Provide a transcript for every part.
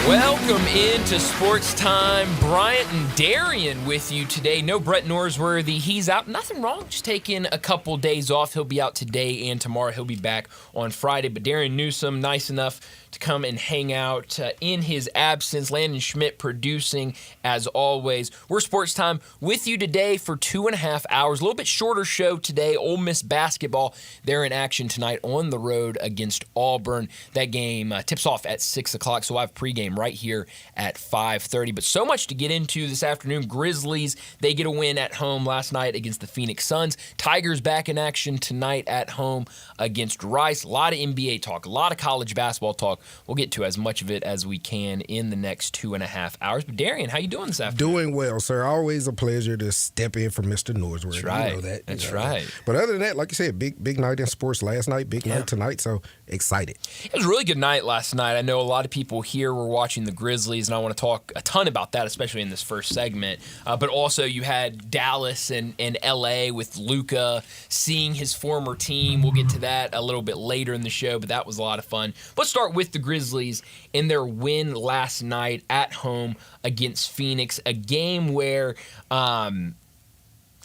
Welcome into Sports Time. Bryant and Darian with you today. No Brett Norsworthy. He's out. Nothing wrong. Just taking a couple days off. He'll be out today and tomorrow. He'll be back on Friday. But Darian Newsom, nice enough to come and hang out in his absence. Landon Schmidt producing as always. We're Sports Time with you today for 2.5 hours. A little bit shorter show today. Ole Miss basketball. They're in action tonight on the road against Auburn. That game tips off at 6 o'clock. So I have pregame right here at 5:30. But so much to get into this afternoon. Grizzlies, they get a win at home last night against the Phoenix Suns. Tigers back in action tonight at home against Rice. A lot of NBA talk, a lot of college basketball talk. We'll get to as much of it as we can in the next 2.5 hours. But Darian, how you doing this afternoon? Doing well, sir. Always a pleasure to step in for Mr. Norsworthy. That's right. You know that. That's right. But other than that, like you said, big night in sports last night, big night tonight, so excited. It was a really good night last night. I know a lot of people here were watching the Grizzlies, and I want to talk a ton about that, especially in this first segment. But also you had Dallas and L.A. with Luka seeing his former team. We'll get to that a little bit later in the show, but that was a lot of fun. Let's start with the Grizzlies in their win last night at home against Phoenix, a game where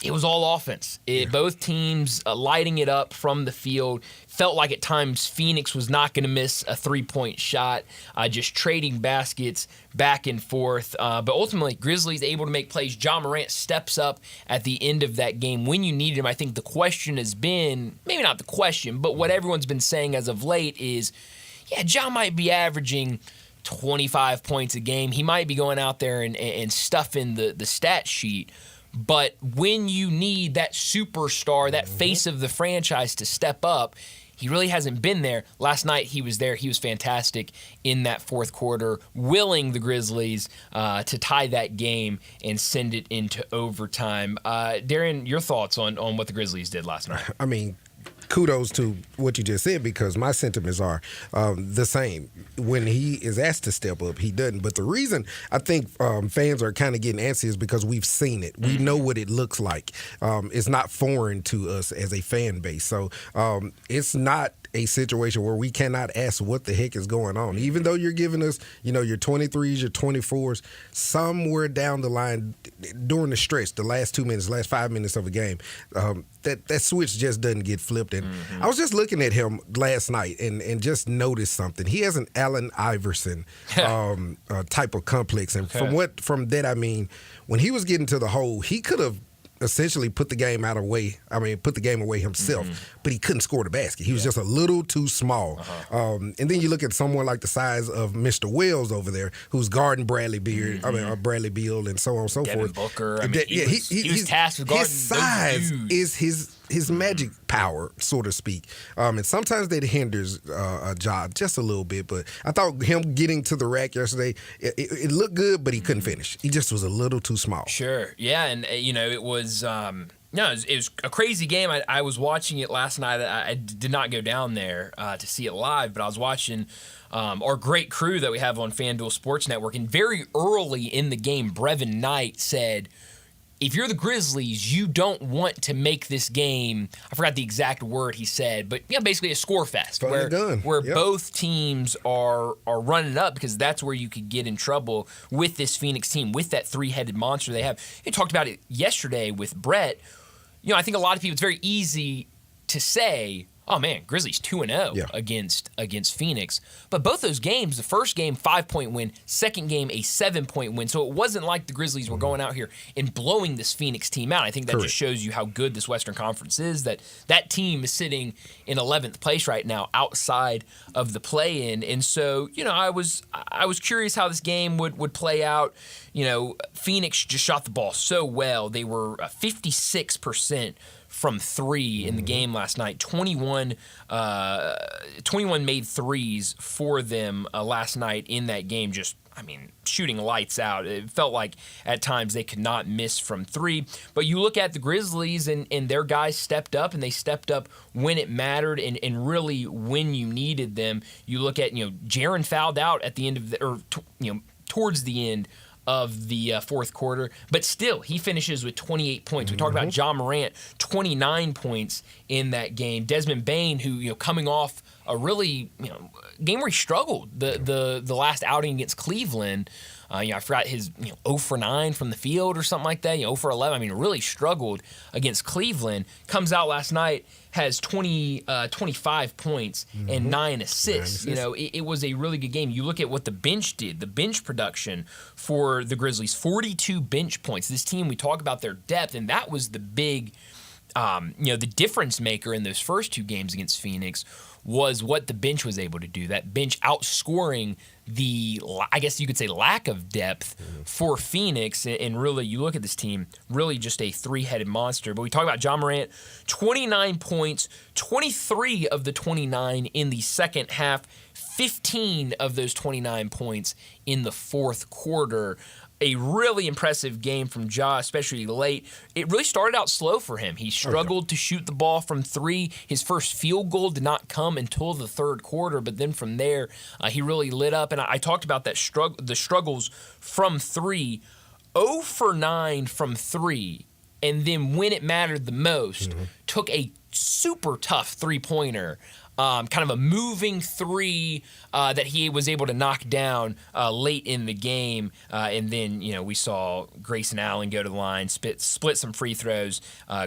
it was all offense. Both teams lighting it up from the field. Felt like at times Phoenix was not going to miss a three-point shot, just trading baskets back and forth. But ultimately, Grizzlies able to make plays. Ja Morant steps up at the end of that game when you needed him. I think the question has been, maybe not the question, but what everyone's been saying as of late is, yeah, Ja might be averaging 25 points a game. He might be going out there and stuffing the stat sheet. But when you need that superstar, that face of the franchise to step up, he really hasn't been there. Last night he was there. He was fantastic in that fourth quarter, willing the Grizzlies to tie that game and send it into overtime. Darren, your thoughts on what the Grizzlies did last night? I mean, kudos to what you just said, because my sentiments are the same. When he is asked to step up, he doesn't. But the reason I think fans are kind of getting antsy is because we've seen it. We know what it looks like. It's not foreign to us as a fan base. So it's not a situation where we cannot ask what the heck is going on. Even though you're giving us, your 23s, your 24s, somewhere down the line during the stretch, the last 2 minutes, last 5 minutes of a game, that switch just doesn't get flipped. And I was just looking at him last night and just noticed something. He has an Allen Iverson type of complex. And from that, I mean, when he was getting to the hole, he could have essentially put the game away himself, but he couldn't score the basket. He was just a little too small. And then you look at someone like the size of Mr. Wells over there, who's guarding Bradley Beal, Bradley Beal, and so on and so Devin forth. Booker. He was tasked with guarding his size is his magic power, so to speak. And sometimes that hinders a job just a little bit. But I thought him getting to the rack yesterday, it looked good, but he couldn't finish. He just was a little too small. Sure. Yeah, and it was it was a crazy game. I was watching it last night. I did not go down there to see it live, but I was watching our great crew that we have on FanDuel Sports Network. And very early in the game, Brevin Knight said, if you're the Grizzlies, you don't want to make this game, I forgot the exact word he said, but basically a score fest where both teams are running up, because that's where you could get in trouble with this Phoenix team, with that three-headed monster they have. You talked about it yesterday with Brett. I think a lot of people, it's very easy to say, oh man, Grizzlies 2-0 against Phoenix. But both those games, the first game, 5-point win, second game, a 7-point win. So it wasn't like the Grizzlies were going out here and blowing this Phoenix team out. I think that just shows you how good this Western Conference is, that team is sitting in 11th place right now outside of the play-in. And so, I was curious how this game would play out. Phoenix just shot the ball so well. They were 56% from three in the game last night. 21 made threes for them last night in that game. Just, shooting lights out. It felt like at times they could not miss from three. But you look at the Grizzlies and their guys stepped up, and they stepped up when it mattered and really when you needed them. You look at, Jaren fouled out at the end of towards the end of the fourth quarter, but still he finishes with 28 points. We talked about Ja Morant, 29 points in that game. Desmond Bane, who coming off a really game where he struggled. The last outing against Cleveland, I forgot his 0 for 9 from the field or something like that. 0 for 11. I mean, really struggled against Cleveland. Comes out last night, has 25 points and 9 assists. It was a really good game. You look at what the bench did. The bench production for the Grizzlies, 42 bench points. This team, we talk about their depth, and that was the big, the difference maker in those first two games against Phoenix was what the bench was able to do. That bench outscoring the, I guess you could say, lack of depth for Phoenix. And really, you look at this team, really just a three-headed monster. But we talk about Ja Morant, 29 points, 23 of the 29 in the second half, 15 of those 29 points in the fourth quarter. A really impressive game from Ja, especially late. It really started out slow for him. He struggled to shoot the ball from three. His first field goal did not come until the third quarter, but then from there, he really lit up. And I talked about that the struggles from three, 0 for 9 from three, and then when it mattered the most, took a super tough three-pointer. Kind of a moving three that he was able to knock down late in the game. And then, we saw Grayson Allen go to the line, split some free throws.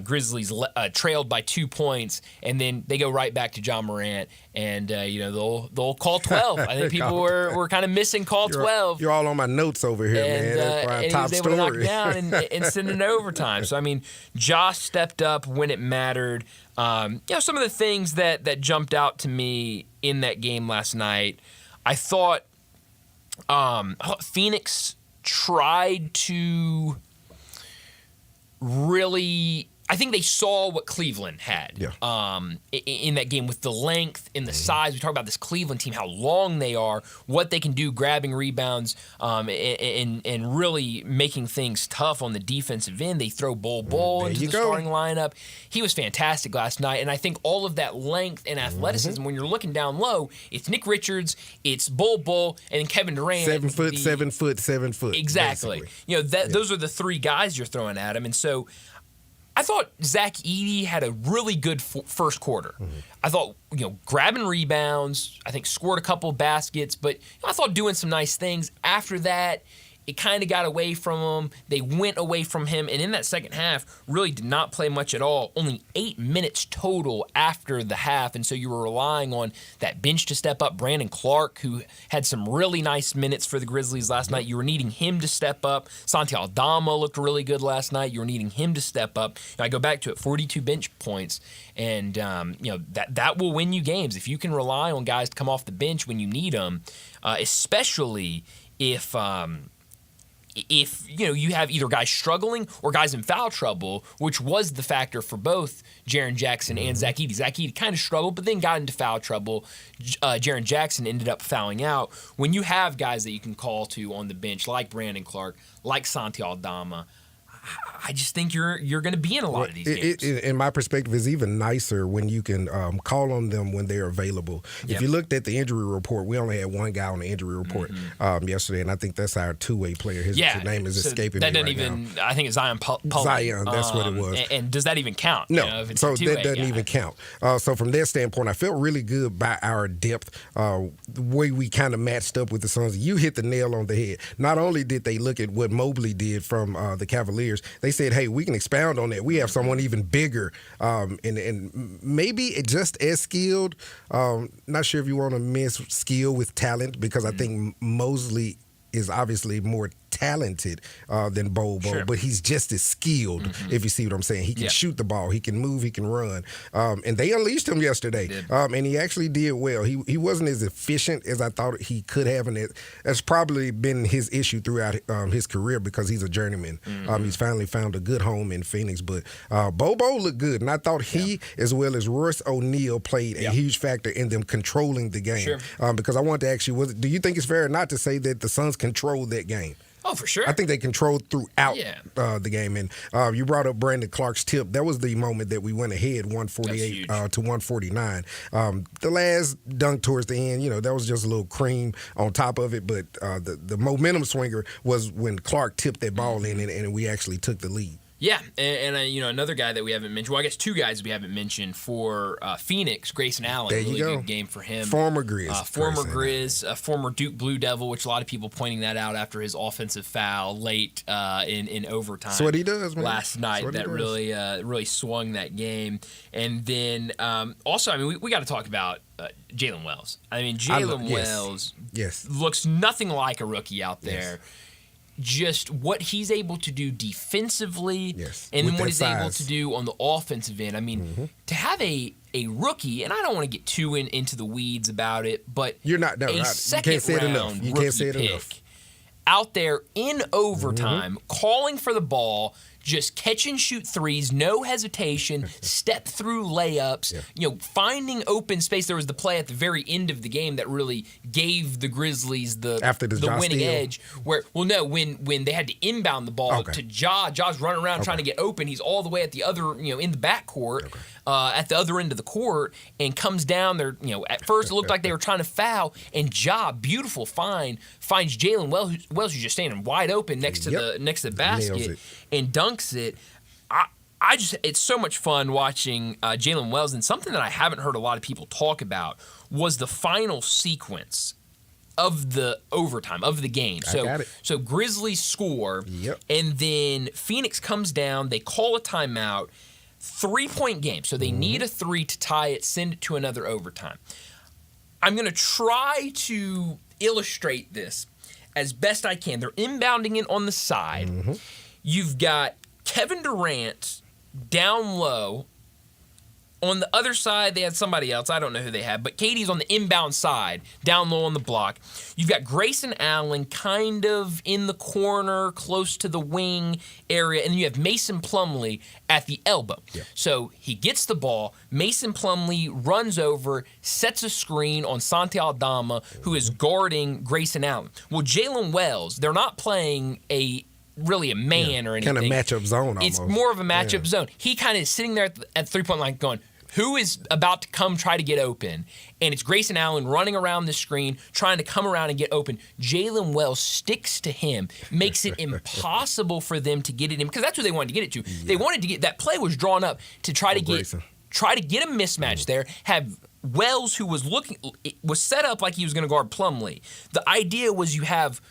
Grizzlies trailed by 2 points, and then they go right back to Ja Morant. And, they'll call 12. I think people were kind of missing call 12. You're all on my notes over here, man. That's and he was able to knock down and send it in overtime. So, I mean, Ja stepped up when it mattered. Some of the things that jumped out to me in that game last night, I thought Phoenix tried to really. I think they saw what Cleveland had in that game with the length and the size. We talk about this Cleveland team, how long they are, what they can do, grabbing rebounds, and really making things tough on the defensive end. They throw Bol into the starting lineup. He was fantastic last night, and I think all of that length and athleticism, when you're looking down low, it's Nick Richards, it's Bol, and then Kevin Durant. 7 foot, 7 foot, 7 foot. Exactly. Those are the three guys you're throwing at him, and so I thought Zach Edey had a really good first quarter. I thought, grabbing rebounds, I think scored a couple of baskets, but I thought doing some nice things. After that, it kind of got away from him. They went away from him, and in that second half, really did not play much at all. Only 8 minutes total after the half, and so you were relying on that bench to step up. Brandon Clark, who had some really nice minutes for the Grizzlies last night, you were needing him to step up. Santi Aldama looked really good last night. You were needing him to step up. I go back to it, 42 bench points, and that will win you games. If you can rely on guys to come off the bench when you need them, especially if you have either guys struggling or guys in foul trouble, which was the factor for both Jaren Jackson and Zach Edey. Zach Edey kind of struggled, but then got into foul trouble. Jaren Jackson ended up fouling out. When you have guys that you can call to on the bench, like Brandon Clark, like Santi Aldama, I just think you're going to be in a lot of these games. In my perspective, it's even nicer when you can call on them when they're available. If you looked at the injury report, we only had one guy on the injury report yesterday, and I think that's our two-way player. His name is escaping me right now. I think it's Zion Pullman. Zion, that's what it was. And does that even count? No, so that doesn't even count. So from that standpoint, I felt really good by our depth, the way we kind of matched up with the Suns. You hit the nail on the head. Not only did they look at what Mobley did from the Cavaliers, they said, hey, we can expound on that. We have someone even bigger and maybe just as skilled. Not sure if you want to miss skill with talent, because I think Mosley is obviously more talented than Bobo, but he's just as skilled, if you see what I'm saying. He can shoot the ball, he can move, he can run. And they unleashed him yesterday, and he actually did well. He wasn't as efficient as I thought he could have, and that's probably been his issue throughout his career, because he's a journeyman. He's finally found a good home in Phoenix, but Bobo looked good, and I thought he, as well as Royce O'Neal, played a huge factor in them controlling the game. Because I wanted to ask you, do you think it's fair or not to say that the Suns controlled that game? Oh, for sure. I think they controlled throughout the game. And you brought up Brandon Clark's tip. That was the moment that we went ahead 148 to 149. The last dunk towards the end, that was just a little cream on top of it. But the momentum swinger was when Clark tipped that ball in, and we actually took the lead. Yeah, and another guy that we haven't mentioned. Well, I guess two guys we haven't mentioned for Phoenix. Grayson Allen, there you really go. good game for him. Former Grizz, former Duke Blue Devil, which a lot of people pointing that out after his offensive foul late in overtime. That's what he does, man. Last night that really swung that game. And then also, I mean, we got to talk about Jalen Wells. I mean, Jalen Wells looks nothing like a rookie out there. Yes. Just what he's able to do defensively, and then what he's able to do on the offensive end. I mean, to have a rookie, and I don't want to get too into the weeds about it, but second round rookie pick out there in overtime, calling for the ball, just catch and shoot threes, no hesitation, step through layups, finding open space. There was the play at the very end of the game that really gave the Grizzlies the winning edge. When they had to inbound the ball to Ja's running around trying to get open. He's all the way at the other, in the backcourt, at the other end of the court, and comes down there. At first it looked like they were trying to foul, and Ja, beautiful find, finds Jalen Wells, who's just standing wide open next to the basket and dunks it. It's so much fun watching Jalen Wells, and something that I haven't heard a lot of people talk about was the final sequence of the overtime of the game. So Grizzlies score, and then Phoenix comes down. They call a timeout. 3-point game, so they need a 3 to tie it, send it to another overtime. I'm going to try to illustrate this as best I can. They're inbounding it on the side. You've got Kevin Durant down low. On the other side, they had somebody else. I don't know who they had, but Katie's on the inbound side, down low on the block. You've got Grayson Allen kind of in the corner, close to the wing area, and then you have Mason Plumlee at the elbow. So he gets the ball. Mason Plumlee runs over, sets a screen on Santi Aldama, who is guarding Grayson Allen. Well, Jalen Wells, they're not playing really a man or anything. Kind of matchup zone almost. It's more of a matchup zone. He kind of is sitting there at the three-point line going, who is about to come try to get open? And it's Grayson Allen running around the screen, trying to come around and get open. Jalen Wells sticks to him, makes it impossible for them to get it in, because that's what they wanted to get it to. They wanted to get, that play was drawn up to try to get a mismatch there, have Wells, who was set up like he was going to guard Plumlee. The idea was you have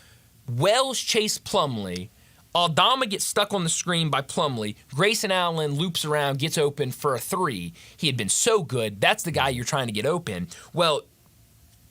Wells chase Plumlee, Aldama gets stuck on the screen by Plumlee. Grayson Allen loops around, gets open for a 3. He had been so good. That's the guy you're trying to get open. Well,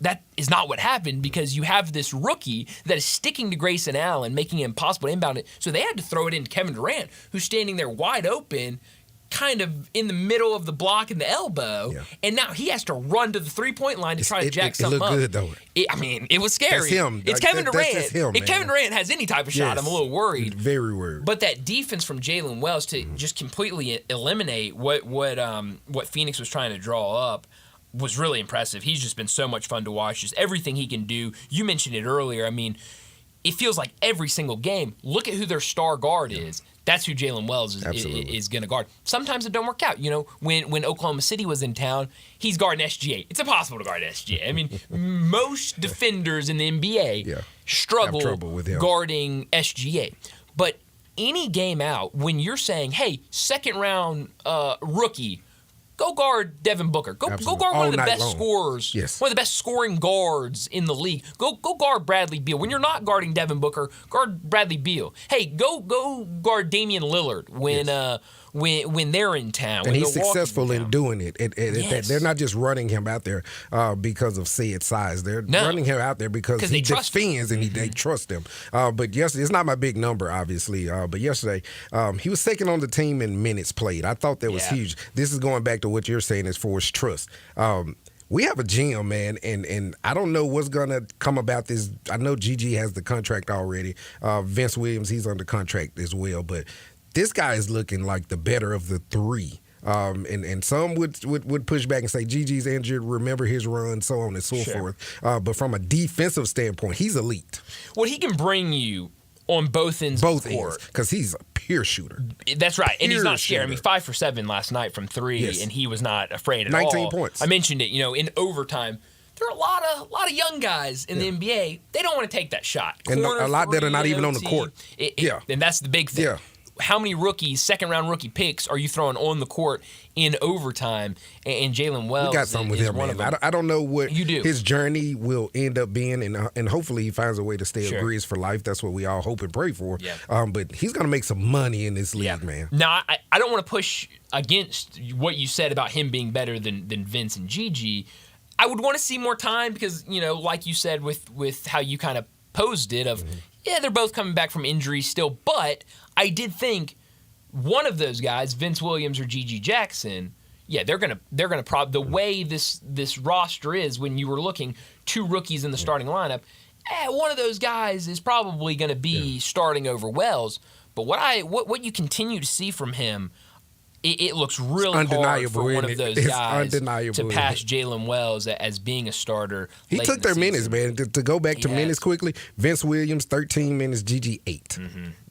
that is not what happened, because you have this rookie that is sticking to Grayson Allen, making it impossible to inbound it. So they had to throw it into Kevin Durant, who's standing there wide open, kind of in the middle of the block and the elbow, and now he has to run to the 3-point line to try to jack something up. It looked good, though. It was scary. That's him. It's Kevin Durant. That's him, if Kevin Durant has any type of shot, I'm a little worried. Very worried. But that defense from Jalen Wells to just completely eliminate what Phoenix was trying to draw up was really impressive. He's just been so much fun to watch. Just everything he can do. You mentioned it earlier. I mean, it feels like every single game, look at who their star guard is. That's who Jalen Wells is going to guard. Sometimes it don't work out. When Oklahoma City was in town, he's guarding SGA. It's impossible to guard SGA. I mean, most defenders in the NBA struggle with guarding SGA. But any game out, when you're saying, hey, second round rookie, go guard Devin Booker. Go guard one of the best scorers, one of the best scoring guards in the league. Go guard Bradley Beal. When you're not guarding Devin Booker, guard Bradley Beal. Hey, go guard Damian Lillard when they're in town. And he's successful in doing it. They're not just running him out there because of said size. They're running him out there because he defends and they trust him. But yesterday, it's not my big number, obviously. But yesterday, he was second on the team in minutes played. I thought that was huge. This is going back to what you're saying as far as trust. We have a GM, man, and I don't know what's going to come about this. I know Gigi has the contract already. Vince Williams, he's under contract as well. But this guy is looking like the better of the 3. And some would push back and say Gigi's injured, remember his run, so on and so forth. But from a defensive standpoint, he's elite. Well, he can bring you on both ends of the court. Because he's a pure shooter. That's right. And he's not scared. I mean, 5 for 7 last night from 3, and he was not afraid at 19 points. I mentioned it, in overtime. There are a lot of young guys in the NBA. They don't want to take that shot. And a lot that are not even on the court. And that's the big thing. how many rookies, second-round rookie picks, are you throwing on the court in overtime? And Jalen Wells, we got something with him, man. I don't know what his journey will end up being, and hopefully he finds a way to stay at Grizz for life. That's what we all hope and pray for. Yeah. But he's going to make some money in this league, man. Now, I don't want to push against what you said about him being better than Vince and Gigi. I would want to see more time because, like you said with how you kind of posed it of, they're both coming back from injury still, but I did think one of those guys, Vince Williams or Gigi Jackson, they're gonna the way this roster is when you were looking 2 rookies in the starting lineup, one of those guys is probably going to be starting over Wells. But what you continue to see from him, it looks really hard for one of those guys to pass Jalen Wells as being a starter. He took their minutes, man. To go back to minutes quickly, Vince Williams, 13 minutes, Gigi 8.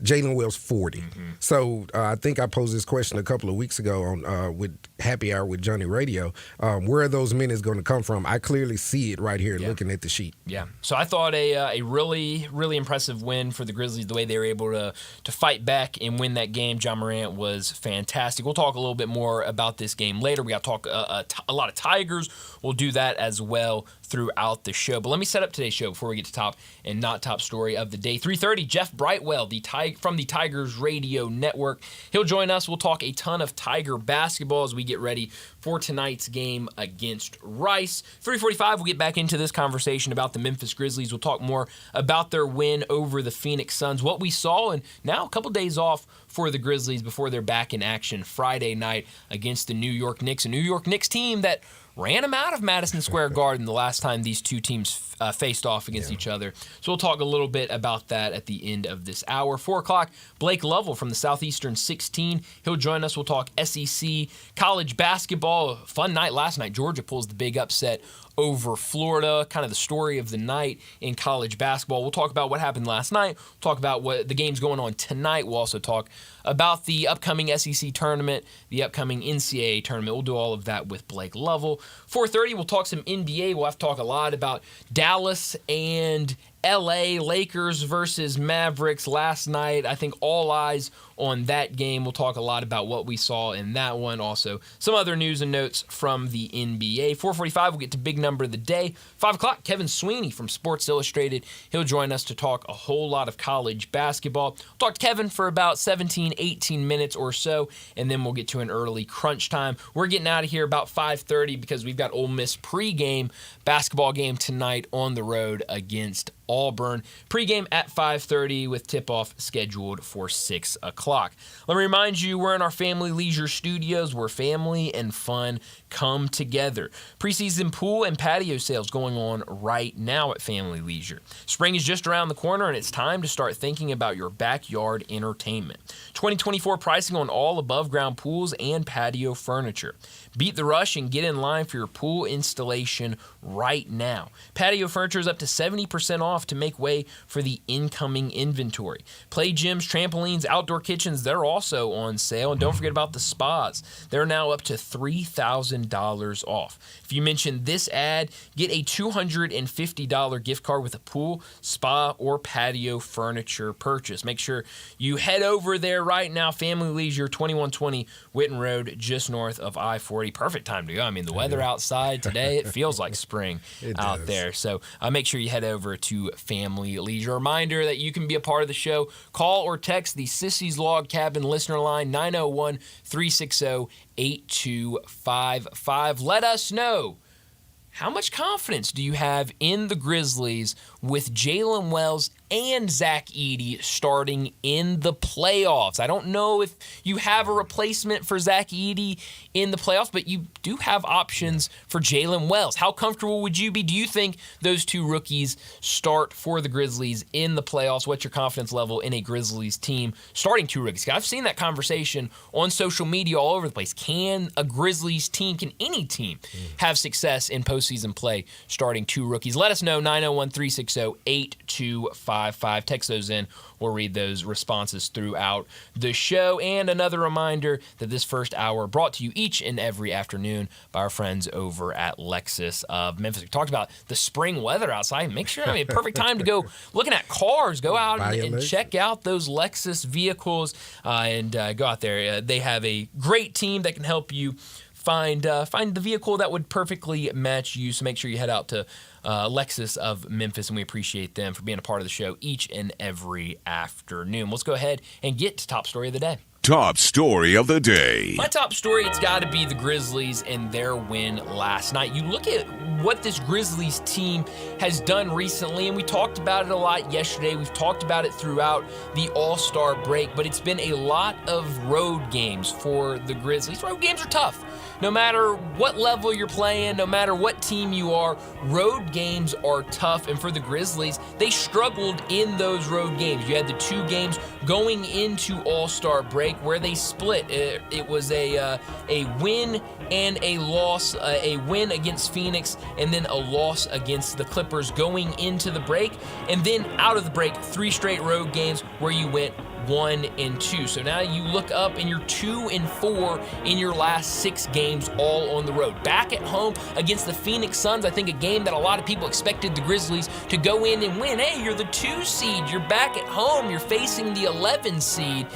Jalen Wells, 40. So I think I posed this question a couple of weeks ago on with Happy Hour with Johnny Radio. Where are those minutes going to come from? I clearly see it right here looking at the sheet. Yeah. So I thought a really, really impressive win for the Grizzlies, the way they were able to fight back and win that game. John Morant was fantastic. We'll talk a little bit more about this game later. We got to talk a lot of Tigers. We'll do that as well throughout the show. But let me set up today's show before we get to top and not top story of the day. 3:30, Jeff Brightwell, from the Tigers Radio Network. He'll join us. We'll talk a ton of Tiger basketball as we get ready for tonight's game against Rice. 3:45, we'll get back into this conversation about the Memphis Grizzlies. We'll talk more about their win over the Phoenix Suns, what we saw, and now a couple days off for the Grizzlies before they're back in action Friday night against the New York Knicks, a New York Knicks team that ran them out of Madison Square Garden the last time these two teams faced off against each other. So we'll talk a little bit about that at the end of this hour. 4 o'clock, Blake Lovell from the Southeastern 16. He'll join us. We'll talk SEC college basketball. Fun night last night. Georgia pulls the big upset over Florida, kind of the story of the night in college basketball. We'll talk about what happened last night. We'll talk about what the game's going on tonight. We'll also talk about the upcoming SEC tournament, the upcoming NCAA tournament. We'll do all of that with Blake Lovell. 4:30, we'll talk some NBA. We'll have to talk a lot about Dallas and LA, Lakers versus Mavericks last night. I think all eyes on that game. We'll talk a lot about what we saw in that one. Also, some other news and notes from the NBA. 4:45, we'll get to big number of the day. 5 o'clock, Kevin Sweeney from Sports Illustrated. He'll join us to talk a whole lot of college basketball. We'll talk to Kevin for about 17, 18 minutes or so, and then we'll get to an early crunch time. We're getting out of here about 5:30 because we've got Ole Miss pregame basketball game tonight on the road against Auburn. Pregame at 5:30 with tip-off scheduled for 6 o'clock. Let me remind you, we're in our Family Leisure Studios where family and fun come together. Preseason pool and patio sales going on right now at Family Leisure. Spring is just around the corner and it's time to start thinking about your backyard entertainment. 2024 pricing on all above-ground pools and patio furniture. Beat the rush and get in line for your pool installation right now. Patio furniture is up to 70% off to make way for the incoming inventory. Play gyms, trampolines, outdoor kitchens, they're also on sale. And don't forget about the spas. They're now up to $3,000 off. If you mention this ad, get a $250 gift card with a pool, spa, or patio furniture purchase. Make sure you head over there right now. Family Leisure, 2120 Whitten Road, just north of I-40. Perfect time to go. I mean, the weather outside today, it feels like spring out there. So make sure you head over to Family Leisure. Reminder that you can be a part of the show. Call or text the Sissy's Log Cabin listener line, 901-360-8255. Let us know, how much confidence do you have in the Grizzlies with Jalen Wells and Zach Edey starting in the playoffs? I don't know if you have a replacement for Zach Edey in the playoffs, but you do have options for Jalen Wells. How comfortable would you be? Do you think those two rookies start for the Grizzlies in the playoffs? What's your confidence level in a Grizzlies team starting two rookies? I've seen that conversation on social media all over the place. Can a Grizzlies team, can any team have success in postseason postseason play starting 2 rookies. Let us know, 901-360-8255. Text those in. We'll read those responses throughout the show. And another reminder that this first hour brought to you each and every afternoon by our friends over at Lexus of Memphis. We talked about the spring weather outside. Make sure, perfect time to go looking at cars. Go out and check out those Lexus vehicles and go out there. They have a great team that can help you find the vehicle that would perfectly match you. So make sure you head out to Lexus of Memphis, and we appreciate them for being a part of the show each and every afternoon. Let's go ahead and get to top story of the day. Top story of the day. My top story, it's got to be the Grizzlies and their win last night. You look at what this Grizzlies team has done recently, and we talked about it a lot yesterday. We've talked about it throughout the All-Star break, but it's been a lot of road games for the Grizzlies. Road games are tough. No matter what level you're playing, no matter what team you are, road games are tough. And for the Grizzlies, they struggled in those road games. You had the 2 games going into All-Star break where they split. It was a win and a loss, a win against Phoenix and then a loss against the Clippers going into the break. And then out of the break, 3 straight road games where you went 1-2. So now you look up and you're 2-4 in your last 6 games all on the road. Back at home against the Phoenix Suns, I think a game that a lot of people expected the Grizzlies to go in and win. Hey, you're the 2 seed. You're back at home. You're facing the 11 seed.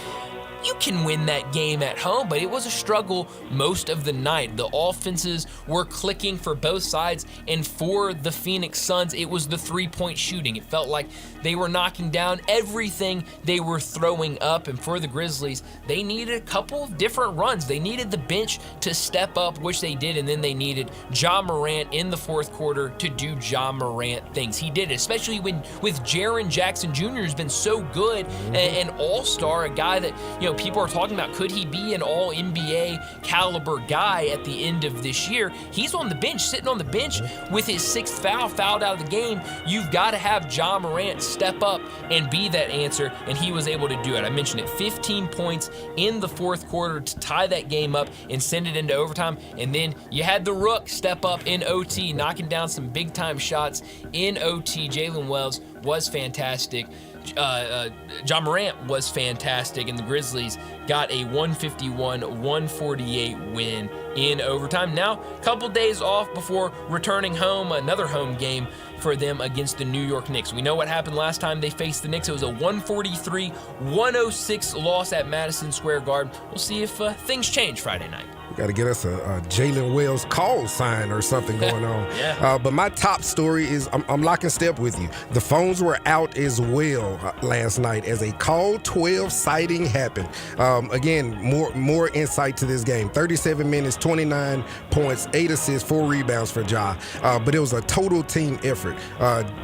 You can win that game at home, but it was a struggle most of the night. The offenses were clicking for both sides, and for the Phoenix Suns, it was the 3-point shooting. It felt like they were knocking down everything they were throwing up, and for the Grizzlies, they needed a couple of different runs. They needed the bench to step up, which they did, and then they needed Ja Morant in the fourth quarter to do Ja Morant things. He did it, especially with Jaren Jackson Jr. who's been so good, an all-star, a guy that, people are talking about, could he be an all-NBA caliber guy at the end of this year? He's on the bench, sitting on the bench with his 6th fouled out of the game. You've got to have Ja Morant step up and be that answer, and he was able to do it. I mentioned it, 15 points in the fourth quarter to tie that game up and send it into overtime, and then you had the Rook step up in OT, knocking down some big-time shots in OT. Jalen Wells was fantastic. Ja Morant was fantastic, and the Grizzlies got a 151-148 win in overtime. Now, a couple days off before returning home, another home game for them against the New York Knicks. We know what happened last time they faced the Knicks. It was a 143-106 loss at Madison Square Garden. We'll see if things change Friday night. We got to get us a Jalen Wells call sign or something going on. Yeah. But my top story is I'm locking step with you. The phones were out as well last night as a call 12 sighting happened. Again, more insight to this game. 37 minutes, 29 points, 8 assists, 4 rebounds for Ja. But it was a total team effort.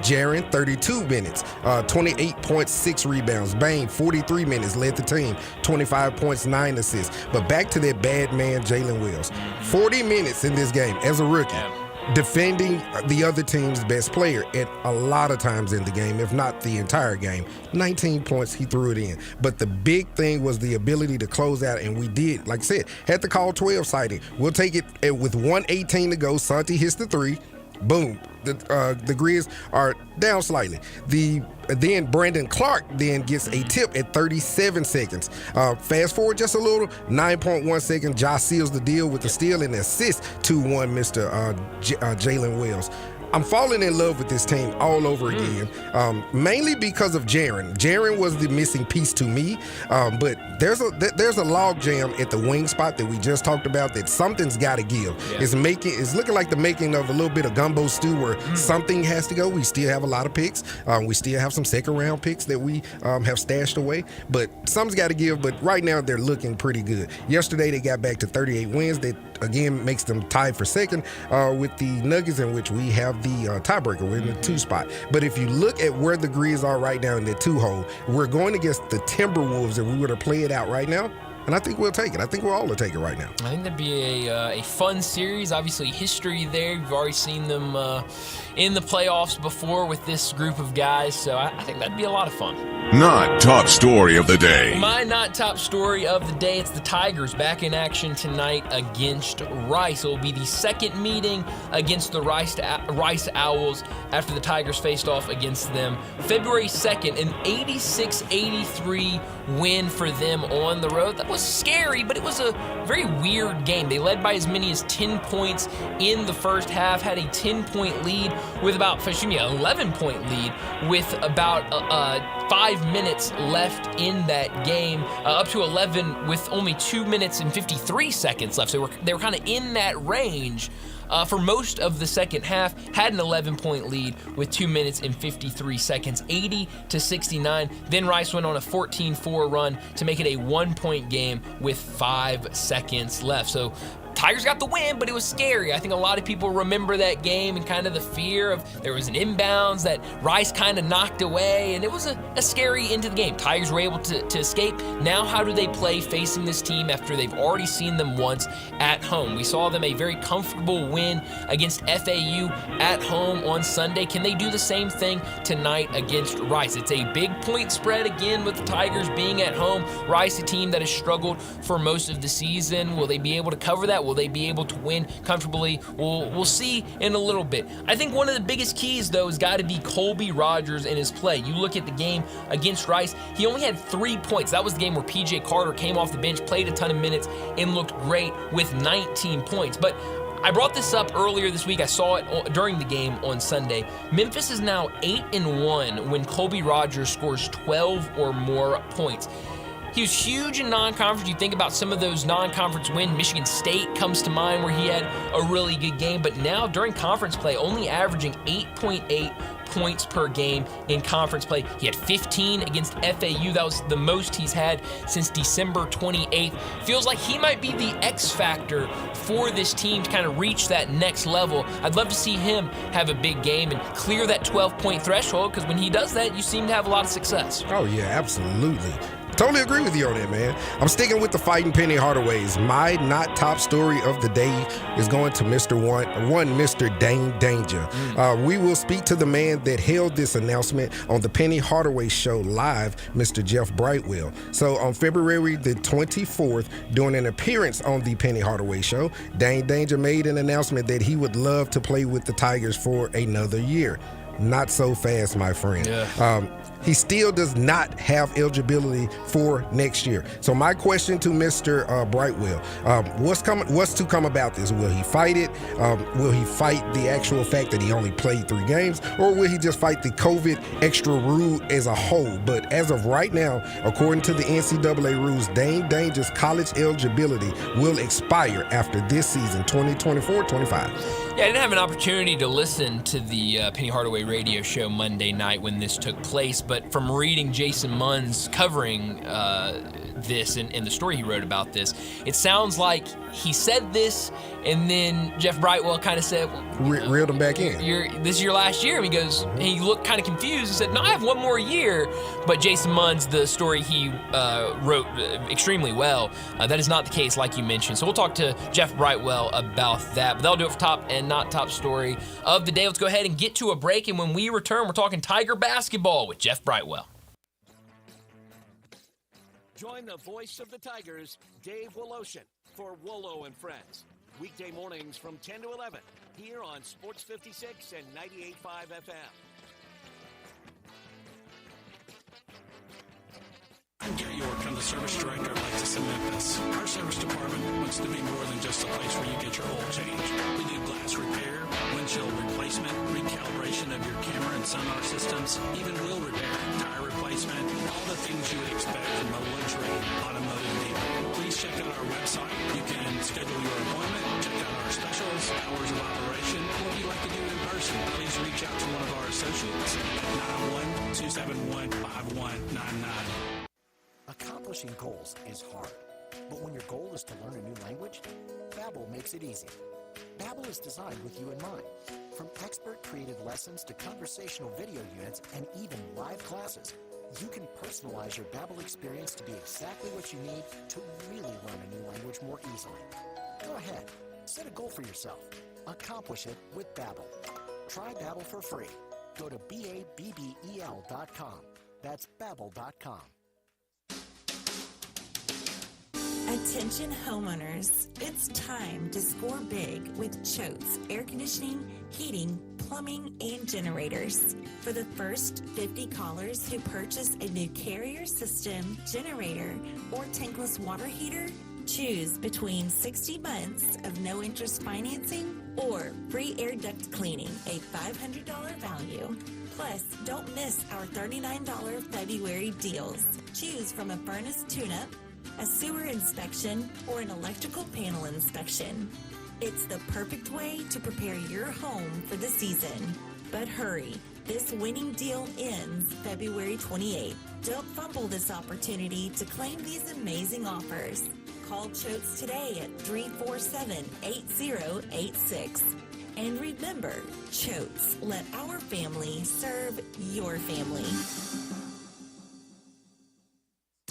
Jaren, 32 minutes, 28 points, 6 rebounds. Bane, 43 minutes, led the team, 25 points, 9 assists. But back to that bad man, Jalen Wells. 40 minutes in this game as a rookie, defending the other team's best player at a lot of times in the game, if not the entire game. 19 points, he threw it in. But the big thing was the ability to close out, and we did. Like I said, had to call 12 sighting. We'll take it with 1:18 to go. Santi hits the 3. Boom. The Grizz are down slightly. Then Brandon Clark then gets a tip at 37 seconds. Fast forward just a little, 9.1 seconds. Ja seals the deal with the steal and assist 2-1, Mr. Jalen Wells. I'm falling in love with this team all over again, mainly because of Jaren. Jaren was the missing piece to me, but there's a log jam at the wing spot that we just talked about that something's got to give. Yeah. It's looking like the making of a little bit of gumbo stew where something has to go. We still have a lot of picks. We still have some second-round picks that we have stashed away, but something's got to give. But right now they're looking pretty good. Yesterday they got back to 38 wins. That again makes them tied for second with the Nuggets, in which we have the tiebreaker. We're in the 2 spot. But if you look at where the Grizz are right now in the 2 hole, we're going against the Timberwolves. If we were to play it out right now, and I think we'll take it. I think we're all to take it right now. I think that'd be a fun series. Obviously, history there. You've already seen them in the playoffs before with this group of guys, so I think that'd be a lot of fun. Not top story of the day. My not top story of the day, it's the Tigers back in action tonight against Rice. It will be the second meeting against the Rice Owls after the Tigers faced off against them February 2nd, an 86-83 win for them on the road. That was scary, but it was a very weird game. They led by as many as 10 points in the first half, had a 10-point lead with about, 11-point lead with about 5 minutes left in that game, up to 11 with only 2 minutes and 53 seconds left. So they were kind of in that range for most of the second half, had an 11-point lead with 2 minutes and 53 seconds, 80-69. Then Rice went on a 14-4 run to make it a 1-point game with 5 seconds left. So Tigers got the win, but it was scary. I think a lot of people remember that game and kind of the fear of there was an inbounds that Rice kind of knocked away, and it was a scary end to the game. Tigers were able to escape. Now how do they play facing this team after they've already seen them once at home? We saw them a very comfortable win against FAU at home on Sunday. Can they do the same thing tonight against Rice? It's a big point spread again with the Tigers being at home. Rice, a team that has struggled for most of the season. Will they be able to cover that? Will they be able to win comfortably? We'll see in a little bit. I think one of the biggest keys, though, has got to be Colby Rogers and his play. You look at the game against Rice, he only had 3 points. That was the game where P.J. Carter came off the bench, played a ton of minutes, and looked great with 19 points. But I brought this up earlier this week. I saw it during the game on Sunday. Memphis is now 8-1 when Colby Rogers scores 12 or more points. He was huge in non-conference. You think about some of those non-conference wins. Michigan State comes to mind where he had a really good game. But now during conference play, only averaging 8.8 points per game in conference play. He had 15 against FAU. That was the most he's had since December 28th. Feels like he might be the X factor for this team to kind of reach that next level. I'd love to see him have a big game and clear that 12-point threshold, because when he does that, you seem to have a lot of success. Oh, yeah, absolutely. Totally agree with you on that, man. I'm sticking with the Fighting Penny Hardaways. My not top story of the day is going to Mr. Dane Danger. We will speak to the man that held this announcement on the Penny Hardaway Show live, Mr. Jeff Brightwell. So on February the 24th, during an appearance on the Penny Hardaway Show, Dane Danger made an announcement that he would love to play with the Tigers for another year. Not so fast, my friend. Yeah. He still does not have eligibility for next year. So my question to Mr. Brightwell, what's to come about this? Will he fight it? Will he fight the actual fact that he only played 3 games? Or will he just fight the COVID extra rule as a whole? But as of right now, according to the NCAA rules, Dane Danger's college eligibility will expire after this season, 2024-25. Yeah, I didn't have an opportunity to listen to the Penny Hardaway radio show Monday night when this took place, but from reading Jason Munn's covering this and the story he wrote about this, it sounds like he said this, and then Jeff Brightwell kind of said, reeled him back in. This is your last year. And he goes, and he looked kind of confused and said, no, I have one more year. But Jason Munn's, the story he wrote extremely well, that is not the case, like you mentioned. So we'll talk to Jeff Brightwell about that. But that'll do it for top and not top story of the day. Let's go ahead and get to a break. And when we return, we're talking Tiger basketball with Jeff Brightwell. Join the voice of the Tigers, Dave Woloshin, for Wolo and Friends. Weekday mornings from 10 to 11, here on Sports 56 and 98.5 FM. I'm Gary York. I'm the service director of Lexus in Memphis. Our service department wants to be more than just a place where you get your oil changed. We do glass repair, windshield replacement, recalibration of your camera and sonar systems, even wheel repair, tire replacement, all the things you would expect from a luxury automotive dealer. Please check out our website. You can schedule your appointment, check out our specials, hours of operation, or if you'd like to do it in person, please reach out to one of our associates at 912-715-5199. Accomplishing goals is hard, but when your goal is to learn a new language, Babbel makes it easy. Babbel is designed with you in mind. From expert created lessons to conversational video units and even live classes, You can personalize your Babbel experience to be exactly what you need to really learn a new language more easily. Go ahead, set a goal for yourself. Accomplish it with Babbel. Try Babbel for free. Go to BABBEL.com. That's Babbel.com. Attention homeowners, it's time to score big with Choate's air conditioning, heating, plumbing, and generators. For the first 50 callers who purchase a new carrier system, generator, or tankless water heater, choose between 60 months of no-interest financing or free air duct cleaning, a $500 value. Plus, don't miss our $39 February deals. Choose from a furnace tune-up, a sewer inspection, or an electrical panel inspection. It's the perfect way to prepare your home for the season. But hurry, this winning deal ends February 28th. Don't fumble this opportunity to claim these amazing offers. Call Choates today at 347-8086. And remember, Choates, let our family serve your family.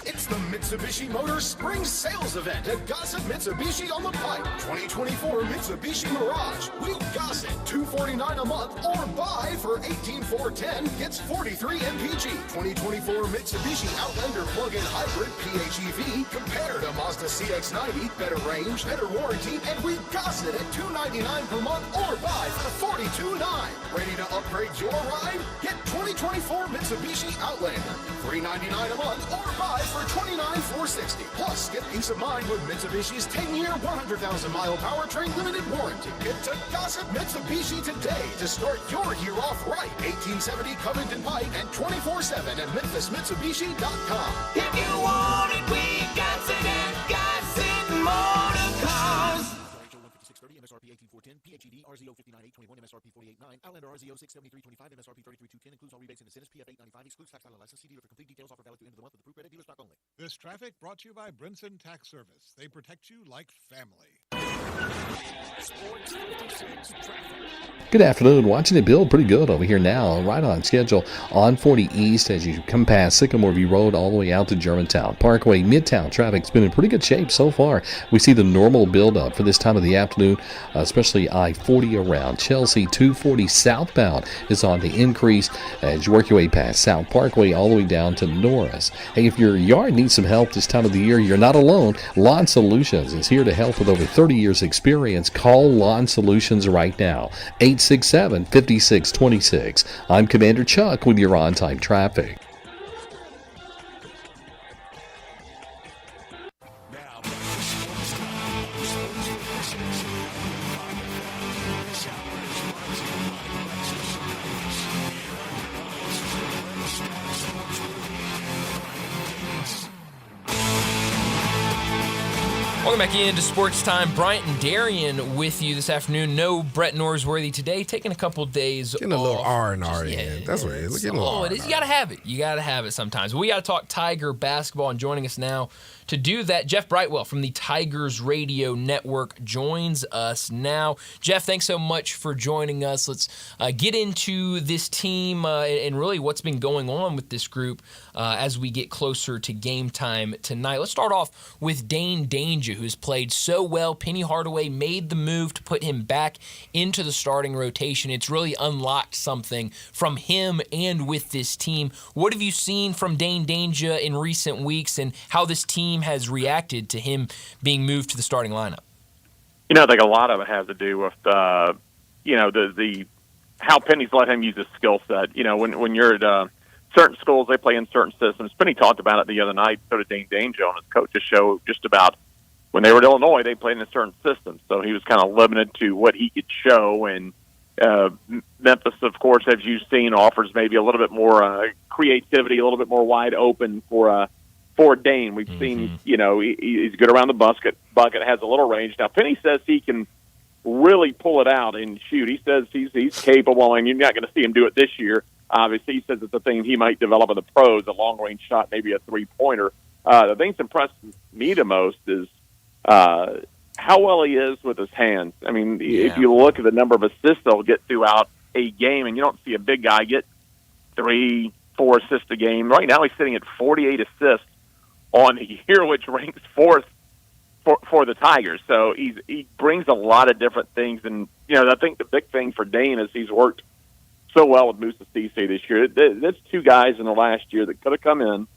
It's the Mitsubishi Motors Spring Sales Event at Gossett Mitsubishi on the Pike. 2024 Mitsubishi Mirage. We gossip $249 a month or buy for $18,410 gets 43 MPG. 2024 Mitsubishi Outlander plug-in hybrid PHEV compared to Mazda CX-90. Better range, better warranty, and we gossip at $299 per month or buy for $42,900. Ready to upgrade your ride? Get 2024 Mitsubishi Outlander. $399 a month or buy for $29,460. Plus, get peace of mind with Mitsubishi's 10-year, 100,000-mile powertrain limited warranty. Get to Gossip Mitsubishi today to start your year off right. 1870 Covington Pike and 24/7 at MemphisMitsubishi.com. If you want it, we got it at Gossett Motor Cars. MSRP 18410, PHEV RZO 59821, MSRP 489, Outlander RZO 67325, MSRP 33210, includes all rebates and incentives, PF 895, excludes tax title license, CD for complete details, offer valid through end of the month with approved credit dealer stock only. This traffic brought to you by Brinson Tax Service. They protect you like family. Sports 56 traffic. Good afternoon. Watching it build pretty good over here now, right on schedule on 40 East as you come past Sycamore View Road all the way out to Germantown. Parkway, Midtown traffic's been in pretty good shape so far. We see the normal buildup for this time of the afternoon, especially I-40 around Chelsea. 240 southbound is on the increase as you work your way past South Parkway all the way down to Norris. Hey, if your yard needs some help this time of the year, you're not alone. Lawn Solutions is here to help with over 30 years experience. Call Lawn Solutions right now. 867-5626. I'm Commander Chuck with your on-time traffic. Now, back to Sports Time. Sports 56. This hour is brought to you by Lexus Cars. Here are your hosts, Star Sports Welcome back into Sports Time. Bryant and Darian with you this afternoon. No Brett Norsworthy today. Taking a couple days Getting a little R&R in. That's what it is. Getting a little it is. You got to have it. You got to have it sometimes. We got to talk Tiger basketball, and joining us now to do that, Jeff Brightwell from the Tigers Radio Network joins us now. Jeff, thanks so much for joining us. Let's get into this team and really what's been going on with this group as we get closer to game time tonight. Let's start off with Dane Danger, who's played so well. Penny Hardaway made the move to put him back into the starting rotation. It's really unlocked something from him and with this team. What have you seen from Dane Danger in recent weeks and how this team has reacted to him being moved to the starting lineup? You know, I think a lot of it has to do with, the how Penny's let him use his skill set. You know, when you're at certain schools, they play in certain systems. Penny talked about it the other night, so did Dane Danger on his coach's show, just about when they were at Illinois, they played in a certain system. So he was kind of limited to what he could show. And Memphis, of course, as you've seen, offers maybe a little bit more creativity, a little bit more wide open for Dane. We've seen, he's good around the bucket, has a little range. Now, Penny says he can really pull it out and shoot. He says he's capable, and you're not going to see him do it this year. Obviously, he says it's a thing he might develop in the pros, a long-range shot, maybe a three-pointer. The thing that impresses me the most is how well he is with his hands. I mean, if you look at the number of assists they'll get throughout a game, and you don't see a big guy get 3, 4 assists a game. Right now he's sitting at 48 assists on the year, which ranks 4th for the Tigers. So he brings a lot of different things. And, I think the big thing for Dane is he's worked so well with Musa Cisse this year. That's 2 guys in the last year that could have come in,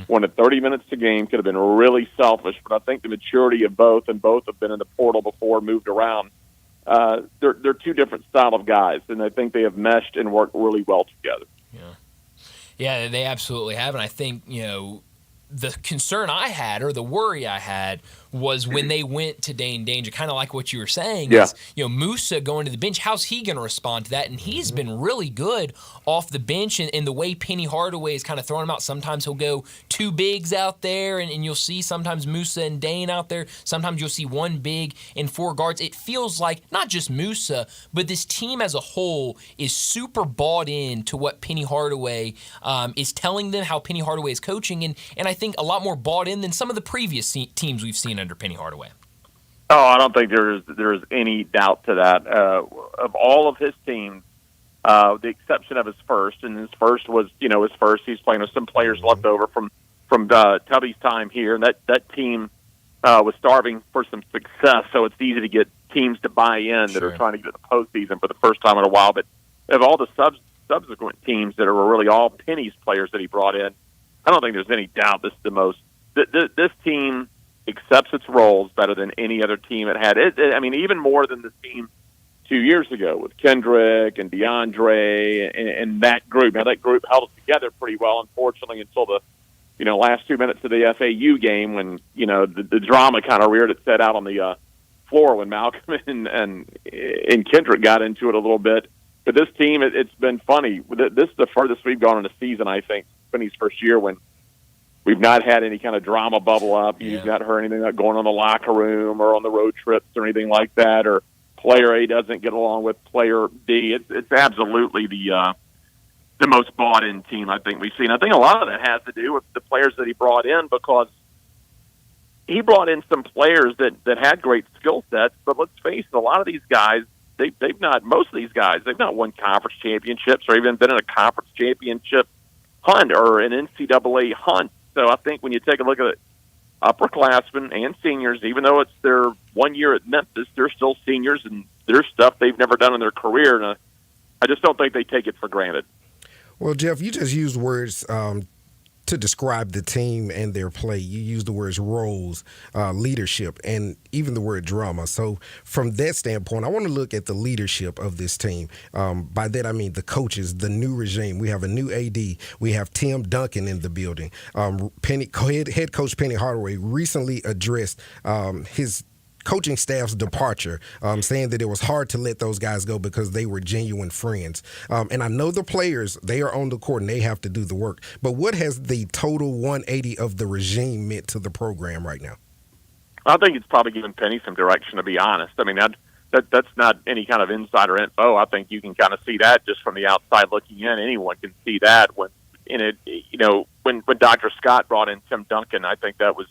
wanted 30 minutes a game, could have been really selfish, but I think the maturity of both, and both have been in the portal before, moved around. They're 2 different style of guys, and I think they have meshed and worked really well together. Yeah, they absolutely have. And I think, the concern I had, or the worry I had, was when they went to Dane Danger, kind of like what you were saying, is, Musa going to the bench, how's he going to respond to that? And he's been really good off the bench, and the way Penny Hardaway is kind of throwing him out. Sometimes he'll go 2 bigs out there, and you'll see sometimes Musa and Dane out there. Sometimes you'll see 1 big and 4 guards. It feels like not just Musa, but this team as a whole is super bought in to what Penny Hardaway is telling them, how Penny Hardaway is coaching, and I think a lot more bought in than some of the previous teams we've seen under Penny Hardaway. Oh, I don't think there's any doubt to that. Of all of his teams, the exception of his first, and his first was, his first. He's playing with some players left over from Tubby's time here, and that team was starving for some success. So it's easy to get teams to buy in that are trying to get to the postseason for the first time in a while. But of all the subsequent teams that are really all Penny's players that he brought in, I don't think there's any doubt this is the most. This team accepts its roles better than any other team it had. I mean, even more than the team 2 years ago with Kendrick and DeAndre and that group. Now, that group held it together pretty well, unfortunately, until the last 2 minutes of the FAU game when, the drama kind of reared its head out on the floor when Malcolm and Kendrick got into it a little bit. But this team, it's been funny. This is the furthest we've gone in a season, I think, Penny's first year, when we've not had any kind of drama bubble up. You've not heard anything like going on the locker room or on the road trips or anything like that, or player A doesn't get along with player B. It's absolutely the most bought-in team I think we've seen. I think a lot of that has to do with the players that he brought in, because he brought in some players that had great skill sets, but let's face it, a lot of these guys, most of these guys, they've not won conference championships or even been in a conference championship hunt or an NCAA hunt. So I think when you take a look at it, upperclassmen and seniors, even though it's their 1 year at Memphis, they're still seniors, and there's stuff they've never done in their career. And I just don't think they take it for granted. Well, Jeff, you just used words to describe the team and their play. You used the words roles, leadership, and even the word drama. So from that standpoint, I want to look at the leadership of this team. By that, I mean the coaches, the new regime. We have a new AD. We have Tim Duncan in the building. Head coach Penny Hardaway recently addressed his coaching staff's departure, saying that it was hard to let those guys go because they were genuine friends. And I know the players, they are on the court and they have to do the work. But what has the total 180 of the regime meant to the program right now? I think it's probably given Penny some direction, to be honest. I mean, that's not any kind of insider info. I think you can kind of see that just from the outside looking in. Anyone can see that when Dr. Scott brought in Tim Duncan. I think that was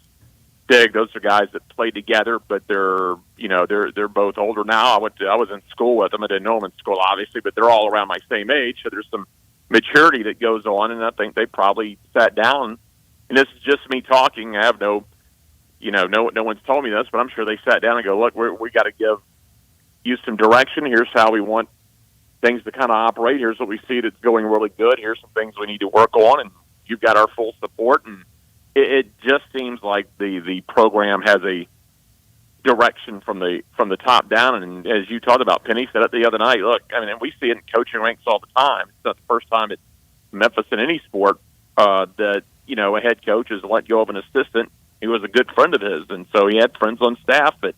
big. Those are guys that played together, but they're both older now. I was in school with them. I didn't know them in school, obviously, but they're all around my same age. So there's some maturity that goes on, and I think they probably sat down. And this is just me talking. I have no one's told me this, but I'm sure they sat down and go, look, we got to give you some direction. Here's how we want things to kind of operate. Here's what we see that's going really good. Here's some things we need to work on, and you've got our full support. And it just seems like the program has a direction from the top down. And as you talked about, Penny said it the other night. Look, I mean, we see it in coaching ranks all the time. It's not the first time at Memphis in any sport that a head coach has let go of an assistant who was a good friend of his, and so he had friends on staff. But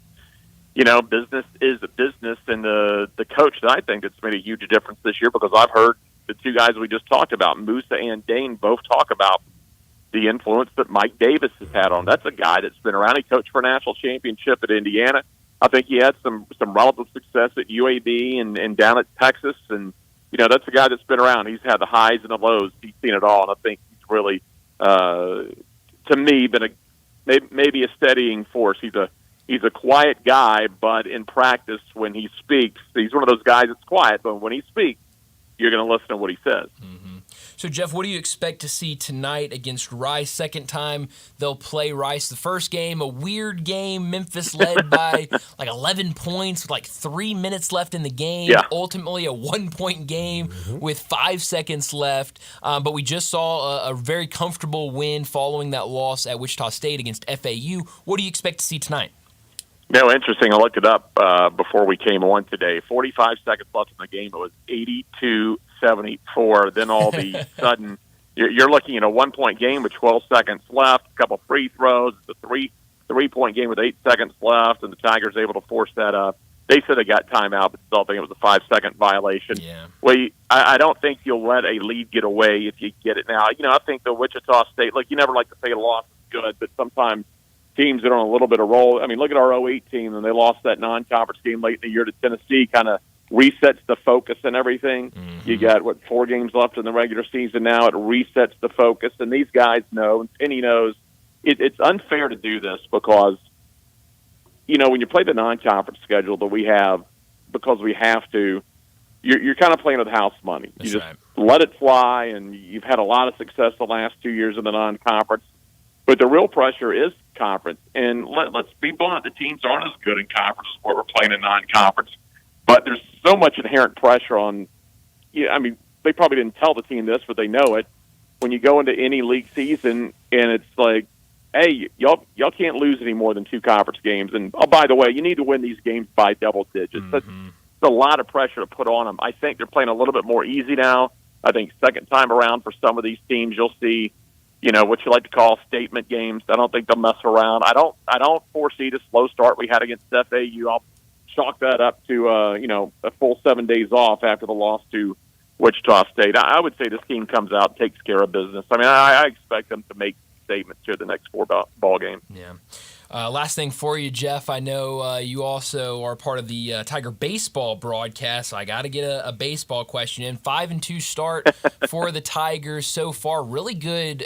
business is a business, and the coach that I think that's made a huge difference this year, because I've heard the 2 guys we just talked about, Musa and Dane, both talk about the influence that Mike Davis has had on. That's a guy that's been around. He coached for a national championship at Indiana. I think he had some relative success at UAB and down at Texas. And, that's a guy that's been around. He's had the highs and the lows. He's seen it all. And I think he's really, to me, been maybe a steadying force. He's a quiet guy, but in practice, when he speaks, he's one of those guys that's quiet, but when he speaks, you're going to listen to what he says. Mm-hmm. So, Jeff, what do you expect to see tonight against Rice? Second time they'll play Rice. The first game, a weird game. Memphis led by like 11 points with like 3 minutes left in the game. Yeah. Ultimately, a 1-point game with 5 seconds left. But we just saw a very comfortable win following that loss at Wichita State against FAU. What do you expect to see tonight? No, interesting. I looked it up before we came on today. 45 seconds left in the game. It was 82-74. Then all of a sudden, you're looking at a 1-point game with 12 seconds left, a couple free throws. It's a three-point game with 8 seconds left, and the Tigers able to force that up. They said they got timeout, but still think it was a 5-second violation. Yeah. Well, I don't think you'll let a lead get away if you get it now. I think the Wichita State, you never like to say a loss is good, but sometimes teams that are on a little bit of roll. I mean, look at our 08 team, and they lost that non-conference game late in the year to Tennessee, kind of resets the focus and everything. You got, 4 games left in the regular season now. It resets the focus, and these guys know, and Penny knows, it's unfair to do this because, when you play the non-conference schedule that we have, because we have to, you're kind of playing with house money. That's you just right. let it fly, and you've had a lot of success the last 2 years in the non-conference. But the real pressure is conference. And let's be blunt, the teams aren't as good in conference as what we're playing in non-conference. But there's so much inherent pressure on they probably didn't tell the team this, but they know it. When you go into any league season and it's like, hey, y'all can't lose any more than 2 conference games. And, oh, by the way, you need to win these games by double digits. That's a lot of pressure to put on them. I think they're playing a little bit more easy now. I think second time around for some of these teams, you'll see what you like to call statement games. I don't think they'll mess around. I don't foresee the slow start we had against FAU. I'll chalk that up to a full 7 days off after the loss to Wichita State. I would say this team comes out, takes care of business. I mean, I expect them to make statements here the next 4 ball games. Yeah. Last thing for you, Jeff. I know you also are part of the Tiger baseball broadcast, so I got to get a baseball question in. 5-2 start for the Tigers so far. Really good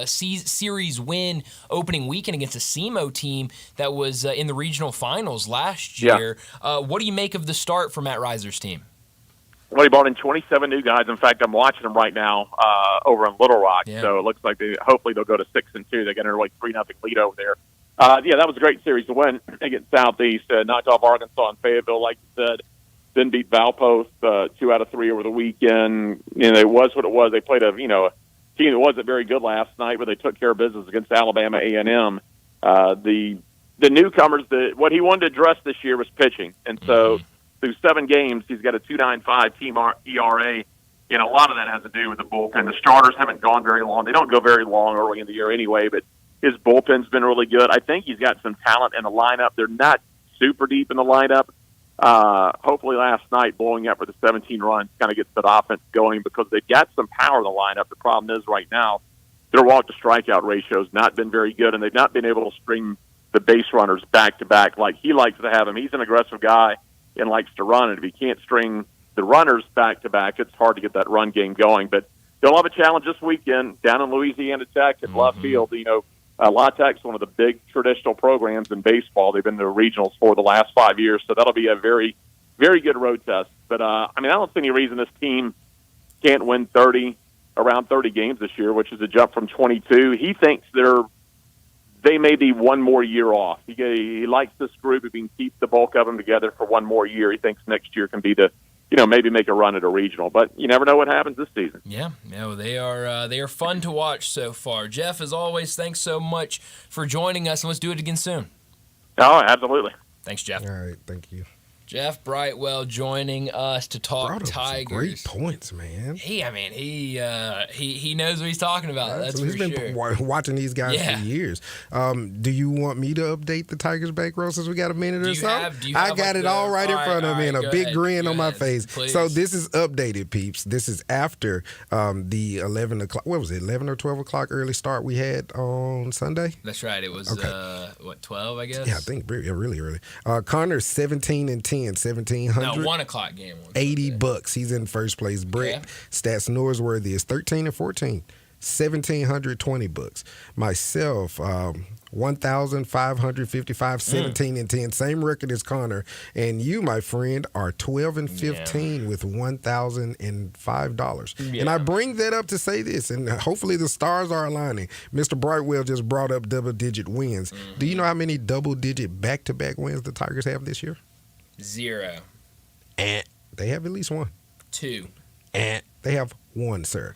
series win opening weekend against a SEMO team that was in the regional finals last year. Yeah. What do you make of the start for Matt Reiser's team? Well, he brought in 27 new guys. In fact, I'm watching them right now over in Little Rock. Yeah. So it looks like hopefully they'll go to 6-2. They get a 3-0 lead over there. That was a great series to win against Southeast. Knocked off Arkansas and Fayetteville, like you said. Then beat Valpost 2 out of 3 over the weekend. It was what it was. They played a team that wasn't very good last night, but they took care of business against Alabama A&M. The newcomers, what he wanted to address this year was pitching, and so through 7 games, he's got a 2.95 team ERA. A lot of that has to do with the bullpen. The starters haven't gone very long. They don't go very long early in the year anyway, but his bullpen's been really good. I think he's got some talent in the lineup. They're not super deep in the lineup. Hopefully last night, blowing up for the 17 runs kind of gets that offense going because they've got some power in the lineup. The problem is right now, their walk-to-strikeout ratio has not been very good, and they've not been able to string the base runners back-to-back like he likes to have them. He's an aggressive guy and likes to run, and if he can't string the runners back-to-back, it's hard to get that run game going. But they'll have a challenge this weekend down in Louisiana Tech at left field. La Tech's one of the big traditional programs in baseball. They've been to regionals for the last 5 years, so that'll be a very, very good road test. But, I don't see any reason this team can't win around 30 games this year, which is a jump from 22. He thinks they may be one more year off. He likes this group. If he can keep the bulk of them together for one more year, he thinks next year can be maybe make a run at a regional. But you never know what happens this season. Yeah, they are fun to watch so far. Jeff, as always, thanks so much for joining us, and let's do it again soon. Oh, absolutely. Thanks, Jeff. All right, thank you. Jeff Brightwell joining us to talk Tigers. Great points, man. He knows what he's talking about. That's he's been watching these guys for years. Do you want me to update the Tigers bankroll since we got a minute or so? I got it all right in front of me and a big grin on my face. Please. So this is updated, peeps. This is after the 11 o'clock. What was it? 11 or 12 o'clock early start we had on Sunday. That's right. It was 12, I guess. Yeah, I think really early. Connor's 17-10. 1,700. No, 1 o'clock game. $80. He's in first place. Brett Stats Norsworthy is 13-14. $1,720. Myself, 1,555, 17 and 10. Same record as Connor. And you, my friend, are 12 and 15 with $1,005. Yeah. And I bring that up to say this, and hopefully the stars are aligning. Mr. Brightwell just brought up double-digit wins. Do you know how many double-digit back-to-back wins the Tigers have this year? 0. And they have at least one. 2. And they have one, sir.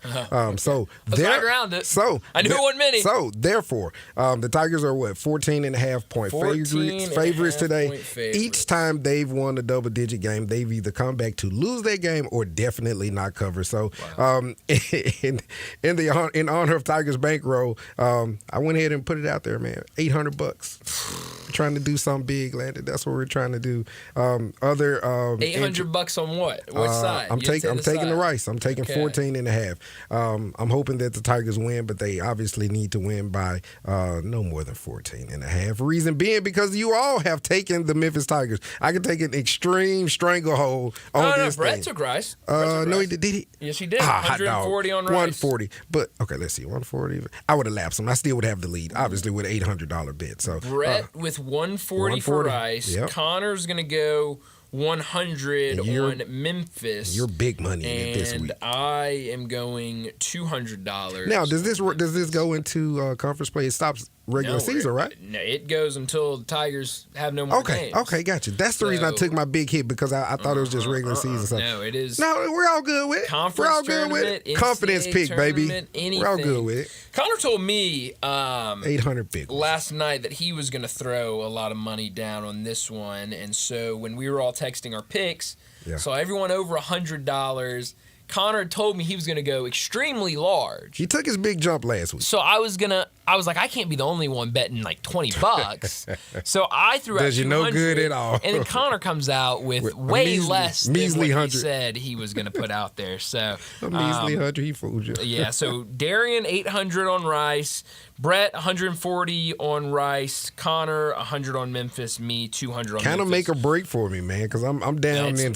So Let's not ground it. So I knew it wasn't many. So therefore, the Tigers are 14.5 point favorites today. Each time they've won a double-digit game, they've either come back to lose that game or definitely not cover. So, in honor of Tigers Bankroll, I went ahead and put it out there, man. $800. Trying to do something big, Landon. That's what we're trying to do. $800 on what? What side? I'm taking the Rice. I'm taking 14.5. I'm hoping that the Tigers win, but they obviously need to win by no more than 14.5. Reason being because you all have taken the Memphis Tigers. I can take an extreme stranglehold on this Brett thing. took Rice. No, he did he? Yes, he did. 140 on Rice. 140. But okay, let's see. 140. I would have lapsed him. I still would have the lead, obviously, with an $800 bid. So Brett with 140 for Rice. Yep. Connor's gonna go 100 on Memphis. You're big money in it this week. And I am going $200. Now, does this go into conference play? It stops regular season, right? No, it goes until the Tigers have no more games. Okay, gotcha. That's the reason I took my big hit, because I thought it was just regular season. So. No, it is. No, we're all good with it. Conference we're all good with it. NCAA Confidence pick, baby. Anything. We're all good with it. Connor told me 800 big last night that he was going to throw a lot of money down on this one, and so when we were all texting our picks, so everyone over $100. Connor told me he was going to go extremely large. He took his big jump last week. So I was like, I can't be the only one betting like $20. So I threw out Does you no good at all. And then Connor comes out with way less than measly what 100. he said he was going to put out there. So a measly 100, he fooled you. Yeah, so Darian 800 on Rice, Brett 140 on Rice, Connor 100 on Memphis, me 200 on Memphis. Kind of make a break for me, man, because I'm down I'm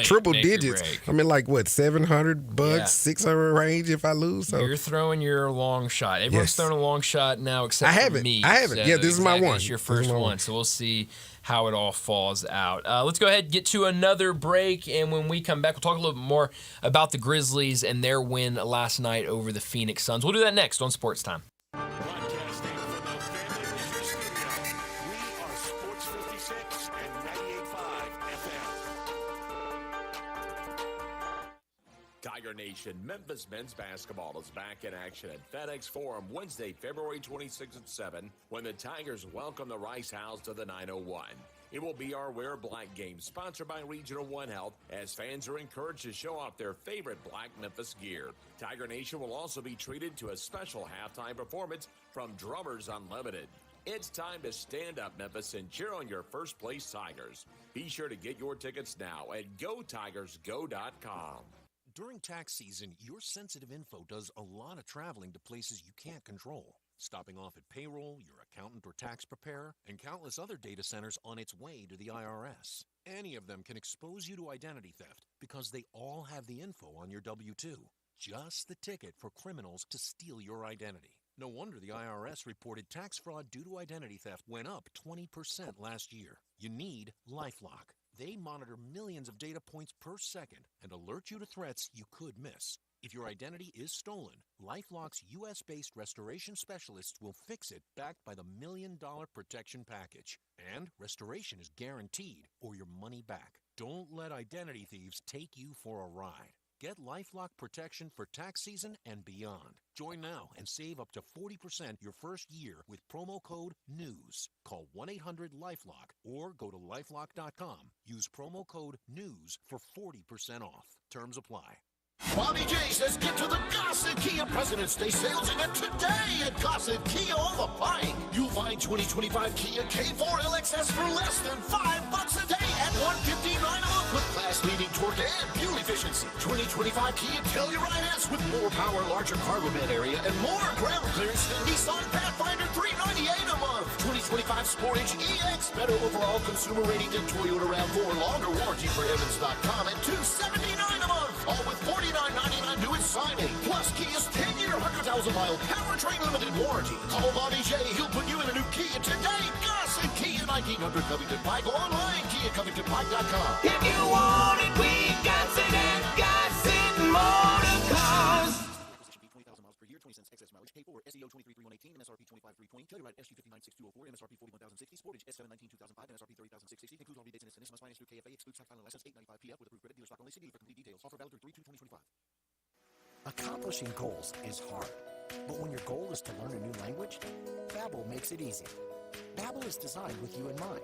triple digits. I'm in like what, $700, 600 range if I lose. So you're throwing your long shot. Everyone's throwing a long shot now except for me. I haven't. So yeah, this is my one. It's your first one, so we'll see how it all falls out. Let's go ahead and get to another break, and when we come back, we'll talk a little bit more about the Grizzlies and their win last night over the Phoenix Suns. We'll do that next on Sports Time. Broadcasting from the Family Leisure Studio, we are Sports 56 and 98.5 FM. Tiger Nation, Memphis men's basketball is back in action at FedEx Forum Wednesday, February 26th at 7, when the Tigers welcome the Rice House to the 901. It will be our Wear Black game, sponsored by Regional One Health, as fans are encouraged to show off their favorite Black Memphis gear. Tiger Nation will also be treated to a special halftime performance from Drummers Unlimited. It's time to stand up, Memphis, and cheer on your first place Tigers. Be sure to get your tickets now at GoTigersGo.com. During tax season, your sensitive info does a lot of traveling to places you can't control. Stopping off at payroll, your accountant or tax preparer, and countless other data centers on its way to the IRS. Any of them can expose you to identity theft because they all have the info on your W-2. Just the ticket for criminals to steal your identity. No wonder the IRS reported tax fraud due to identity theft went up 20% last year. You need LifeLock. They monitor millions of data points per second and alert you to threats you could miss. If your identity is stolen, LifeLock's U.S.-based restoration specialists will fix it, backed by the $1 million protection package. And restoration is guaranteed or your money back. Don't let identity thieves take you for a ride. Get LifeLock protection for tax season and beyond. Join now and save up to 40% your first year with promo code NEWS. Call 1-800-LifeLock or go to lifelock.com. Use promo code NEWS for 40% off. Terms apply. Bobby J says get to the Gossett Kia President's Day sales event today at Gossett Kia on the Pike. You'll find 2025 Kia K4 LXS for less than $5 a day at $159 a month with class-leading torque and fuel efficiency. 2025 Kia Telluride S with more power, larger cargo bed area, and more ground clearance than Nissan Pathfinder $398 a month. 2025 Sportage EX, better overall consumer rating than Toyota RAV4, longer warranty for Evans.com at $279 a month. All with $49.99 due at signing. Plus Kia's 10-year 10-year, 100,000-mile powertrain limited warranty. Call Bobby J. He'll put you in a new Kia today. Gossett Kia 1900 Covington Pike. Online, KiaCovingtonPike.com. If you want it, we got it at Gossett Motor Cars. $20,000 miles per year, 20 cents excess mileage. Pay for SEO 233118, MSRP 25320. Telluride SG 596,204, MSRP 41060. Sportage S719 2005, MSRP 30660. Includes all rebates and incentives. Must finance through KFA. Excludes tax filing license 895 PF with approved credit. Dealer stock only. CD for complete details. Offer valid through 3/2/2025. Accomplishing goals is hard, but when your goal is to learn a new language, Babbel makes it easy. Babbel is designed with you in mind.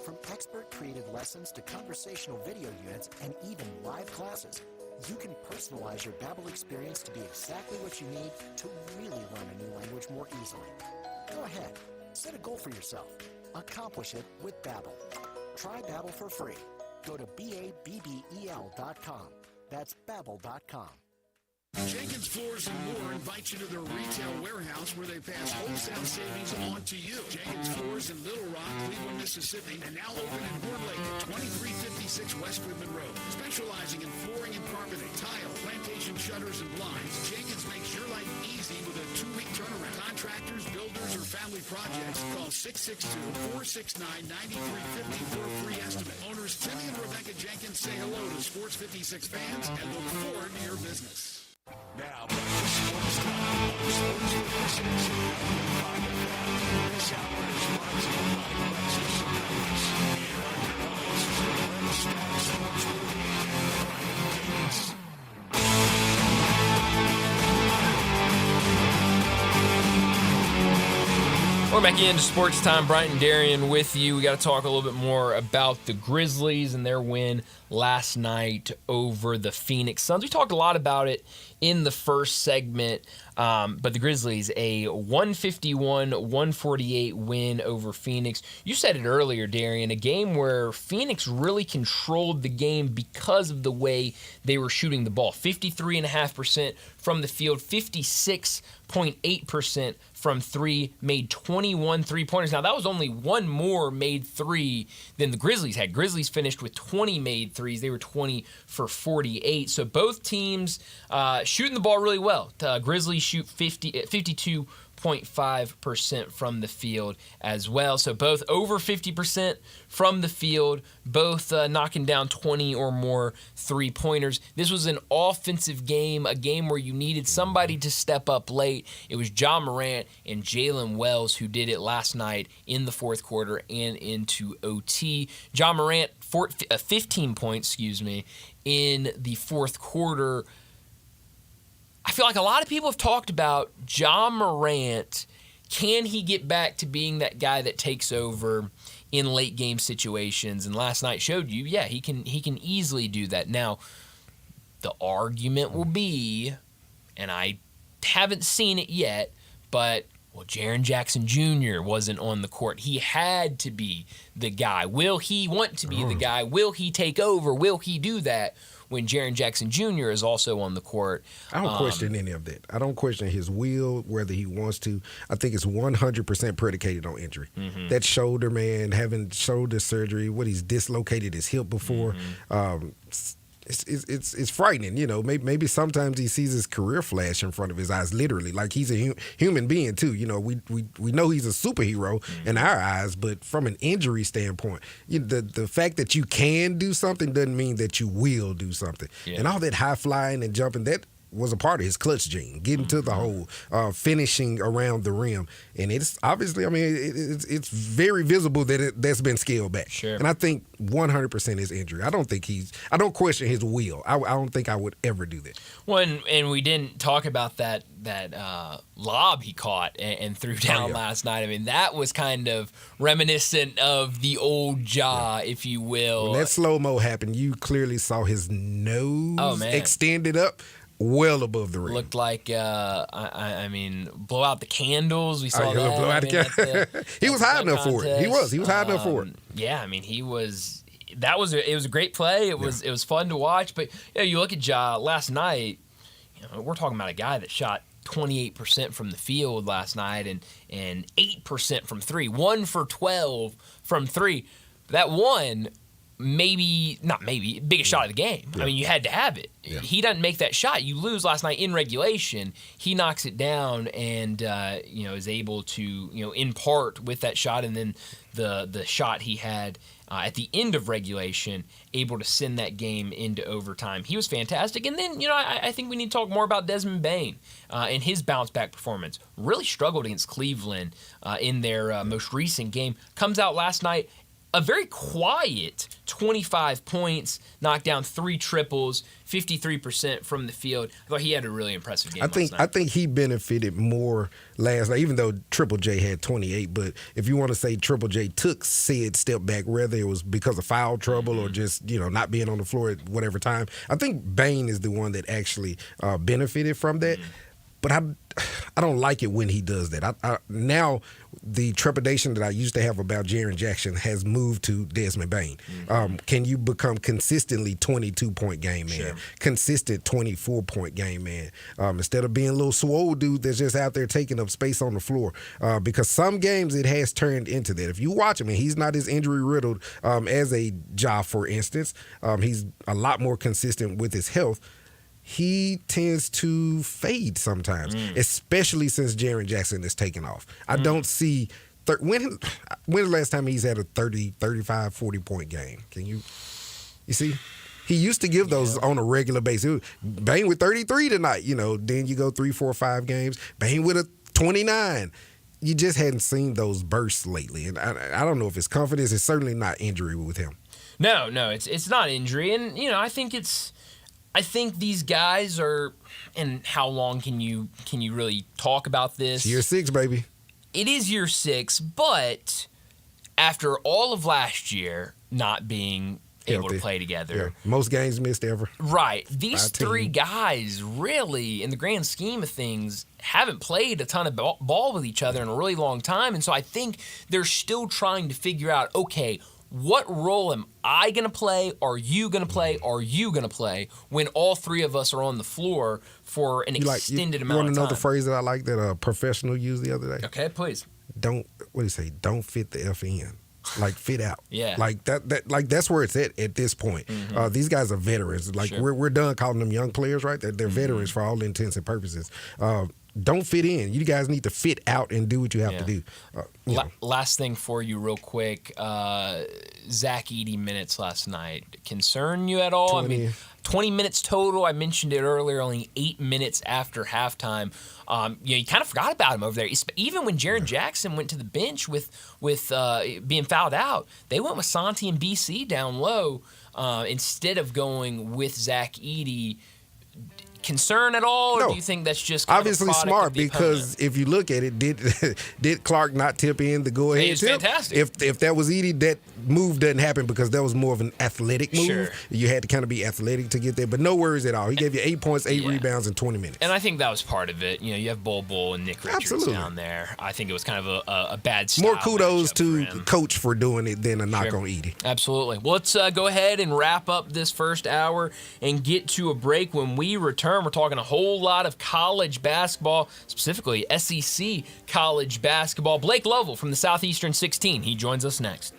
From expert created lessons to conversational video units and even live classes, you can personalize your Babbel experience to be exactly what you need to really learn a new language more easily. Go ahead, set a goal for yourself. Accomplish it with Babbel. Try Babbel for free. Go to BABBEL.com. That's Babbel.com. Jenkins Floors and More invites you to their retail warehouse where they pass wholesale savings on to you. Jenkins Floors in Little Rock, Cleveland, Mississippi, and now open in Horn Lake at 2356 West Goodman Road. Specializing in flooring and carpeting, tile, plantation shutters, and blinds, Jenkins makes your life easy with a 2-week turnaround. Contractors, builders, or family projects, call 662-469-9350 for a free estimate. Owners Timmy and Rebecca Jenkins say hello to Sports 56 fans and look forward to your business. Now, back to Sports Time. Sports 56. 5 FM. This hour is brought to you by Lexus Service. Here are your hosts, Brent Stack Sports Movie and Brian Davis. We're back into Sports Time. Bryant and Darian with you. We got to talk a little bit more about the Grizzlies and their win last night over the Phoenix Suns. We talked a lot about it in the first segment, but the Grizzlies, a 151-148 win over Phoenix. You said it earlier, Darian, a game where Phoenix really controlled the game because of the way they were shooting the ball. 53.5% from the field, 56.8% from three, made 21 3-pointers. Now, that was only one more made three than the Grizzlies had. Grizzlies finished with 20 made threes. They were 20 for 48. So both teams shooting the ball really well. Grizzlies shoot 52.5% from the field as well. So both over 50% from the field, both knocking down 20 or more 3-pointers. This was an offensive game, a game where you needed somebody to step up late. It was Ja Morant and Jalen Wells who did it last night in the fourth quarter and into OT. Ja Morant, 15 points, in the fourth quarter. I feel like a lot of people have talked about Ja Morant. Can he get back to being that guy that takes over in late game situations? And last night showed you, yeah, he can easily do that. Now, the argument will be, and I haven't seen it yet, but Jaren Jackson Jr. wasn't on the court. He had to be the guy. Will he want to be the guy? Will he take over? Will he do that when Jaren Jackson Jr. is also on the court? I don't question any of that. I don't question his will, whether he wants to. I think it's 100% predicated on injury. Mm-hmm. That shoulder, man, having shoulder surgery, he's dislocated his hip before. Mm-hmm. It's frightening, Maybe sometimes he sees his career flash in front of his eyes, literally. Like he's a human being too. We know he's a superhero in our eyes, but from an injury standpoint, the fact that you can do something doesn't mean that you will do something. Yeah. And all that high flying and jumping, that was a part of his clutch gene, getting to the hole, finishing around the rim. And it's obviously, it's very visible that that's been scaled back. Sure. And I think 100% is injury. I don't question his will. I don't think I would ever do that. Well, and we didn't talk about that lob he caught and threw down last night. That was kind of reminiscent of the old Ja, if you will. When that slow-mo happened, you clearly saw his nose extended up. Well above the rim. Looked like, blow out the candles. We saw that. Blow out the candles. He was high enough for it. He was high enough for it. Yeah, he was. It was a great play. It was fun to watch. But you look at Ja last night. We're talking about a guy that shot 28% from the field last night and 8% from three. 1 for 12 from three. That one biggest shot of the game. I mean, you had to have it. Yeah. He doesn't make that shot. You lose last night in regulation. He knocks it down and is able to in part with that shot, and then the shot he had at the end of regulation, able to send that game into overtime. He was fantastic. And then I think we need to talk more about Desmond Bain and his bounce back performance. Really struggled against Cleveland in their most recent game. Comes out last night. A very quiet 25 points, knocked down 3 triples, 53% from the field. I thought he had a really impressive game last night. I think he benefited more last night, even though Triple J had 28. But if you want to say Triple J took said step back, whether it was because of foul trouble or just not being on the floor at whatever time, I think Bain is the one that actually benefited from that. But I don't like it when he does that. Now the trepidation that I used to have about Jaren Jackson has moved to Desmond Bain. Can you become consistently 22-point game man, Sure. consistent 24-point game man, instead of being a little swole dude that's just out there taking up space on the floor? Because some games it has turned into that. If you watch him, and he's not as injury riddled as a Ja, for instance, he's a lot more consistent with his health. He tends to fade sometimes, especially since Jaren Jackson is taking off. I don't see when's the last time he's had a 30, 35, 40-point game? Can you see? He used to give those on a regular basis. Bain with 33 tonight, then you go 3, 4, 5 games. Bain with a 29. You just hadn't seen those bursts lately. And I don't know if it's confidence. It's certainly not injury with him. No, it's not injury. And, I think these guys are, and how long can you really talk about this? It's year 6, baby. It is year 6, but after all of last year not being able to play together. Yeah. Most games missed ever. Right. These 3 guys really, in the grand scheme of things, haven't played a ton of ball with each other in a really long time. And so I think they're still trying to figure out, okay, what role am I going to play? Are you going to play? Are you going to play when all 3 of us are on the floor for an extended amount of time? You want to know the phrase that I like that a professional used the other day? Okay, please. What do you say? Don't fit the F in. Like fit out. Yeah. Like that's where it's at this point. These guys are veterans. Like we're done calling them young players, right? They're veterans for all intents and purposes. Don't fit in. You guys need to fit out and do what you have to do. Last thing for you real quick. Zach Edey minutes last night. Concern you at all? 20. 20 minutes total. I mentioned it earlier, only 8 minutes after halftime. You kind of forgot about him over there. Even when Jaren Jackson went to the bench with being fouled out, they went with Santi and BC down low instead of going with Zach Edey. Concern at all, or do you think that's just kind obviously of a smart? Because if you look at it, did Clark not tip in the go ahead? It's fantastic. If that was Edey, that move doesn't happen because that was more of an athletic move. Sure. You had to kind of be athletic to get there, but no worries at all. He gave you 8 points, 8 rebounds in 20 minutes. And I think that was part of it. You have Bull and Nick Richards down there. I think it was kind of a bad style. More kudos to Coach for doing it than a knock on Edey. Absolutely. Well, let's go ahead and wrap up this first hour and get to a break. When we return, we're talking a whole lot of college basketball, specifically SEC college basketball. Blake Lovell from the Southeastern 16. He joins us next.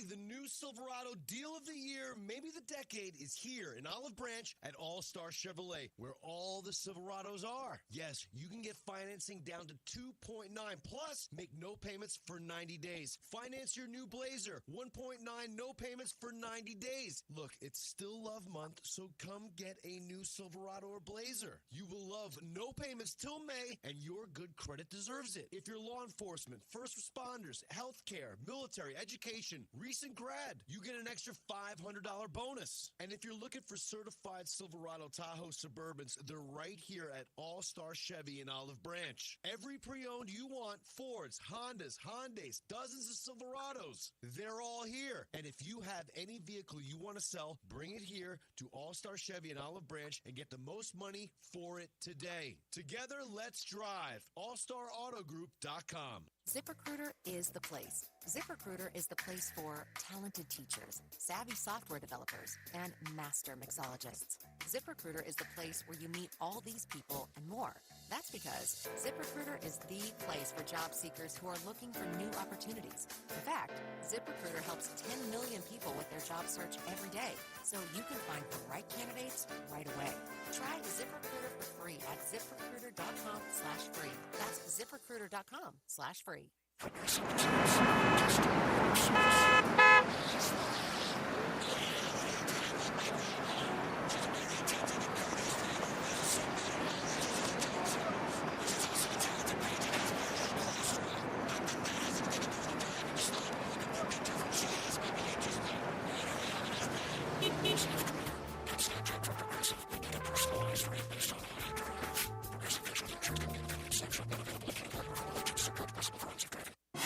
The new Silverado deal of the year, maybe the decade, is here in Olive Branch at All Star Chevrolet, where all the Silverados are. Yes, you can get financing down to 2.9, plus make no payments for 90 days. Finance your new Blazer, 1.9, no payments for 90 days. Look, it's still love month, so come get a new Silverado or Blazer. You will love no payments till May, and your good credit deserves it. If you're law enforcement, first responders, healthcare, military, education, recent grad, you get an extra $500 bonus. Yes. And if you're looking for certified Silverado Tahoe Suburbans, they're right here at All-Star Chevy in Olive Branch. Every pre-owned you want, Fords, Hondas, Hyundais, dozens of Silverados, they're all here. And if you have any vehicle you want to sell, bring it here to All-Star Chevy in Olive Branch and get the most money for it today. Together, let's drive. AllStarAutoGroup.com. ZipRecruiter is the place. ZipRecruiter is the place for talented teachers, savvy software developers, and master mixologists. ZipRecruiter is the place where you meet all these people and more. That's because ZipRecruiter is the place for job seekers who are looking for new opportunities. In fact, ZipRecruiter helps 10 million people with their job search every day, so you can find the right candidates right away. Try ZipRecruiter for free at ZipRecruiter.com/free. That's ZipRecruiter.com/free.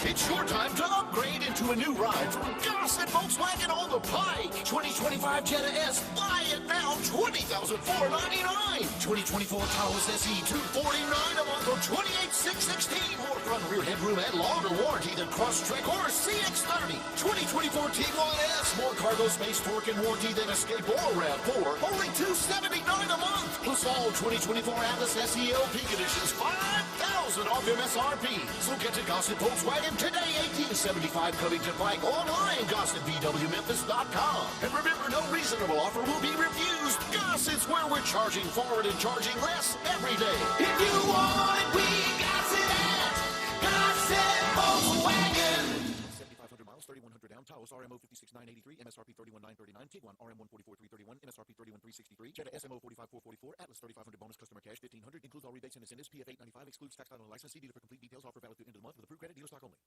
It's your time to upgrade into a new ride from Gossett Volkswagen on the Pike. 2025 Jetta S, buy it now, $20,499. 2024 Tahoe SE, $249 a month or $28,616. More front and rear headroom and longer warranty than Crosstrek or CX-30. 2024 Tiguan S, more cargo space, torque, and warranty than Escape or RAV4. Only $279 a month. Plus all 2024 Atlas SE LP conditions, $5,000 off MSRP. So get to Gossett Volkswagen today, 1875 Covington Pike, online, GossettVWMemphis.com. And remember, no reasonable offer will be refused. Gossett's where we're charging forward and charging less every day. If you want it, we got it at Gossett Volkswagen. 7,500 miles, 3,100 down. Taos RMO 56,983, MSRP 31,939. Tiguan RM 144,331, MSRP 31,363. Jetta SMO 45,444. Atlas 3,500 bonus customer cash 1,500. Includes all rebates and incentives. PF 895 excludes tax title and license. See dealer for complete details. Offer valid through end of the month with approved credit. Dealer stock only.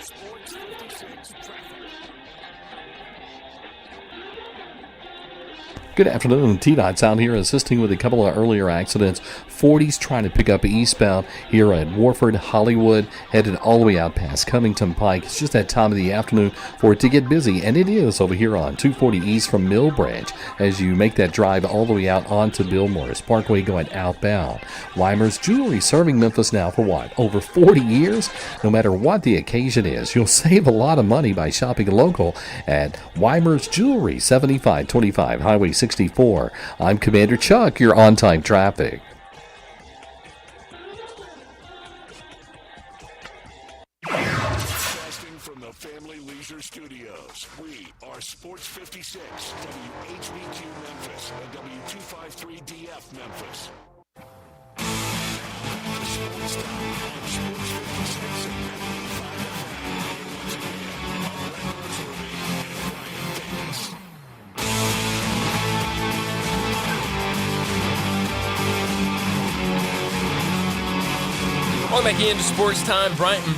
Sports 56 traffic. Good afternoon. T-Dot's out here assisting with a couple of earlier accidents. 40's trying to pick up eastbound here at Warford, Hollywood, headed all the way out past Covington Pike. It's just that time of the afternoon for it to get busy, and it is over here on 240 East from Mill Branch as you make that drive all the way out onto Bill Morris Parkway going outbound. Weimer's Jewelry, serving Memphis now for what, over 40 years? No matter what the occasion is, you'll save a lot of money by shopping local at Weimer's Jewelry, 7525 Highway 64. I'm Commander Chuck, your on-time traffic. Broadcasting from the Family Leisure Studios, we are Sports 56, WHBQ Memphis, and W253DF Memphis. Sportstime on Sports 56 and 95 FM. Once again, Brett Rosary and Brian Davis. Welcome back into Sports Time. Brian and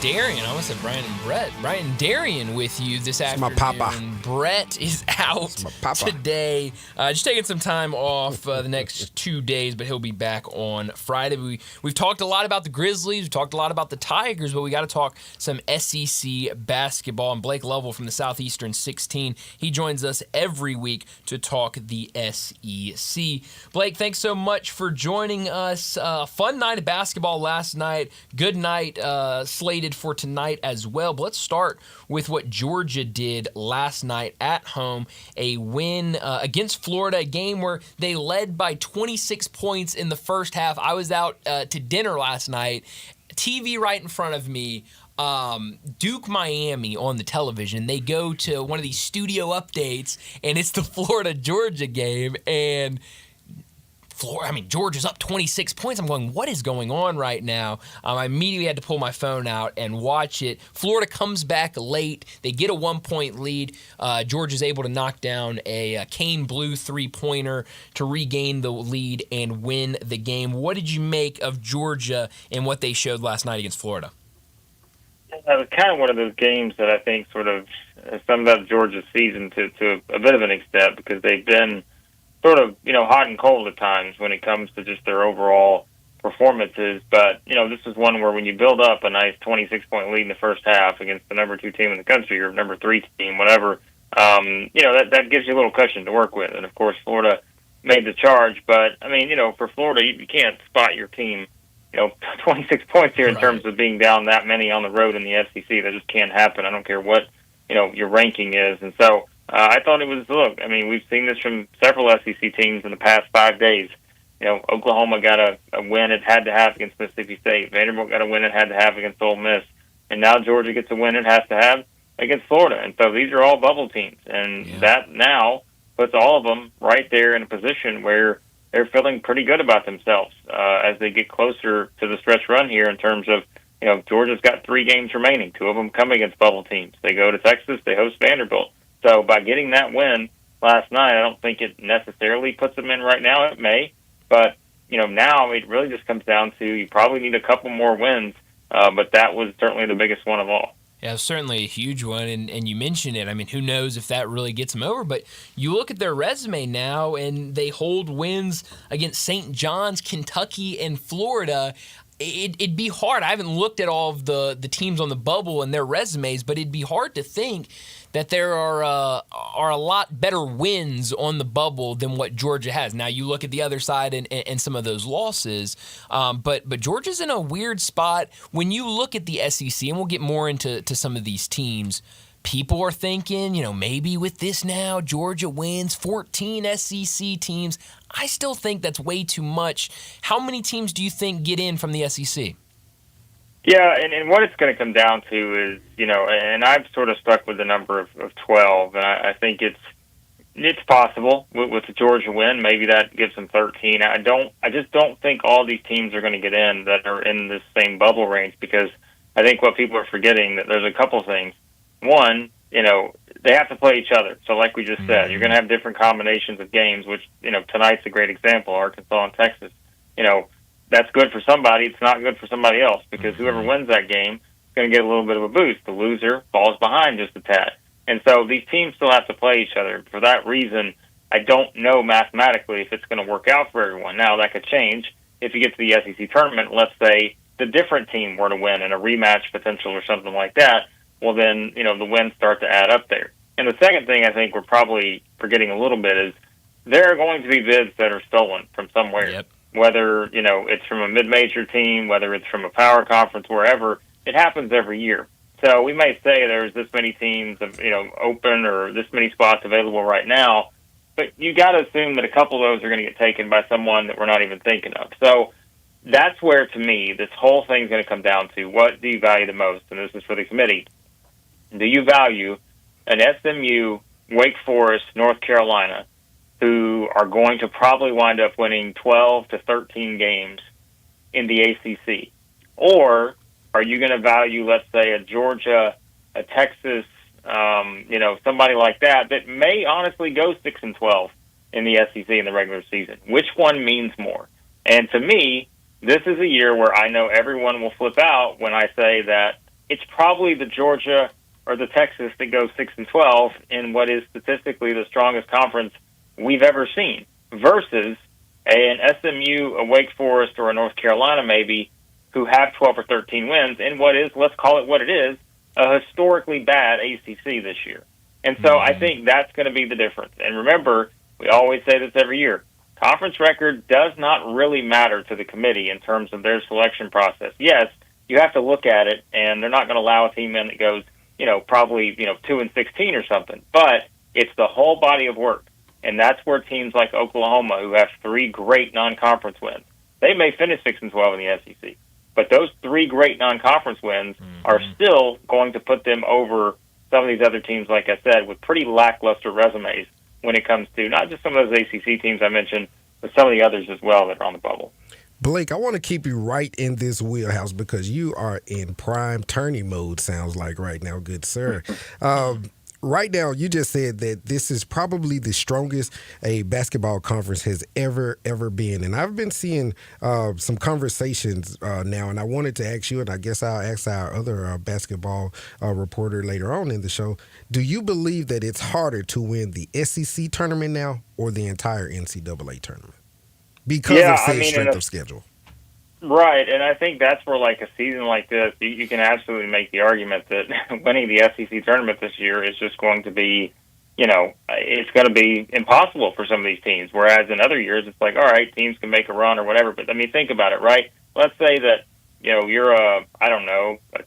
Darian, I almost said Brian and Brett. Brian and Darian with you this afternoon. my papa. Brett is out today. Just taking some time off the next 2 days, but he'll be back on Friday. We've talked a lot about the Grizzlies. We've talked a lot about the Tigers, but we got to talk some SEC basketball. And Blake Lovell from the Southeastern 16, he joins us every week to talk the SEC. Blake, thanks so much for joining us. Fun night of basketball last night. Good night slated for tonight as well. But let's start with what Georgia did last night at home. A win against Florida, a game where they led by 26 points in the first half. I was out to dinner last night. TV right in front of me. Duke Miami on the television. They go to one of these studio updates, and it's the Florida-Georgia game, and Georgia's up 26 points. I'm going, what is going on right now? I immediately had to pull my phone out and watch it. Florida comes back late. They get a 1-point lead. Georgia's able to knock down a Kane Blue three-pointer to regain the lead and win the game. What did you make of Georgia and what they showed last night against Florida? It was kind of one of those games that I think sort of summed up Georgia's season to a bit of an extent because they've been sort of, hot and cold at times when it comes to just their overall performances. But, this is one where when you build up a nice 26-point lead in the first half against the number 2 team in the country or number 3 team, whatever, that gives you a little cushion to work with. And, of course, Florida made the charge. But, I mean, for Florida, you can't spot your team, 26 points here in terms of being down that many on the road in the SEC. That just can't happen. I don't care what, your ranking is. And so I thought it was, look, I mean, we've seen this from several SEC teams in the past 5 days. Oklahoma got a win it had to have against Mississippi State. Vanderbilt got a win it had to have against Ole Miss. And now Georgia gets a win it has to have against Florida. And so these are all bubble teams. And that now puts all of them right there in a position where they're feeling pretty good about themselves as they get closer to the stretch run here in terms of, Georgia's got 3 games remaining. 2 of them come against bubble teams. They go to Texas. They host Vanderbilt. So by getting that win last night, I don't think it necessarily puts them in right now. It may. But, now it really just comes down to you probably need a couple more wins. But that was certainly the biggest one of all. Yeah, certainly a huge one, and you mentioned it. I mean, who knows if that really gets them over, but you look at their resume now, and they hold wins against St. John's, Kentucky, and Florida. It'd be hard. I haven't looked at all of the teams on the bubble and their resumes, but it'd be hard to think that there are a lot better wins on the bubble than what Georgia has. Now, you look at the other side and some of those losses, but Georgia's in a weird spot. When you look at the SEC, and we'll get more into some of these teams, people are thinking, maybe with this now, Georgia wins 14 SEC teams. I still think that's way too much. How many teams do you think get in from the SEC? Yeah, and what it's going to come down to is, and I've sort of stuck with the number of 12, and I think it's possible with the Georgia win. Maybe that gives them 13. I just don't think all these teams are going to get in that are in this same bubble range because I think what people are forgetting that there's a couple things. One, they have to play each other. So like we just said, you're going to have different combinations of games, which, tonight's a great example, Arkansas and Texas. That's good for somebody. It's not good for somebody else because whoever wins that game is going to get a little bit of a boost. The loser falls behind just a tad. And so these teams still have to play each other. For that reason, I don't know mathematically if it's going to work out for everyone. Now, that could change if you get to the SEC tournament. Let's say the different team were to win in a rematch potential or something like that. Well, then, the wins start to add up there. And the second thing I think we're probably forgetting a little bit is there are going to be bids that are stolen from somewhere. Yep. Whether, it's from a mid-major team, whether it's from a power conference, wherever, it happens every year. So we may say there's this many teams, open or this many spots available right now, but you got to assume that a couple of those are going to get taken by someone that we're not even thinking of. So that's where, to me, this whole thing's going to come down to what do you value the most, and this is for the committee. Do you value an SMU, Wake Forest, North Carolina, who are going to probably wind up winning 12 to 13 games in the ACC? Or are you going to value, let's say, a Georgia, a Texas, somebody like that may honestly go 6-12 in the SEC in the regular season? Which one means more? And to me, this is a year where I know everyone will flip out when I say that it's probably the Georgia or the Texas that goes 6-12 in what is statistically the strongest conference we've ever seen, versus an SMU, a Wake Forest, or a North Carolina maybe, who have 12 or 13 wins in what is, let's call it what it is, a historically bad ACC this year. And so I think that's going to be the difference. And remember, we always say this every year, conference record does not really matter to the committee in terms of their selection process. Yes, you have to look at it, and they're not going to allow a team in that goes, probably, 2-16 or something. But it's the whole body of work. And that's where teams like Oklahoma, who have 3 great non-conference wins, they may finish 6-12 in the SEC. But those 3 great non-conference wins are still going to put them over some of these other teams, like I said, with pretty lackluster resumes when it comes to not just some of those ACC teams I mentioned, but some of the others as well that are on the bubble. Blake, I want to keep you right in this wheelhouse because you are in prime tourney mode, sounds like right now, good sir. right now, you just said that this is probably the strongest a basketball conference has ever been. And I've been seeing some conversations now, and I wanted to ask you, and I guess I'll ask our other basketball reporter later on in the show, do you believe that it's harder to win the SEC tournament now or the entire NCAA tournament? Because of said strength of schedule. Right, and I think that's where, like, a season like this, you can absolutely make the argument that winning the SEC tournament this year is just going to be, it's going to be impossible for some of these teams, whereas in other years it's like, all right, teams can make a run or whatever. But, I mean, think about it, right? Let's say that, you're a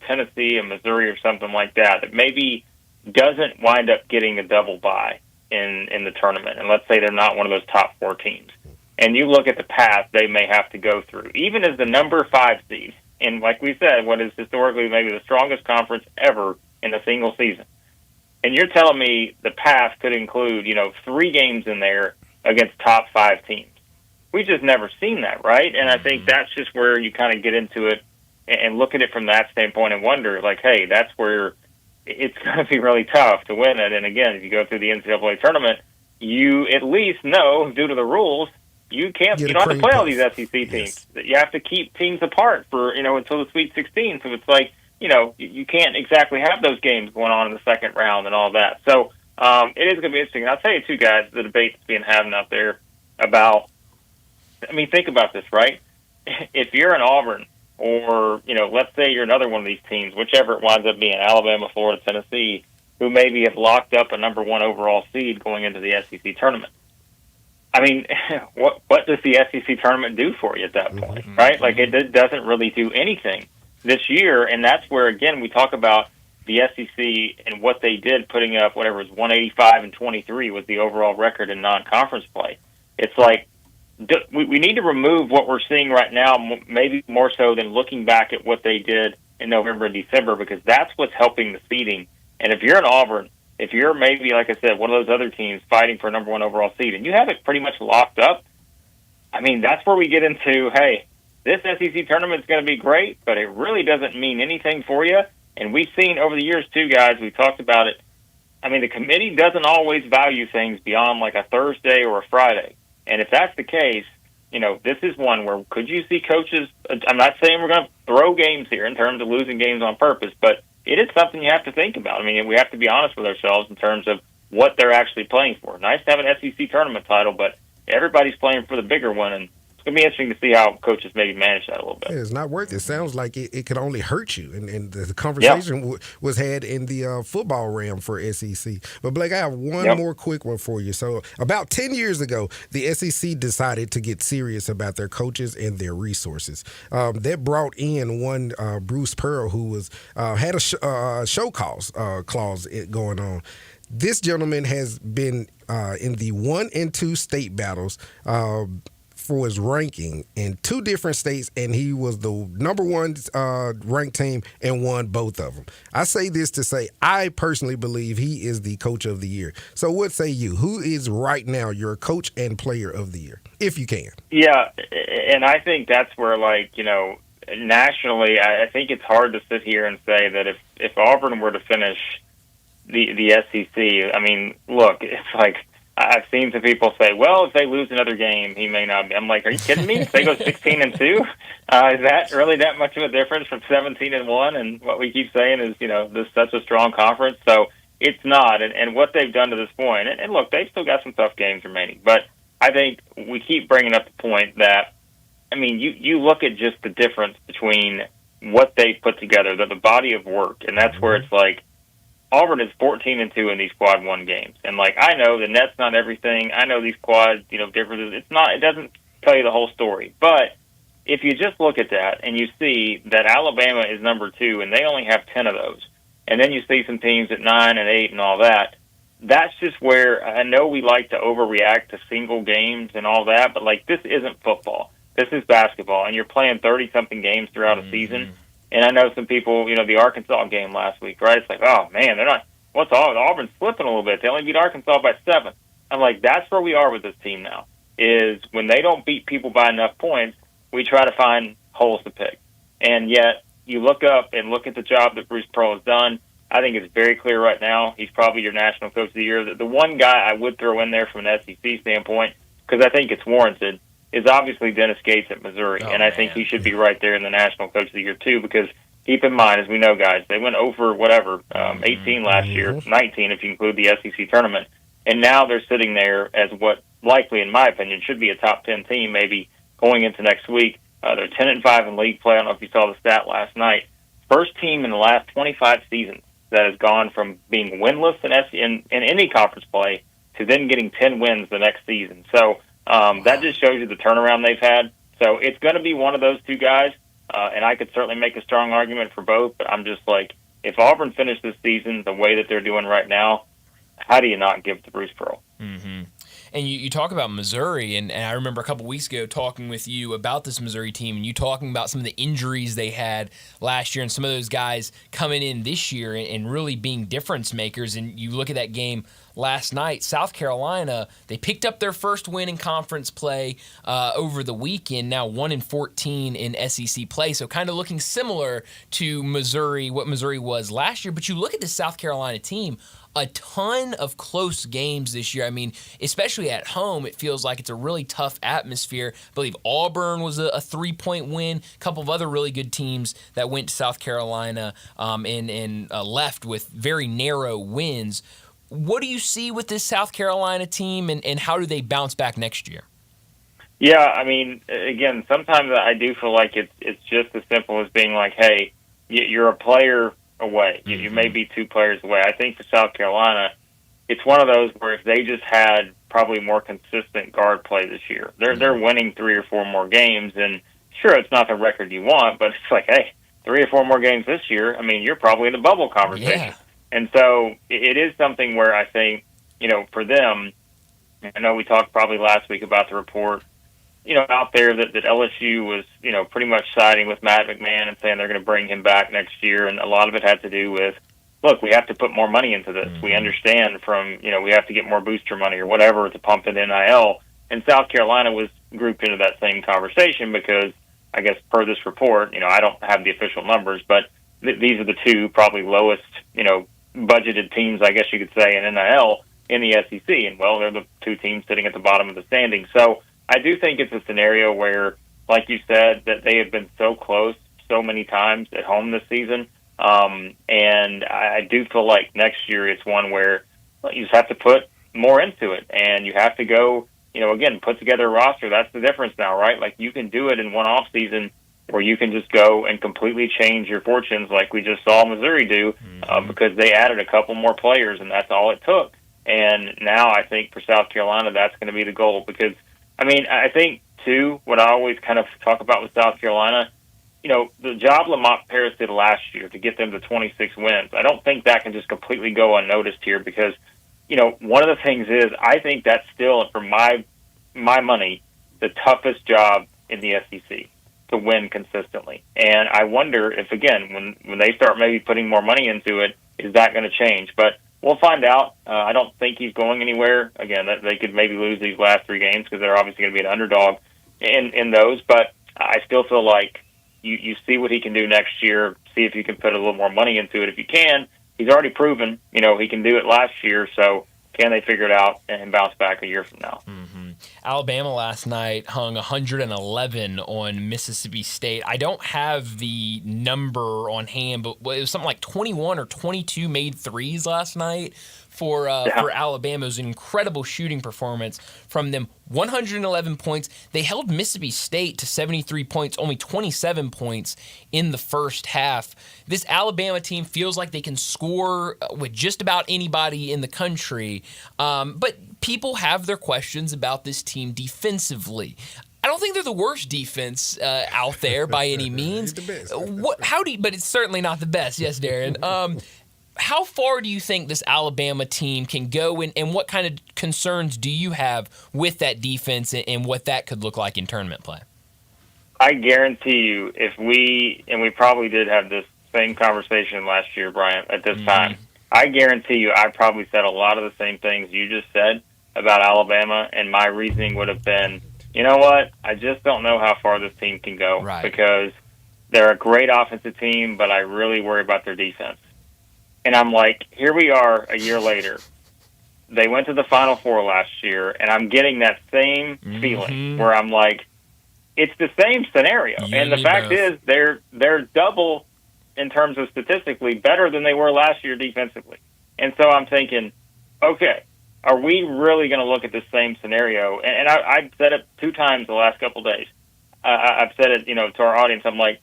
Tennessee, a Missouri or something like that maybe doesn't wind up getting a double bye in the tournament, and let's say they're not one of those top 4 teams. And you look at the path they may have to go through, even as the number 5 seed, and like we said, what is historically maybe the strongest conference ever in a single season. And you're telling me the path could include, 3 games in there against top 5 teams. We've just never seen that, right? And I think that's just where you kind of get into it and look at it from that standpoint and wonder, like, hey, that's where it's going to be really tough to win it. And again, if you go through the NCAA tournament, you at least know, due to the rules, you don't have to play all these SEC teams. Yes. You have to keep teams apart for, until the Sweet 16. So it's like, you can't exactly have those games going on in the second round and all that. So it is going to be interesting. And I'll tell you, too, guys, the debate that's being had out there about, think about this, right? If you're in Auburn or, let's say you're another one of these teams, whichever it winds up being, Alabama, Florida, Tennessee, who maybe have locked up a number 1 overall seed going into the SEC tournament. What does the SEC tournament do for you at that point, right? Like, it doesn't really do anything this year, and that's where, again, we talk about the SEC and what they did, putting up whatever it was, 185-23 was the overall record in non-conference play. It's like we need to remove what we're seeing right now, maybe more so than looking back at what they did in November and December, because that's what's helping the seeding. And if you're in Auburn, if you're maybe, like I said, one of those other teams fighting for number 1 overall seed, and you have it pretty much locked up, that's where we get into, hey, this SEC tournament is going to be great, but it really doesn't mean anything for you. And we've seen over the years, too, guys, we talked about it. The committee doesn't always value things beyond like a Thursday or a Friday. And if that's the case, this is one where could you see coaches, I'm not saying we're going to throw games here in terms of losing games on purpose, but it is something you have to think about. We have to be honest with ourselves in terms of what they're actually playing for. Nice to have an SEC tournament title, but everybody's playing for the bigger one, and it's going to be interesting to see how coaches maybe manage that a little bit. Yeah, it's not worth it. It sounds like it could only hurt you. And the conversation was had in the football realm for SEC. But, Blake, I have one more quick one for you. So about 10 years ago, the SEC decided to get serious about their coaches and their resources. That brought in one Bruce Pearl, who was had a show cause clause going on. This gentleman has been in the 1 and 2 state battles for his ranking in 2 different states, and he was the number 1 ranked team and won both of them. I say this to say I personally believe he is the coach of the year. So what say you? Who is right now your coach and player of the year, if you can? Yeah, and I think that's where, nationally, I think it's hard to sit here and say that if Auburn were to finish the SEC, look, it's like I've seen some people say, well, if they lose another game, he may not be. I'm like, are you kidding me? If they go 16-2, is that really that much of a difference from 17-1? And what we keep saying is, this is such a strong conference. So it's not. And what they've done to this point, and look, they've still got some tough games remaining. But I think we keep bringing up the point that, you look at just the difference between what they put together, the body of work, and that's where it's like, Auburn is 14-2 in these quad 1 games. And I know the net's not everything. I know these quad, differences. It doesn't tell you the whole story. But if you just look at that and you see that Alabama is number 2 and they only have 10 of those, and then you see some teams at 9 and 8 and all that, that's just where I know we like to overreact to single games and all that, but this isn't football. This is basketball, and you're playing 30-something games throughout a season. And I know some people, the Arkansas game last week, right? It's like, oh, man, they're not – Auburn's slipping a little bit. They only beat Arkansas by 7. I'm like, that's where we are with this team now, is when they don't beat people by enough points, we try to find holes to pick. And yet you look up and look at the job that Bruce Pearl has done. I think it's very clear right now he's probably your National Coach of the Year. The one guy I would throw in there from an SEC standpoint, because I think it's warranted, is obviously Dennis Gates at Missouri. And I think he should be right there in the National Coach of the Year, too, because keep in mind, as we know, guys, they went over 18 last year, 19 if you include the SEC tournament. And now they're sitting there as what likely, in my opinion, should be a top 10 team maybe going into next week. They're 10-5 in league play. I don't know if you saw the stat last night. First team in the last 25 seasons that has gone from being winless in any conference play to then getting 10 wins the next season. So that just shows you the turnaround they've had. So it's going to be one of those two guys, and I could certainly make a strong argument for both, but I'm just like, if Auburn finished this season the way that they're doing right now, how do you not give it to Bruce Pearl? Mm-hmm. And you talk about Missouri, and I remember a couple weeks ago talking with you about this Missouri team, and you talking about some of the injuries they had last year and some of those guys coming in this year and really being difference makers. And you look at that game last night, South Carolina, they picked up their first win in conference play over the weekend, now 1-14 in SEC play. So kind of looking similar to Missouri, what Missouri was last year. But you look at the South Carolina team, a ton of close games this year. I mean, especially at home, it feels like it's a really tough atmosphere. I believe Auburn was a 3-point win. A couple of other really good teams that went to South Carolina and left with very narrow wins. What do you see with this South Carolina team, and how do they bounce back next year? Yeah, I mean, again, sometimes I do feel like it's just as simple as being like, hey, you're a player away. You may be 2 players away. I think for South Carolina, it's one of those where if they just had probably more consistent guard play this year, they're winning 3 or 4 more games, and sure, it's not the record you want, but it's like, hey, 3 or 4 more games this year, I mean, you're probably in the bubble conversation. Yeah. And so it is something where I think, for them, I know we talked probably last week about the report, out there that LSU was, pretty much siding with Matt McMahon and saying they're going to bring him back next year. And a lot of it had to do with, look, we have to put more money into this. We understand from, we have to get more booster money or whatever to pump in NIL. And South Carolina was grouped into that same conversation because, I guess, per this report, I don't have the official numbers, but these are the 2 probably lowest, budgeted teams, I guess you could say, in NIL in the SEC. And, well, they're the 2 teams sitting at the bottom of the standings. So I do think it's a scenario where, like you said, that they have been so close so many times at home this season. And I do feel like next year it's one where you just have to put more into it. And you have to go, again, put together a roster. That's the difference now, right? Like, you can do it in one off season where you can just go and completely change your fortunes like we just saw Missouri do because they added a couple more players, and that's all it took. And now I think for South Carolina, that's going to be the goal because, I mean, I think, too, what I always kind of talk about with South Carolina, the job Lamont Paris did last year to get them to 26 wins, I don't think that can just completely go unnoticed here because, one of the things is I think that's still, for my money, the toughest job in the SEC to win consistently. And I wonder if, again, when they start maybe putting more money into it, is that going to change? But we'll find out. I don't think he's going anywhere. Again, they could maybe lose these last 3 games because they're obviously going to be an underdog in those. But I still feel like you see what he can do next year, see if you can put a little more money into it. If you can, he's already proven, he can do it last year. So can they figure it out and bounce back a year from now? Alabama last night hung 111 on Mississippi State. I don't have the number on hand, but it was something like 21 or 22 made threes last night for Alabama. It was an incredible shooting performance from them. 111 points. They held Mississippi State to 73 points, only 27 points in the first half. This Alabama team feels like they can score with just about anybody in the country, but people have their questions about this team defensively. I don't think they're the worst defense out there by any means. It's the best. But it's certainly not the best. Yes, Darren. How far do you think this Alabama team can go, and what kind of concerns do you have with that defense and what that could look like in tournament play? I guarantee you, we probably did have this same conversation last year, Brian, at this time. I guarantee you I probably said a lot of the same things you just said about Alabama, and my reasoning would have been, you know what, I just don't know how far this team can go because they're a great offensive team, but I really worry about their defense. And I'm like, here we are a year later. They went to the Final Four last year, and I'm getting that same feeling where I'm like, it's the same scenario. You and the me fact both. is, they're double in terms of statistically better than they were last year defensively. And so I'm thinking, okay, are we really going to look at the same scenario? And I've said it 2 times the last couple of days. I've said it, to our audience. I'm like,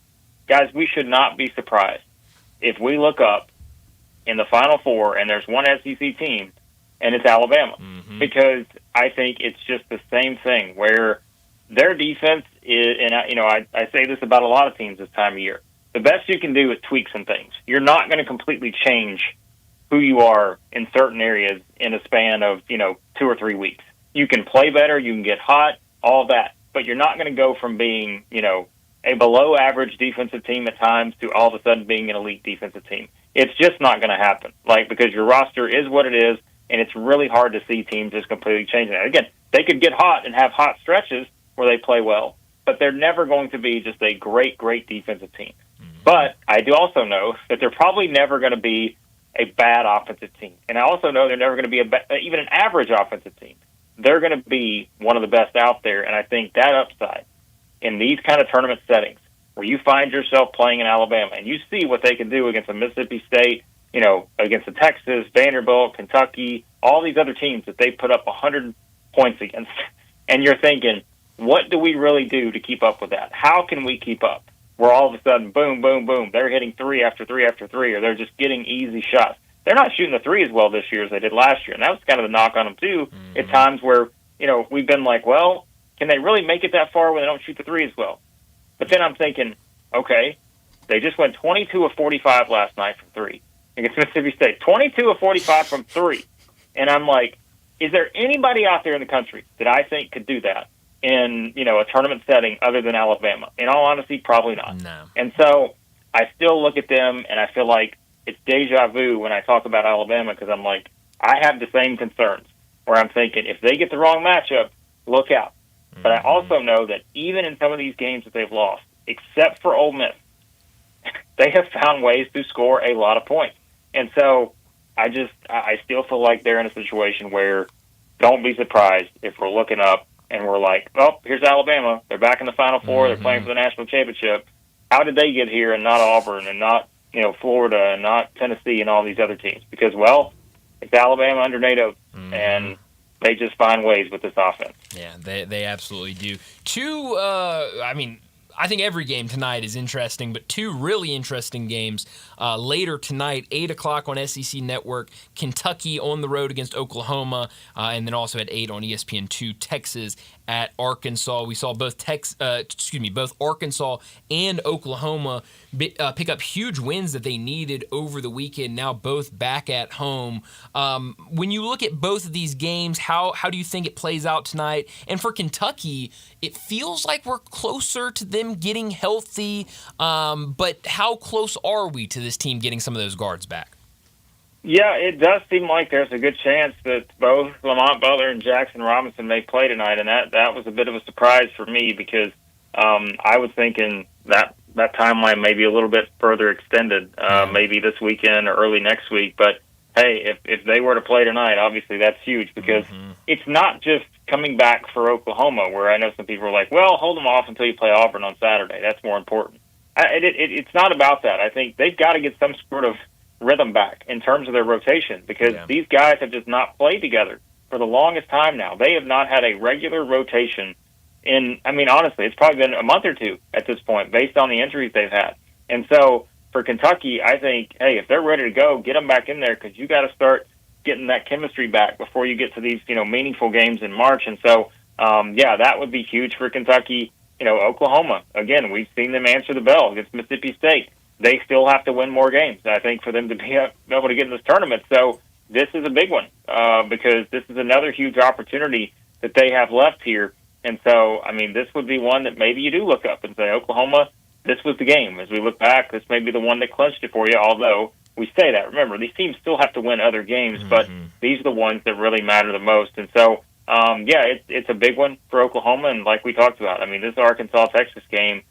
guys, we should not be surprised if we look up in the Final Four and there's one SEC team and it's Alabama, because I think it's just the same thing where their defense is, and I say this about a lot of teams this time of year. The best you can do is tweak some things. You're not going to completely change who you are in certain areas in a span of 2 or 3 weeks. You can play better, you can get hot, all that, but you're not going to go from being a below average defensive team at times to all of a sudden being an elite defensive team. It's just not going to happen, because your roster is what it is, and it's really hard to see teams just completely changing that. Again, they could get hot and have hot stretches where they play well, but they're never going to be just a great, great defensive team. But I do also know that they're probably never going to be a bad offensive team. And I also know they're never going to be even an average offensive team. They're going to be one of the best out there, and I think that upside in these kind of tournament settings where you find yourself playing in Alabama and you see what they can do against a Mississippi State, against the Texas, Vanderbilt, Kentucky, all these other teams that they put up 100 points against, and you're thinking, what do we really do to keep up with that? How can we keep up? Where all of a sudden, boom, boom, boom, they're hitting 3 after 3 after 3, or they're just getting easy shots. They're not shooting the 3 as well this year as they did last year, and that was kind of the knock on them too. At times where we've been like, well, can they really make it that far when they don't shoot the 3 as well? But then I'm thinking, okay, they just went 22 of 45 last night from 3 against Mississippi State. 22 of 45 from 3, and I'm like, is there anybody out there in the country that I think could do that in a tournament setting other than Alabama? In all honesty, probably not. No. And so I still look at them and I feel like it's deja vu when I talk about Alabama, because I'm like, I have the same concerns where I'm thinking if they get the wrong matchup, look out. But I also know that even in some of these games that they've lost, except for Ole Miss, they have found ways to score a lot of points. And so I still feel like they're in a situation where don't be surprised if we're looking up and we're like, oh, here's Alabama. They're back in the Final Four. They're playing for the national championship. How did they get here and not Auburn and not Florida and not Tennessee and all these other teams? Because, well, it's Alabama under Nate Oates, and they just find ways with this offense. Yeah, they absolutely do. I think every game tonight is interesting, but 2 really interesting games later tonight, 8 o'clock on SEC Network, Kentucky on the road against Oklahoma, and then also at 8 on ESPN2, Texas at Arkansas. We saw both Arkansas and Oklahoma pick up huge wins that they needed over the weekend, now both back at home. When you look at both of these games, how do you think it plays out tonight? And for Kentucky, it feels like we're closer to them getting healthy, but how close are we to this team getting some of those guards back? Yeah, it does seem like there's a good chance that both Lamont Butler and Jackson Robinson may play tonight, and that was a bit of a surprise for me because I was thinking that timeline may be a little bit further extended, maybe this weekend or early next week. But, hey, if they were to play tonight, obviously that's huge because it's not just coming back for Oklahoma, where I know some people are like, well, hold them off until you play Auburn on Saturday. That's more important. It's not about that. I think they've got to get some sort of rhythm back in terms of their rotation because these guys have just not played together for the longest time now. They have not had a regular rotation honestly, it's probably been a month or 2 at this point based on the injuries they've had. And so for Kentucky, I think, hey, if they're ready to go, get them back in there because you got to start getting that chemistry back before you get to these, meaningful games in March. And so, that would be huge for Kentucky. Oklahoma, again, we've seen them answer the bell against Mississippi State. They still have to win more games, I think, for them to be able to get in this tournament. So this is a big one because this is another huge opportunity that they have left here. And so, this would be one that maybe you do look up and say, Oklahoma, this was the game. As we look back, this may be the one that clinched it for you, although we say that. Remember, these teams still have to win other games, but these are the ones that really matter the most. And so, it's a big one for Oklahoma. And like we talked about, this Arkansas-Texas game,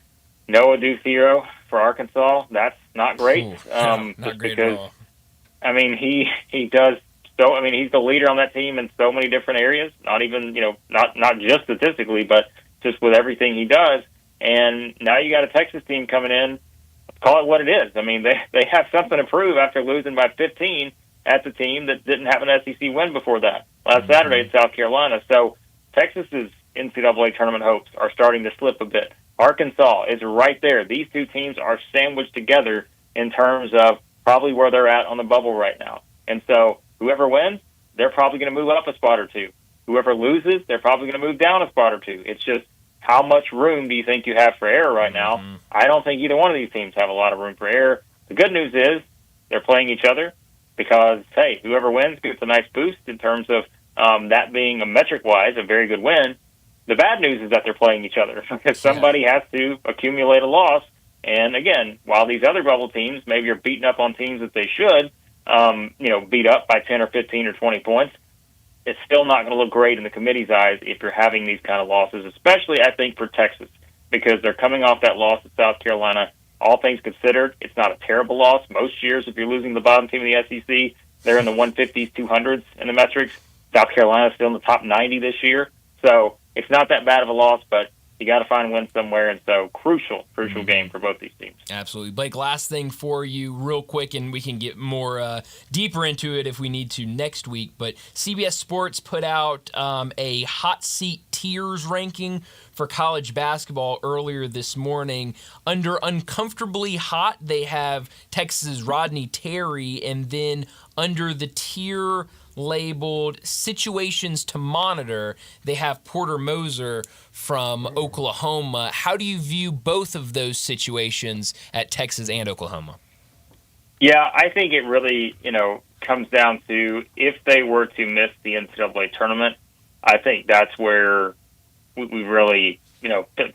no Adou Thiero for Arkansas. That's not great. Not great at all. I mean, he does. So, I mean, he's the leader on that team in so many different areas, not even, not just statistically, but just with everything he does. And now you got a Texas team coming in. Call it what it is. I mean, they have something to prove after losing by 15 at the team that didn't have an SEC win before that last Saturday in South Carolina. So Texas's NCAA tournament hopes are starting to slip a bit. Arkansas is right there. These two teams are sandwiched together in terms of probably where they're at on the bubble right now. And so whoever wins, they're probably going to move up a spot or two. Whoever loses, they're probably going to move down a spot or two. It's just how much room do you think you have for error right now? I don't think either one of these teams have a lot of room for error. The good news is they're playing each other because, hey, whoever wins gets a nice boost in terms of that being a metric-wise a very good win. The bad news is that they're playing each other because somebody has to accumulate a loss. And, again, while these other bubble teams maybe are beating up on teams that they should, beat up by 10 or 15 or 20 points, it's still not going to look great in the committee's eyes if you're having these kind of losses, especially, I think, for Texas, because they're coming off that loss at South Carolina. All things considered, it's not a terrible loss. Most years, if you're losing the bottom team of the SEC, they're in the 150s, 200s in the metrics. South Carolina's still in the top 90 this year. So it's not that bad of a loss, but you got to find a win somewhere, and so crucial game for both these teams. Absolutely. Blake, last thing for you real quick, and we can get more deeper into it if we need to next week, but CBS Sports put out a hot seat tiers ranking for college basketball earlier this morning. Under uncomfortably hot, they have Texas' Rodney Terry, and then under the tier labeled situations to monitor, they have Porter Moser from Oklahoma. How do you view both of those situations at Texas and Oklahoma? Yeah, I think it really, comes down to if they were to miss the NCAA tournament, I think that's where we really,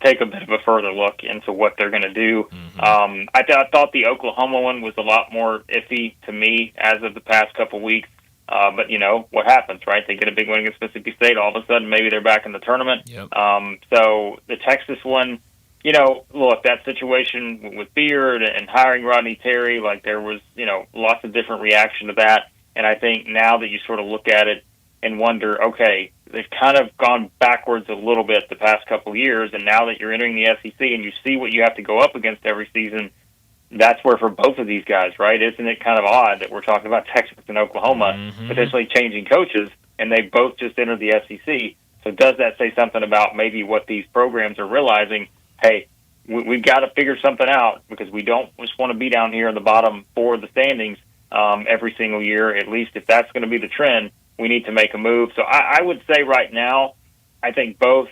take a bit of a further look into what they're going to do. I thought the Oklahoma one was a lot more iffy to me as of the past couple weeks. But what happens, right? They get a big win against Mississippi State. All of a sudden, maybe they're back in the tournament. Yep. So the Texas one, look, that situation with Beard and hiring Rodney Terry, like there was, lots of different reaction to that. And I think now that you sort of look at it and wonder, okay, they've kind of gone backwards a little bit the past couple of years. And now that you're entering the SEC and you see what you have to go up against every season, that's where for both of these guys, right? Isn't it kind of odd that we're talking about Texas and Oklahoma potentially changing coaches, and they both just entered the SEC? So does that say something about maybe what these programs are realizing? Hey, we've got to figure something out because we don't just want to be down here in the bottom four of the standings every single year. At least if that's going to be the trend, we need to make a move. So I would say right now, I think both,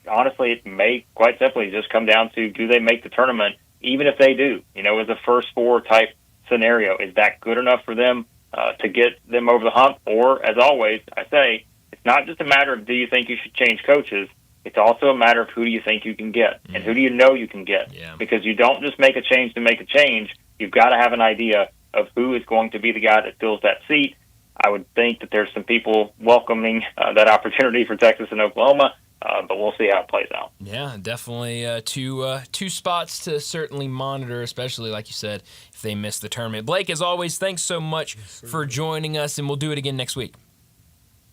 honestly, it may quite simply just come down to do they make the tournament. Even if they do, as a first four type scenario, is that good enough for them to get them over the hump? Or, as always, I say, it's not just a matter of do you think you should change coaches. It's also a matter of who do you think you can get and who do you know you can get. Yeah. Because you don't just make a change to make a change. You've got to have an idea of who is going to be the guy that fills that seat. I would think that there's some people welcoming that opportunity for Texas and Oklahoma. But we'll see how it plays out. Yeah, definitely two spots to certainly monitor, especially, like you said, if they miss the tournament. Blake, as always, thanks so much for joining us, and we'll do it again next week.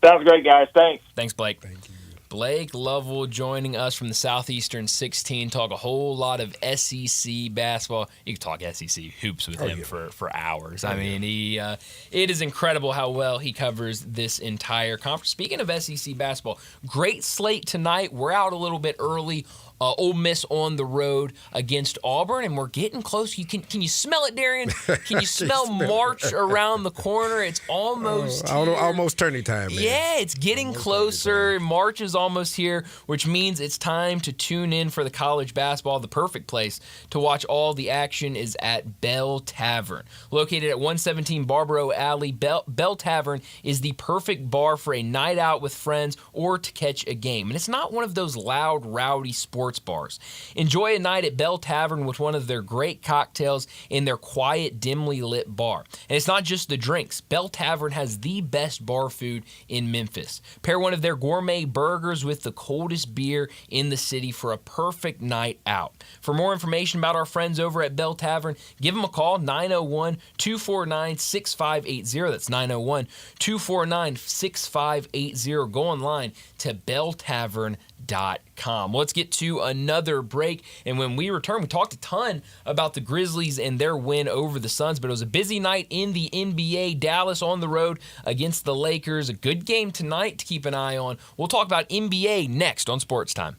Sounds great, guys. Thanks. Thanks, Blake. Thank you. Blake Lovell joining us from the Southeastern 16, talk a whole lot of SEC basketball. You can talk SEC hoops with him for hours. I mean, it is incredible how well he covers this entire conference. Speaking of SEC basketball, great slate tonight. We're out a little bit early. Ole Miss on the road against Auburn, and we're getting close. Can you smell it, Darian? Can you smell March around the corner? It's almost almost turning time, man. Yeah, it's getting almost closer. March is almost here, which means it's time to tune in for the college basketball. The perfect place to watch all the action is at Bell Tavern. Located at 117 Barbaro Alley, Bell Tavern is the perfect bar for a night out with friends or to catch a game. And it's not one of those loud, rowdy sports sports bars. Enjoy a night at Bell Tavern with one of their great cocktails in their quiet, dimly lit bar. And it's not just the drinks. Bell Tavern has the best bar food in Memphis. Pair one of their gourmet burgers with the coldest beer in the city for a perfect night out. For more information about our friends over at Bell Tavern, give them a call, 901-249-6580. That's 901-249-6580. Go online to belltavern.com. Let's get to another break, and when we return, we talked a ton about the Grizzlies and their win over the Suns, but it was a busy night in the NBA. Dallas on the road against the Lakers. A good game tonight to keep an eye on. We'll talk about NBA next on Sports Time.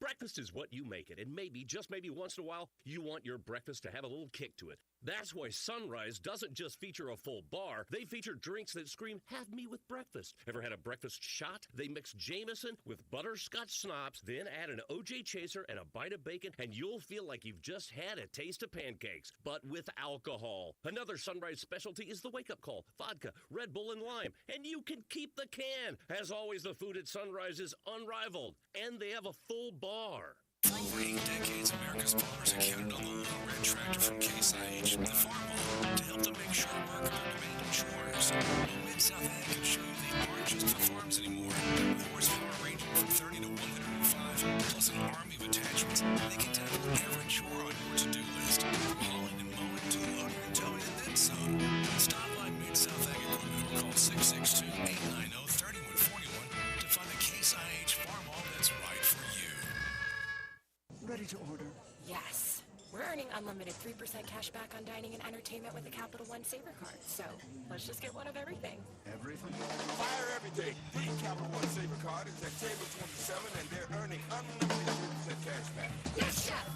Breakfast is what you make it, and maybe, just maybe once in a while, you want your breakfast to have a little kick to it. That's why Sunrise doesn't just feature a full bar, they feature drinks that scream, have me with breakfast. Ever had a breakfast shot? They mix Jameson with butterscotch schnapps, then add an OJ chaser and a bite of bacon, and you'll feel like you've just had a taste of pancakes, but with alcohol. Another Sunrise specialty is the wake-up call, vodka, Red Bull, and lime, and you can keep the can. As always, the food at Sunrise is unrivaled, and they have a full bar. For over 8 decades, America's farmers have counted on the little red tractor from Case IH, the Farm Law, to help them make short work of their demanding chores. Mid-South Ag can show you they aren't just for farms anymore. With horsepower ranging from 30 to 105, plus an army of attachments, they can tackle every chore on your to-do list. From hauling and mowing to loading and towing and then some. Stop by Mid-South Ag Equipment or call 662-890-3141 to find a Case IH Farm Law that's right for you. Ready to order? Yes. We're earning unlimited 3% cash back on dining and entertainment with the Capital One Saver card. So let's just get one of everything. Everything? Fire everything. The Capital One Saver card is at table 27 and they're earning unlimited 3% cash back. Yes, Chef!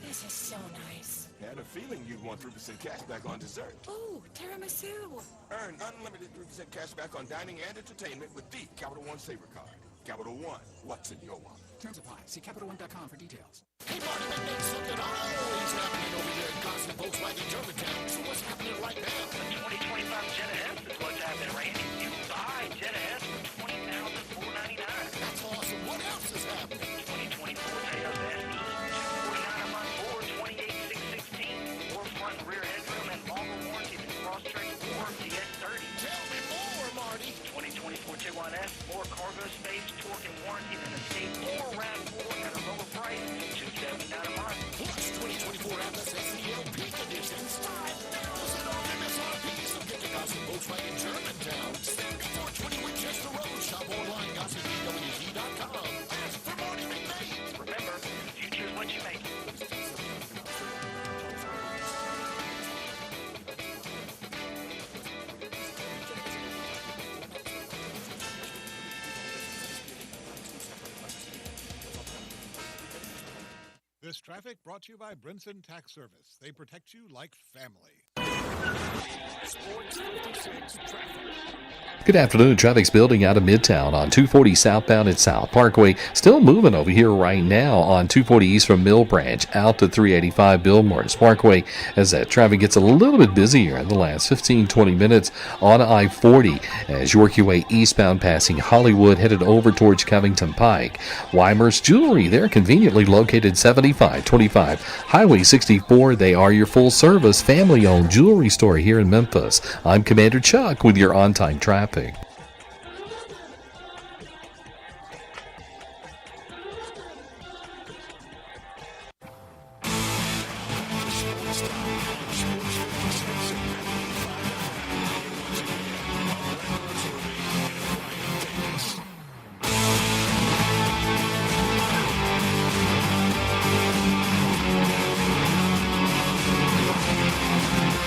This is so nice. Had a feeling you'd want 3% cash back on dessert. Ooh, tiramisu. Earn unlimited 3% cash back on dining and entertainment with the Capital One Saver card. Capital One, what's in your wallet? Terms apply. See CapitalOne.com for details. Hey, Marty, that makes something always happening over there at Gossip Volkswagen Germantown. So what's happening right now? The 2025 Jetta S is what's happening, Randy. You buy Jetta S for $20,499. That's awesome. What else is happening? 2024 Jetta S, $249 a month or $28,616. Or front and rear headroom and longer warranty than Crosstrek or TX30. Tell me more, Marty. 2024 Tiguan S, more cargo space, torque, and warranty than Escape or RAV4 at a lower price, $279 a month. Plus 2024 Atlas SEL Peak Editions. $5,000 off MSRP. So get to Gossip Volkswagen Germantown. 7420 Winchester Road. Shop online, gossipbwg.com. Ask for Marty McMahon. Remember, the future is what you make it. This traffic brought to you by Brinson Tax Service. They protect you like family. Sports 56 traffic. Good afternoon. Traffic's building out of Midtown on 240 southbound at South Parkway. Still moving over here right now on 240 east from Mill Branch out to 385 Bill Morris Parkway as that traffic gets a little bit busier in the last 15-20 minutes on I-40 as you work your way eastbound passing Hollywood headed over towards Covington Pike. Weimer's Jewelry, they're conveniently located 7525 Highway 64. They are your full-service, family-owned jewelry store here in Memphis. I'm Commander Chuck with your on-time traffic.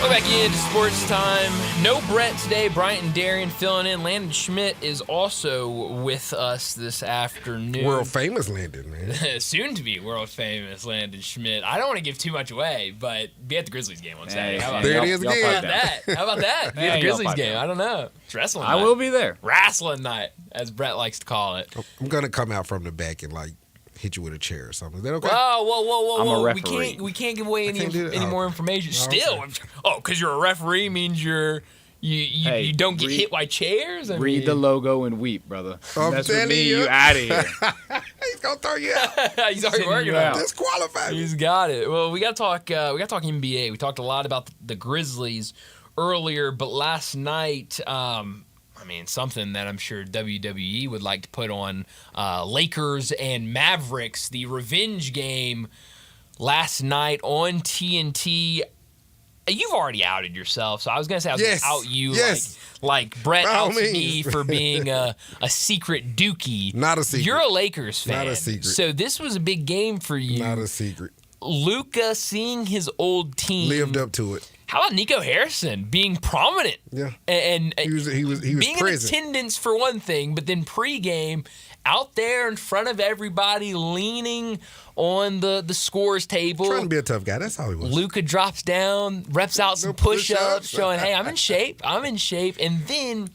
Welcome back into Sports Time. No Brett today. Bryant and Darian filling in. Landon Schmidt is also with us this afternoon. World famous Landon, man. Soon to be world famous Landon Schmidt. I don't want to give too much away, but be at the Grizzlies game on Saturday. How about there that? it is again. How about that? Be at the Grizzlies game. I don't know. It's wrestling night. I will be there. Wrestling night, as Brett likes to call it. I'm gonna come out from the back and hit you with a chair or something. Is that okay? Whoa! I'm a We referee. can't give away any Oh. more information. Oh, Still, okay. because you're a referee means you don't get hit by chairs. Read the logo and weep, brother. I'm That's with telling me. you. You out of here. He's gonna throw you out. He's already working you on out. it. Disqualify me. He's got it. Well, we got to talk. We got to talk NBA. We talked a lot about the Grizzlies earlier, but last night, something that I'm sure WWE would like to put on Lakers and Mavericks, the revenge game last night on TNT. You've already outed yourself, so I was gonna say I was Yes. gonna out you Yes. like Brett By all outs me means. for being a secret dookie. Not a secret. You're a Lakers fan. Not a secret. So this was a big game for you. Not a secret. Luka seeing his old team Lived up to it. How about Nico Harrison being prominent? Yeah. And He was being present. in attendance for one thing, but then pregame out there in front of everybody, leaning on the scores table. Trying to be a tough guy. That's all he was. Luka drops down, reps out some push-ups, push-ups. showing, hey, I'm in shape. And then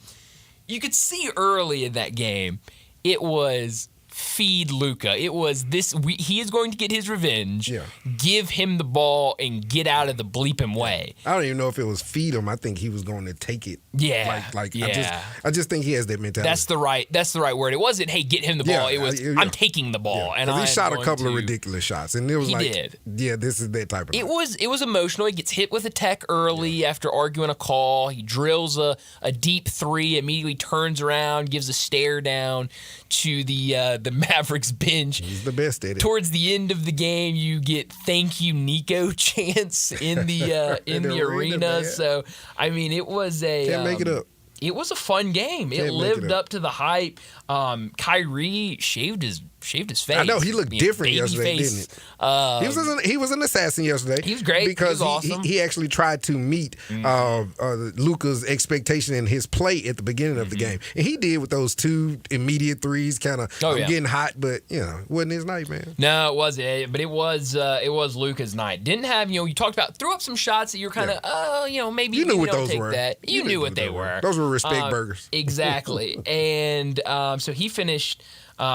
you could see early in that game, it was feed Luka. It was he is going to get his revenge. Yeah. Give him the ball and get out of the bleeping way. I don't even know if it was feed him. I think he was going to take it. Yeah. I just think he has that mentality. That's the right word. It wasn't, hey, get him the ball. It was, I'm taking the ball. Yeah. And 'Cause he shot a going couple of to- ridiculous shots, and it was He like, did. yeah, this is that type of. It was emotional. He gets hit with a tech early after arguing a call. He drills a deep three, immediately turns around, gives a stare down to the Mavericks bench. He's the best at it. Towards the end of the game, you get "Thank you, Nico" chants in the arena. man. So it was Can't make it up. It was a fun game. Can't It make lived it up. up to the hype. Kyrie shaved his face. I know he looked different baby yesterday, face. didn't he? He was an assassin yesterday. He was great. because He was awesome. he actually tried to meet Luka's expectation in his play at the beginning of the game, and he did with those two immediate threes. Kind of, Oh, I'm yeah. getting hot, but it wasn't his night, man. No, it wasn't. But it was Luka's night. Didn't have you talked about threw up some shots that you're kind of maybe You knew what don't those take were. that. You knew what they were. Those were respect burgers. Exactly. And so he finished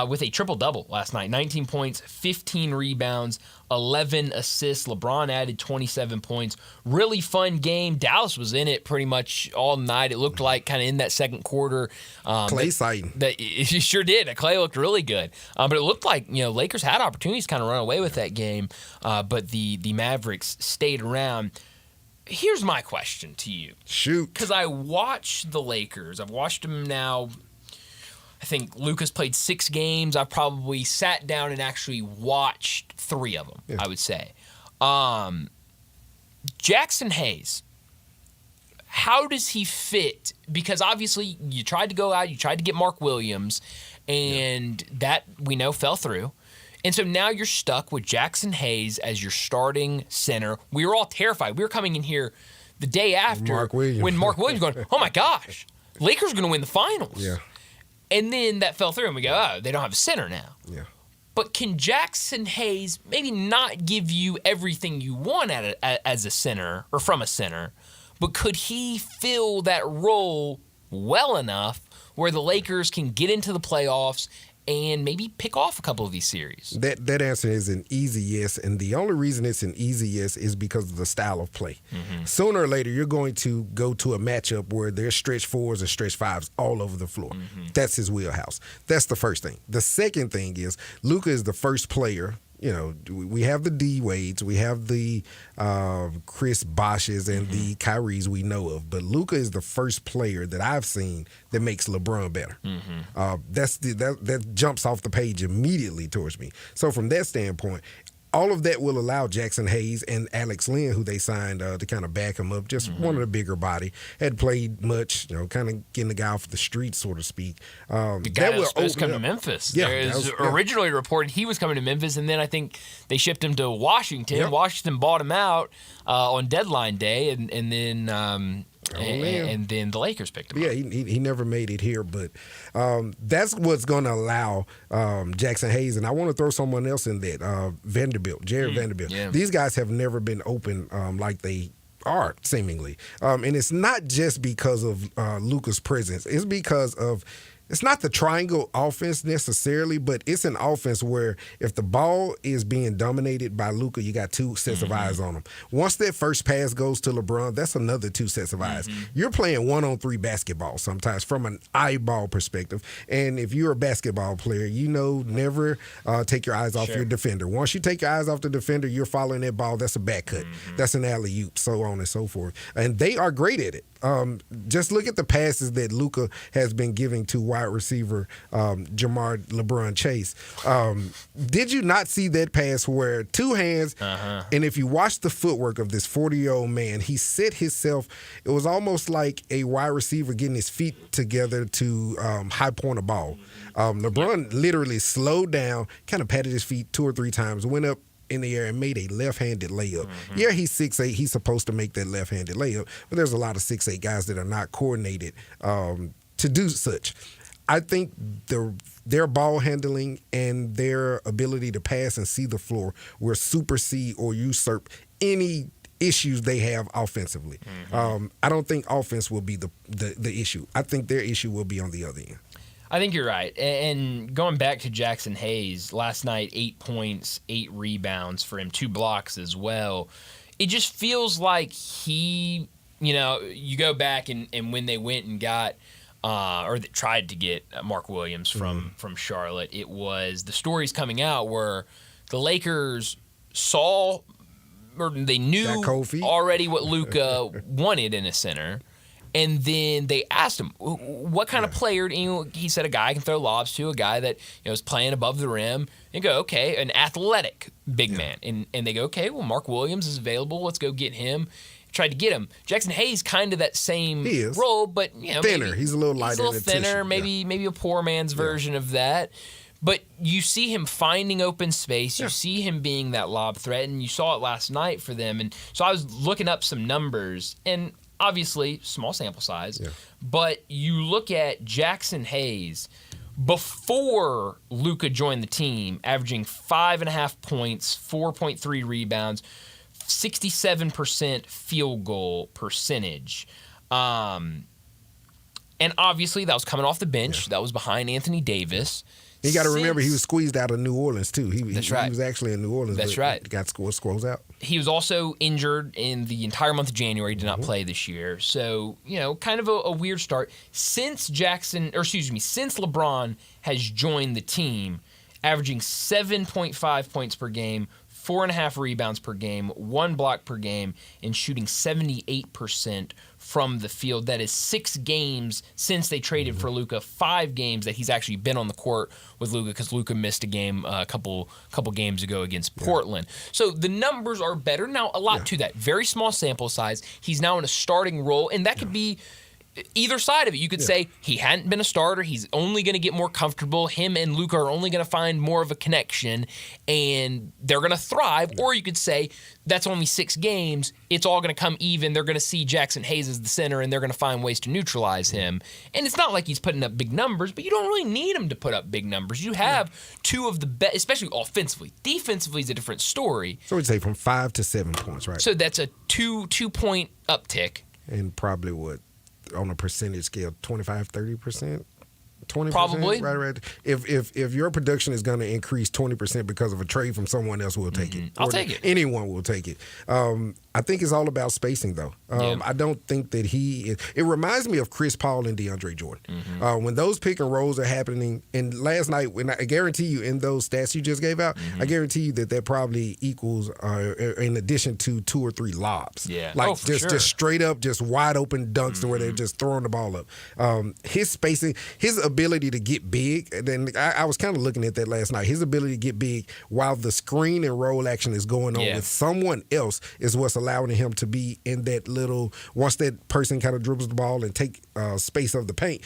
with a triple-double last night. 19 points, 15 rebounds, 11 assists. LeBron added 27 points. Really fun game. Dallas was in it pretty much all night. It looked like kind of in that second quarter. Clay sighting. It sure did. Clay looked really good. But it looked like Lakers had opportunities to kind of run away with that game. But the Mavericks stayed around. Here's my question to you. Shoot. Because I watch the Lakers. I've watched them now. I think Luka's played 6 games. I've probably sat down and actually watched 3 of them, I would say. Jackson Hayes, how does he fit? Because obviously you tried to go out, you tried to get Mark Williams, and that we know fell through. And so now you're stuck with Jackson Hayes as your starting center. We were all terrified. We were coming in here the day after when Mark Williams going, oh my gosh, Lakers are going to win the finals. Yeah. And then that fell through, and we go, oh, they don't have a center now. Yeah. But can Jackson Hayes maybe not give you everything you want as a center or from a center, but could he fill that role well enough where the Lakers can get into the playoffs and maybe pick off a couple of these series? That answer is an easy yes, and the only reason it's an easy yes is because of the style of play. Mm-hmm. Sooner or later, you're going to go to a matchup where there's stretch 4s and stretch 5s all over the floor. Mm-hmm. That's his wheelhouse. That's the first thing. The second thing is Luka is the first player. We have the D Wades, we have the Chris Bosches and the Kyries we know of, but Luka is the first player that I've seen that makes LeBron better. That jumps off the page immediately towards me. So from that standpoint, all of that will allow Jackson Hayes and Alex Lynn, who they signed to kind of back him up, just one of the bigger body, had played much, kind of getting the guy off the street, so to speak. The guy that was supposed to come to Memphis. Yeah, There's originally reported he was coming to Memphis, and then I think they shipped him to Washington. Yep. Washington bought him out on deadline day, and then and then the Lakers picked him up. Yeah, he never made it here, but that's what's going to allow Jackson Hayes, and I want to throw someone else in that, Vanderbilt, Jared Vanderbilt. Yeah. These guys have never been open like they are, seemingly. And it's not just because of Luka's presence. It's because of it's not the triangle offense necessarily, but it's an offense where if the ball is being dominated by Luka, you got two sets of eyes on him. Once that first pass goes to LeBron, that's another two sets of eyes. You're playing 1-on-3 basketball sometimes from an eyeball perspective. And if you're a basketball player, never take your eyes off your defender. Once you take your eyes off the defender, you're following that ball. That's a back cut. That's an alley-oop, so on and so forth. And they are great at it. Just look at the passes that Luka has been giving to wide receiver Jamar LeBron Chase. Did you not see that pass where two hands, and if you watch the footwork of this 40-year-old man, he set himself, it was almost like a wide receiver getting his feet together to high point a ball. LeBron literally slowed down, kind of patted his feet 2 or 3 times, went up in the air and made a left-handed layup. Yeah, he's 6'8". He's supposed to make that left-handed layup, but there's a lot of 6'8" guys that are not coordinated to do such. I think their ball handling and their ability to pass and see the floor will supersede or usurp any issues they have offensively. I don't think offense will be the issue. I think their issue will be on the other end. I think you're right. And going back to Jackson Hayes, last night, 8 points, 8 rebounds for him, 2 blocks as well. It just feels like he, you go back and when they went and got, or they tried to get Mark Williams from Charlotte, it was the stories coming out where the Lakers saw, or they knew already what Luka wanted in a center. And then they asked him, what kind of player? He said a guy I can throw lobs to, a guy that is playing above the rim. And go, okay, an athletic big man. And they go, okay, well, Mark Williams is available. Let's go get him. Tried to get him. Jackson Hayes kind of that same role, but thinner. Maybe, he's a little lighter. He's a little thinner. Maybe a poor man's version of that. But you see him finding open space. You see him being that lob threat, and you saw it last night for them. And so I was looking up some numbers, and obviously, small sample size, but you look at Jackson Hayes before Luka joined the team, averaging 5.5 points, 4.3 rebounds, 67% field goal percentage. And obviously, that was coming off the bench. That was behind Anthony Davis. You got to remember, he was squeezed out of New Orleans, too. He was actually in New Orleans. That's right. Got scrolls out. He was also injured in the entire month of January, did not play this year. So, kind of a weird start. Since LeBron has joined the team, averaging 7.5 points per game, 4.5 rebounds per game, 1 block per game, and shooting 78% from the field. That is 6 games since they traded for Luka. 5 games that he's actually been on the court with Luka, because Luka missed a game a couple games ago against Portland. So the numbers are better. Now, a lot to that. Very small sample size. He's now in a starting role, and that could be either side of it. You could say he hadn't been a starter. He's only going to get more comfortable. Him and Luka are only going to find more of a connection, and they're going to thrive. Or you could say that's only 6 games. It's all going to come even. They're going to see Jackson Hayes as the center, and they're going to find ways to neutralize him. And it's not like he's putting up big numbers, but you don't really need him to put up big numbers. You have 2 of the best, especially offensively. Defensively is a different story. So we'd say from 5 to 7 points, right? So that's a 2-point uptick. And probably what? On a percentage scale, 25, 30%? 20%? Probably. Right. If your production is going to increase 20% because of a trade from someone else, we'll take it. I'll take it. Anyone will take it. I think it's all about spacing, though. I don't think that it reminds me of Chris Paul and DeAndre Jordan. When those pick and rolls are happening, and last night, when I guarantee you in those stats you just gave out, I guarantee you that probably equals, in addition to 2 or 3 lobs. Yeah. Like sure. just straight up, just wide open dunks to where they're just throwing the ball up. His spacing, his ability to get big, and then I was kind of looking at that last night. His ability to get big while the screen and roll action is going on with someone else is what's allowing him to be in that little, once that person kind of dribbles the ball and take space of the paint,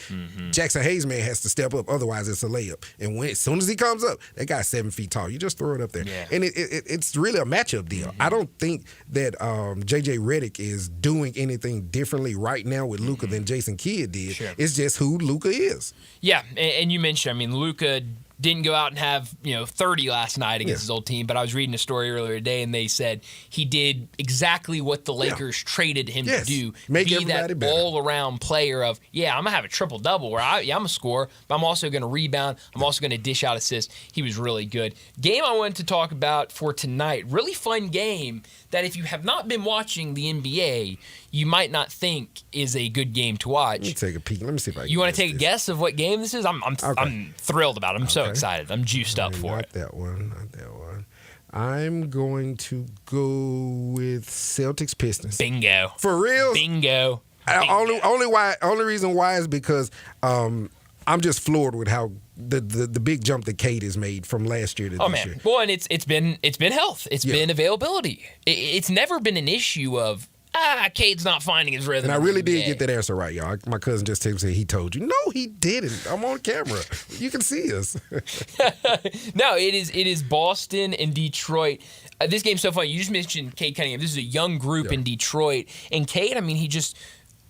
Jackson Hayes, man, has to step up. Otherwise, it's a layup. And as soon as he comes up, that guy's 7 feet tall. You just throw it up there. Yeah. And it's really a matchup deal. I don't think that J.J. Redick is doing anything differently right now with Luka than Jason Kidd did. Sure. It's just who Luka is. Yeah, and you mentioned, Luka didn't go out and have 30 last night against his old team, but I was reading a story earlier today, and they said he did exactly what the Lakers traded him to do. Make be that all-around player of, I'm going to have a triple-double where I'm a scorer, but I'm also going to rebound. I'm also going to dish out assists. He was really good. Game I wanted to talk about for tonight, really fun game that if you have not been watching the NBA, you might not think is a good game to watch. Let me take a peek. Let me see if I can. You want to take a guess of what game this is? I'm thrilled about it. I'm so excited. I'm juiced up for it. Not that one. I'm going to go with Celtics Pistons. Bingo. For real? Bingo. Only reason why is because I'm just floored with how the big jump that Cade has made from last year to this year. Well, and it's been health. It's been availability. It's never been an issue of Cade's not finding his rhythm. And I really did get that answer right, y'all. My cousin just texted me, he told you. No, he didn't. I'm on camera. You can see us. No, it is Boston and Detroit. This game's so funny. You just mentioned Cade Cunningham. This is a young group in Detroit. And Cade, he just,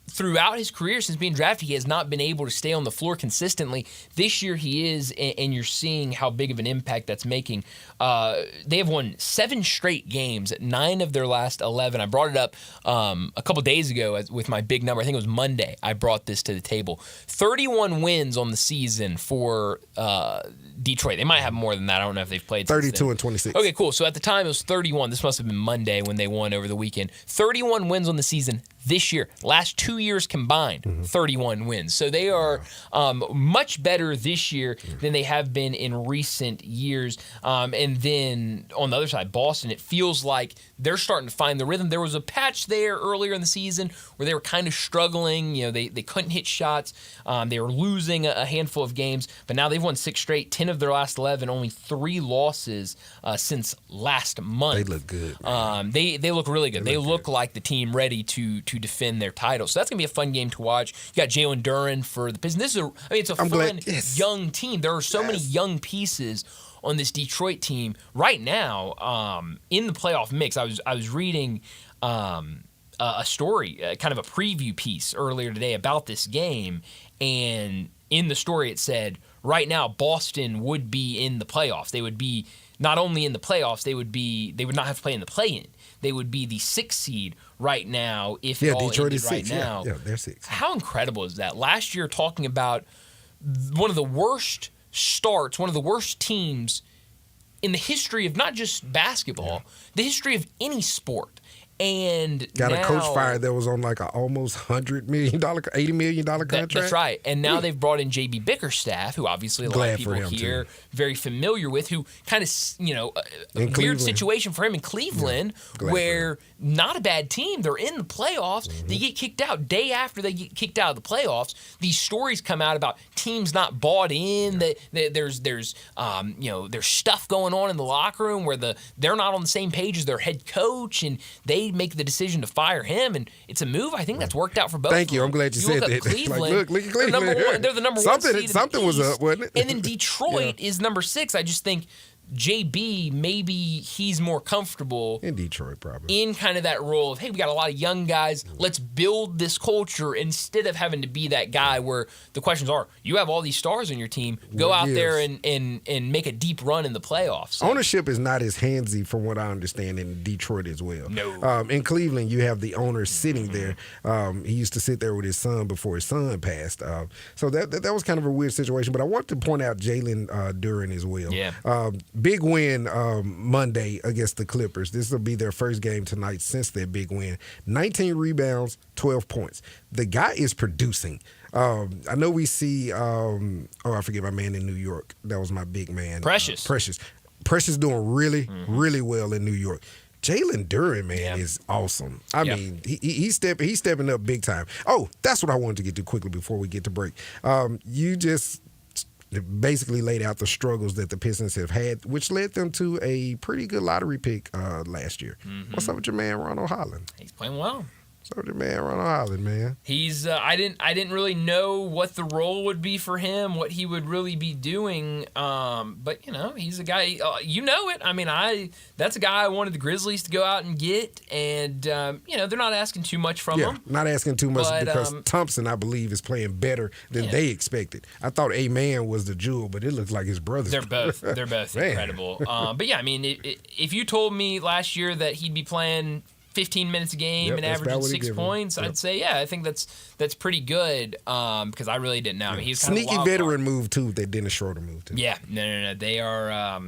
throughout his career since being drafted, he has not been able to stay on the floor consistently. This year he is, and you're seeing how big of an impact that's making. They have won 7 straight games, 9 of their last 11. I brought it up a couple days ago with my big number. I think it was Monday. I brought this to the table. 31 wins on the season for Detroit. They might have more than that. I don't know if they've played 32 and 26. Okay, cool. So at the time it was 31. This must have been Monday when they won over the weekend. 31 wins on the season this year. Last 2 years combined, 31 wins. So they are much better this year than they have been in recent years. And then on the other side, Boston, it feels like they're starting to find the rhythm. There was a patch there earlier in the season where they were kind of struggling. They couldn't hit shots. They were losing a handful of games. But now they've won 6 straight, 10 of their last 11, only 3 losses since last month. They look good. They look really good. They look like the team ready to defend their title. So that's going to be a fun game to watch. You got Jalen Duren for the Pistons. It's a fun young team. There are so many young pieces on this Detroit team right now in the playoff mix. I was reading a story, kind of a preview piece earlier today about this game, and in the story it said right now Boston would be in the playoffs. They would be not only in the playoffs, they would not have to play in the play-in. They would be the 6th seed right now if it all Detroit ended is 6. right now. Yeah, they're 6. How incredible is that? Last year, talking about one of the worst starts, one of the worst teams in the history of not just basketball, the history of any sport. And got now, a coach fired that was on like a almost $100 million, $80 million contract. That's right. And now they've brought in J.B. Bickerstaff, who obviously a lot of people here very familiar with, who kind of, a weird situation for him in Cleveland, where not a bad team. They're in the playoffs. They get kicked out. Day after they get kicked out of the playoffs, these stories come out about teams not bought in. That there's stuff going on in the locker room where they're not on the same page as their head coach, and they make the decision to fire him, and it's a move I think that's worked out for both. Thank you. I'm glad you said that. Cleveland, look at Cleveland. They're the number one seed. Something was up, wasn't it? And then Detroit is number 6. I just think JB, maybe he's more comfortable in Detroit, probably in kind of that role of, hey, we got a lot of young guys. Let's build this culture instead of having to be that guy where the questions are, you have all these stars on your team. Go out there and make a deep run in the playoffs. So. Ownership is not as handsy, from what I understand, in Detroit as well. No. In Cleveland, you have the owner sitting there. He used to sit there with his son before his son passed. So that was kind of a weird situation. But I want to point out Jalen Duren as well. Yeah. Big win Monday against the Clippers. This will be their first game tonight since their big win. 19 rebounds, 12 points. The guy is producing. I know we see, I forget my man in New York. That was my big man. Precious. Precious doing really, really well in New York. Jalen Duren, man, is awesome. I mean, he's stepping up big time. Oh, that's what I wanted to get to quickly before we get to break. You just basically laid out the struggles that the Pistons have had, which led them to a pretty good lottery pick last year. What's up with your man, Ronald Holland? He's playing well. What's up with your man, Ronald Holland, man? He's I didn't really know what the role would be for him, what he would really be doing. But he's a guy. You know it. I mean, that's a guy I wanted the Grizzlies to go out and get, and they're not asking too much from him. Not asking too much but, because Thompson, I believe, is playing better than they expected. I thought A-Man was the jewel, but it looks like his brother. They're both incredible. But yeah, I mean, if you told me last year that he'd be playing 15 minutes a game and averaging 6 points, I'd say, I think that's pretty good because I really didn't know. I mean, he's kind sneaky of veteran move, too, that Dennis Schroeder move, too. Yeah, no. They are,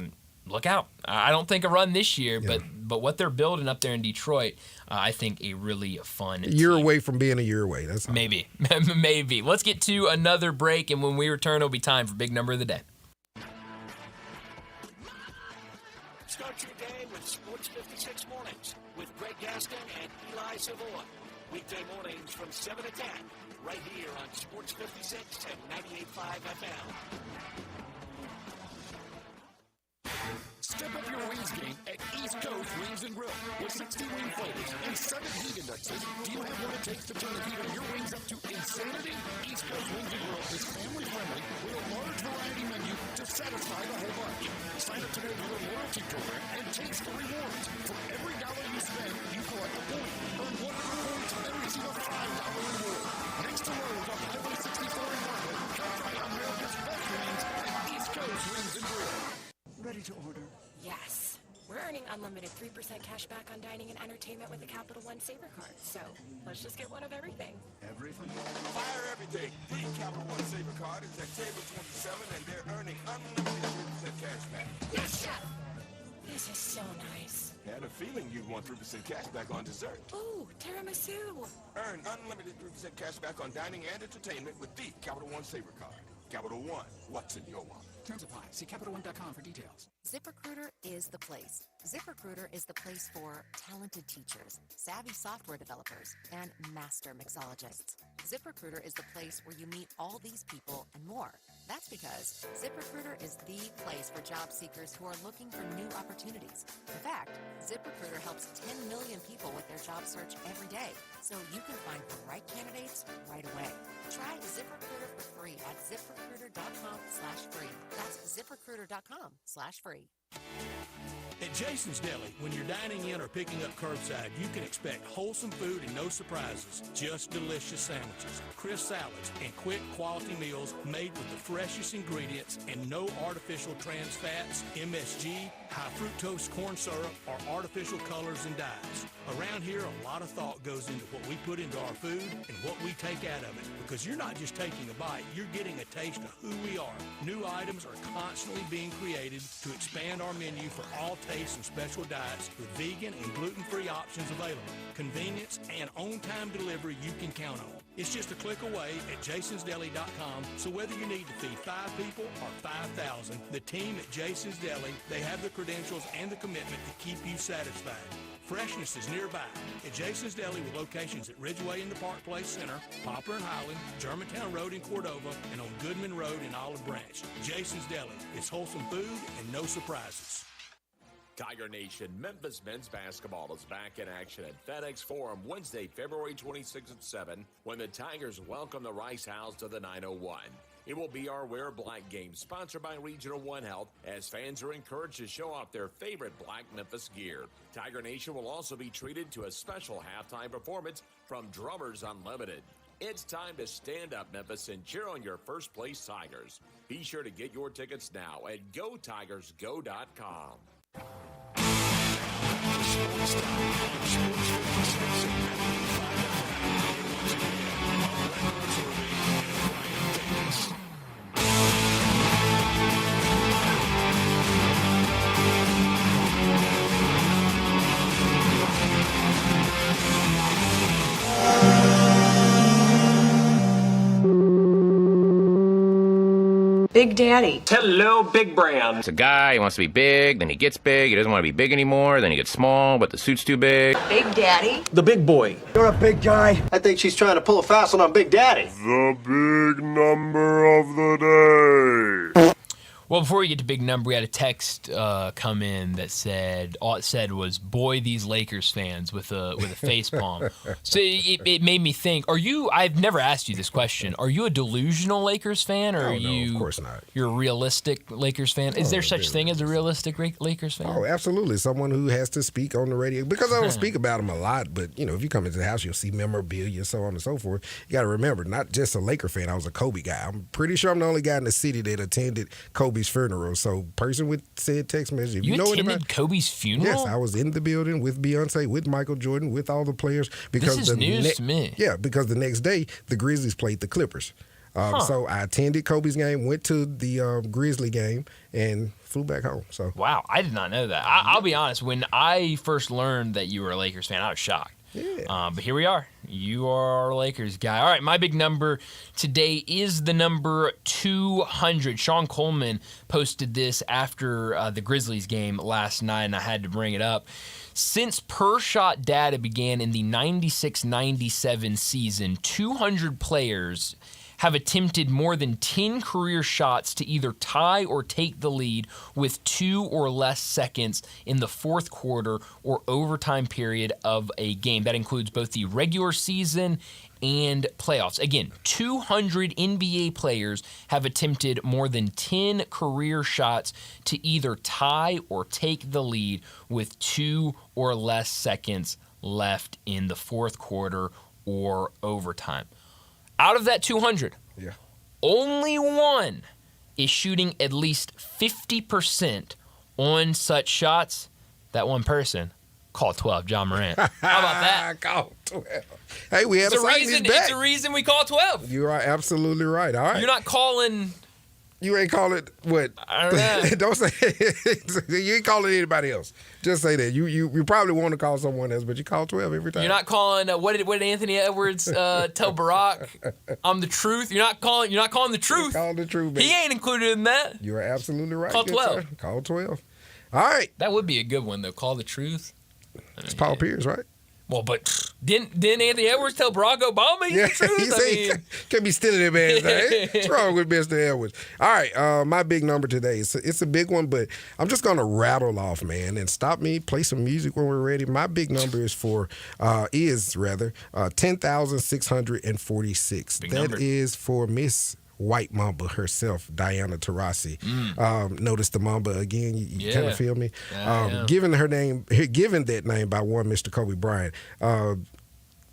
look out. I don't think a run this year, but what they're building up there in Detroit, I think a really fun year away from being a year away. That's all. Maybe. Let's get to another break, and when we return, it'll be time for Big Number of the Day. Start your day with Sports 56 Mornings with Greg Gaston and Eli Savoy. Weekday mornings from 7 to 10, right here on Sports 56 and 98.5 FM. Step up your wings game at East Coast Wings and Grill with 60 wing flavors and 7 heat indexes. Do you have what it takes to turn the heat on your wings up to insanity? East Coast Wings and Grill is family friendly with a large variety menu to satisfy the whole bunch. Sign up today to their loyalty program and taste the rewards. For every dollar you spend, you collect a point. Earn 100 points and receive a $5 reward. Next to Lowe's on Highway 64 in Marlin, come try America's best wings at East Coast Wings and Grill. Ready to order? Yes. We're earning unlimited 3% cash back on dining and entertainment with the Capital One Saver Card. So let's just get one of everything. Everything? Fire everything. The Capital One Saver Card is at table 27, and they're earning unlimited 3% cash back. Yes, chef. This is so nice. Had a feeling you'd want 3% cash back on dessert. Ooh, tiramisu. Earn unlimited 3% cash back on dining and entertainment with the Capital One Saver Card. Capital One, what's in your wallet? Terms apply. See CapitalOne.com for details. ZipRecruiter is the place. ZipRecruiter is the place for talented teachers, savvy software developers, and master mixologists. ZipRecruiter is the place where you meet all these people and more. That's because ZipRecruiter is the place for job seekers who are looking for new opportunities. In fact, ZipRecruiter helps 10 million people with their job search every day, so you can find the right candidates right away. Try ZipRecruiter for free at ZipRecruiter.com/free. That's ZipRecruiter.com/free. At Jason's Deli, when you're dining in or picking up curbside, you can expect wholesome food and no surprises. Just delicious sandwiches, crisp salads, and quick quality meals made with the freshest ingredients and no artificial trans fats, MSG, high fructose corn syrup, or artificial colors and dyes. Around here, a lot of thought goes into what we put into our food and what we take out of it, because you're not just taking a bite, you're getting a taste of who we are. New items are constantly being created to expand our menu for all tastes and special diets with vegan and gluten-free options available. Convenience and on-time delivery you can count on. It's just a click away at jasonsdeli.com, so whether you need to feed 5 people or 5,000, the team at Jason's Deli, they have the credentials and the commitment to keep you satisfied. Freshness is nearby at Jason's Deli with locations at Ridgeway in the Park Place Center, Poplar and Highland, Germantown Road in Cordova, and on Goodman Road in Olive Branch. Jason's Deli. It's wholesome food and no surprises. Tiger Nation, Memphis men's basketball is back in action at FedEx Forum Wednesday, February 26th at 7 when the Tigers welcome the Rice House to the 901. It will be our Wear Black game, sponsored by Regional One Health, as fans are encouraged to show off their favorite black Memphis gear. Tiger Nation will also be treated to a special halftime performance from Drummers Unlimited. It's time to stand up, Memphis, and cheer on your first place Tigers. Be sure to get your tickets now at GoTigersGo.com. Big Daddy? Hello, Big Brown. It's a guy, he wants to be big, then he gets big, he doesn't want to be big anymore, then he gets small, but the suit's too big. Big Daddy? The big boy. You're a big guy. I think she's trying to pull a fast one on Big Daddy. The big number of the day. Well, before we get to big number, we had a text come in that said, all it said was, boy, these Lakers fans with a face palm. So it made me think, I've never asked you this question, are you a delusional Lakers fan, or are you, of course not. You're a realistic Lakers fan? Is there such thing as a realistic Lakers fan? Oh, absolutely. Someone who has to speak on the radio, because I don't speak about them a lot, but if you come into the house, you'll see memorabilia, so on and so forth. You got to remember, not just a Laker fan, I was a Kobe guy. I'm pretty sure I'm the only guy in the city that attended Kobe's funeral. So person with said text message. If you know attended anybody, Kobe's funeral? Yes, I was in the building with Beyonce, with Michael Jordan, with all the players. Because this is news to me. Yeah, because the next day the Grizzlies played the Clippers. So I attended Kobe's game, went to the Grizzly game, and flew back home. So wow, I did not know that. I'll be honest. When I first learned that you were a Lakers fan, I was shocked. Yeah. But here we are. You are a Lakers guy. All right, my big number today is the number 200. Sean Coleman posted this after the Grizzlies game last night, and I had to bring it up. Since per-shot data began in the 96-97 season, 200 players have attempted more than 10 career shots to either tie or take the lead with 2 or less seconds in the fourth quarter or overtime period of a game. That includes both the regular season and playoffs. Again, 200 NBA players have attempted more than 10 career shots to either tie or take the lead with 2 or less seconds left in the fourth quarter or overtime. Out of that 200, only one is shooting at least 50% on such shots. That one person, call 12, John Morant. How about that? Call 12. Hey, we had a sign. He's back. It's a reason we call 12. You are absolutely right. All right. You're not calling. You ain't calling what? I don't know. Don't say you ain't calling anybody else. Just say that. You probably want to call someone else, but you call 12 every time. You're not calling. What did Anthony Edwards tell Barack? I'm the truth. You're not calling the truth. Call the truth, baby. He ain't included in that. You are absolutely right. Call 12. Sir. Call 12. All right. That would be a good one though. Call the truth. It's Paul Pierce, right? Well, but didn't Anthony Edwards tell Barack Obama he's the truth? He can't be stealing that man's name. What's wrong with Mr. Edwards? All right, my big number today, it's a big one, but I'm just going to rattle off, man, and stop me, play some music when we're ready. My big number is 10,646. That is for Miss White Mamba herself, Diana Taurasi. Notice the Mamba again. You kind of feel me? Given that name by one Mr. Kobe Bryant.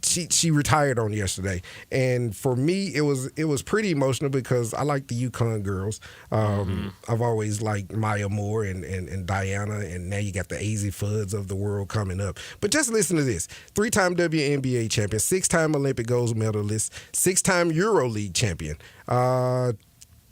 She retired on yesterday, and for me it was pretty emotional because I like the Yukon girls. I've always liked Maya Moore and Diana, and now you got the AZ Fudds of the world coming up. But just listen to this: 3-time WNBA champion, 6-time Olympic gold medalist, 6-time EuroLeague champion.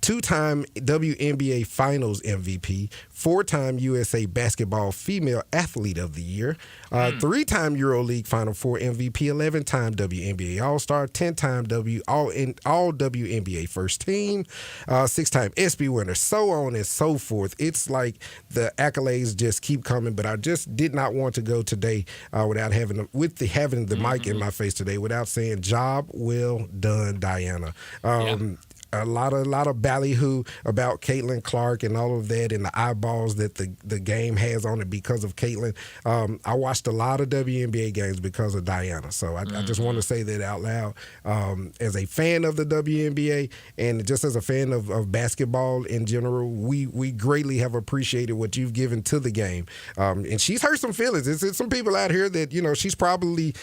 2-time WNBA Finals MVP, 4-time USA Basketball Female Athlete of the Year, 3-time EuroLeague Final Four MVP, 11-time WNBA All-Star, 10-time All WNBA First Team, 6-time ESPY winner, so on and so forth. It's like the accolades just keep coming, but I just did not want to go today without having the mic in my face today without saying job well done, Diana. A lot of ballyhoo about Caitlin Clark and all of that, and the eyeballs that the game has on it because of Caitlin. I watched a lot of WNBA games because of Diana, so I just want to say that out loud. As a fan of the WNBA and just as a fan of basketball in general, we greatly have appreciated what you've given to the game. And she's hurt some feelings. It's some people out here that she's probably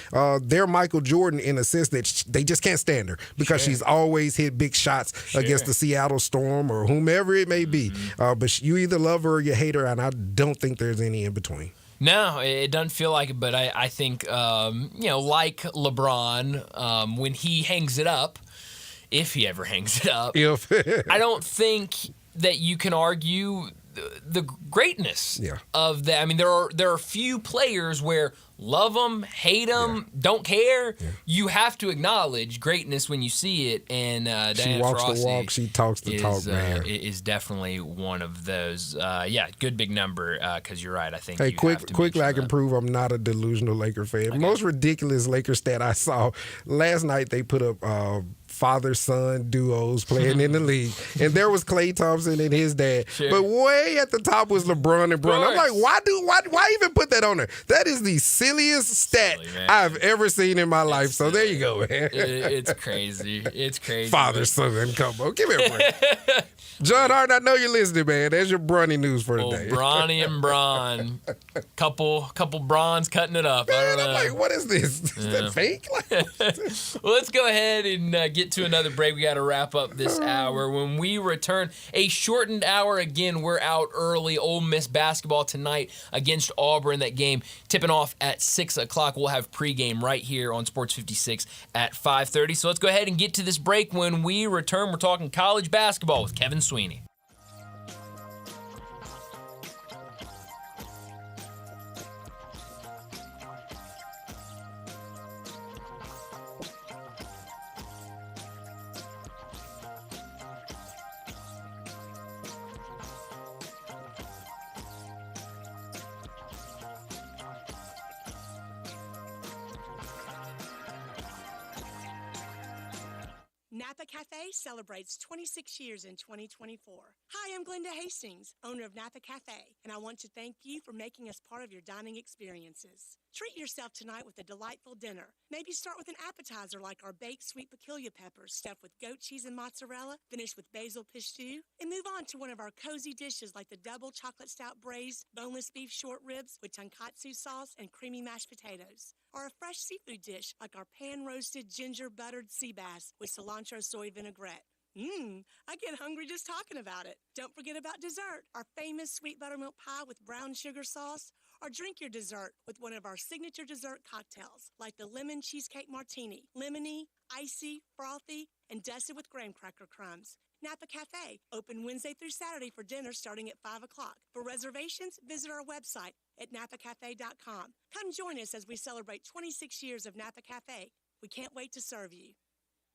their Michael Jordan in a sense that they just can't stand her because she's always hit big shots against the Seattle Storm or whomever it may be. But you either love her or you hate her, and I don't think there's any in between. No, it doesn't feel like it, but I think, like LeBron, when he hangs it up, if he ever hangs it up, I don't think that you can argue the greatness Yeah. of that. I mean, there are few players where love them, hate them, don't care. Yeah. You have to acknowledge greatness when you see it, and she Diana walks Taurasi the walk, she talks the talk, man. Is definitely one of those. Yeah, good big number, because you're right. I think. Hey, you have to quickly, I can that. prove I'm not a delusional Laker fan. Okay. Most ridiculous Laker stat I saw last night. They put up father-son duos playing in the league, and there was Klay Thompson and his dad, but way at the top was LeBron and Bron. I'm like, why even put that on there? That is the silliest stat I've ever seen in my life. So there you go, man. It's crazy. It's crazy. Father-son combo. Give me a break. John Hart, I know you're listening, man. There's your Bronny news for today. Bronny and Bron. Couple Brons cutting it up. Man, I'm like, what is this? Is that fake? Well, let's go ahead and get to another break. We got to wrap up this hour. When we return, a shortened hour again. We're out early. Ole Miss basketball tonight against Auburn. That game tipping off at 6 o'clock. We'll have pregame right here on Sports 56 at 5:30. So let's go ahead and get to this break. When we return, we're talking college basketball with Kevin Sweeney. Napa Cafe celebrates 26 years in 2024. Hi, I'm Glenda Hastings, owner of Napa Cafe, and I want to thank you for making us part of your dining experiences. Treat yourself tonight with a delightful dinner. Maybe start with an appetizer like our baked sweet peculiar peppers stuffed with goat cheese and mozzarella, finished with basil pistou, and move on to one of our cozy dishes like the double chocolate stout braised boneless beef short ribs with tonkatsu sauce and creamy mashed potatoes, or a fresh seafood dish like our pan-roasted ginger-buttered sea bass with cilantro soy vinaigrette. I get hungry just talking about it. Don't forget about dessert, our famous sweet buttermilk pie with brown sugar sauce, or drink your dessert with one of our signature dessert cocktails, like the lemon cheesecake martini, lemony, icy, frothy, and dusted with graham cracker crumbs. Napa Cafe, open Wednesday through Saturday for dinner starting at 5 o'clock. For reservations, visit our website at napacafe.com. Come join us as we celebrate 26 years of Napa Cafe. We can't wait to serve you.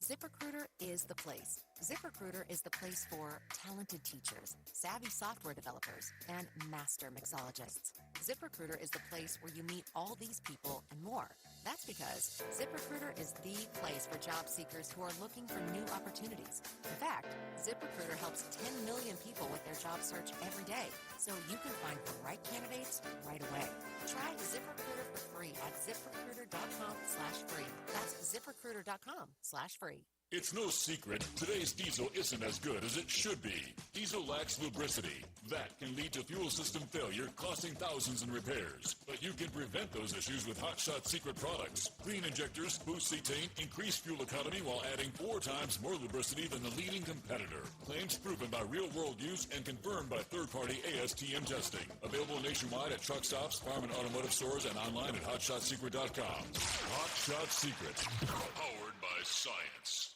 ZipRecruiter is the place. ZipRecruiter is the place for talented teachers, savvy software developers, and master mixologists. ZipRecruiter is the place where you meet all these people and more. That's because ZipRecruiter is the place for job seekers who are looking for new opportunities. In fact, ZipRecruiter helps 10 million people with their job search every day, so you can find the right candidates right away. Try ZipRecruiter for free at ZipRecruiter.com/free. That's ZipRecruiter.com/free. It's no secret, today's diesel isn't as good as it should be. Diesel lacks lubricity. That can lead to fuel system failure, costing thousands in repairs. But you can prevent those issues with Hot Shot Secret products. Clean injectors, boost cetane, increase fuel economy while adding 4 times more lubricity than the leading competitor. Claims proven by real-world use and confirmed by third-party ASTM testing. Available nationwide at truck stops, farm and automotive stores, and online at hotshotsecret.com. Hot Shot Secret, powered by science.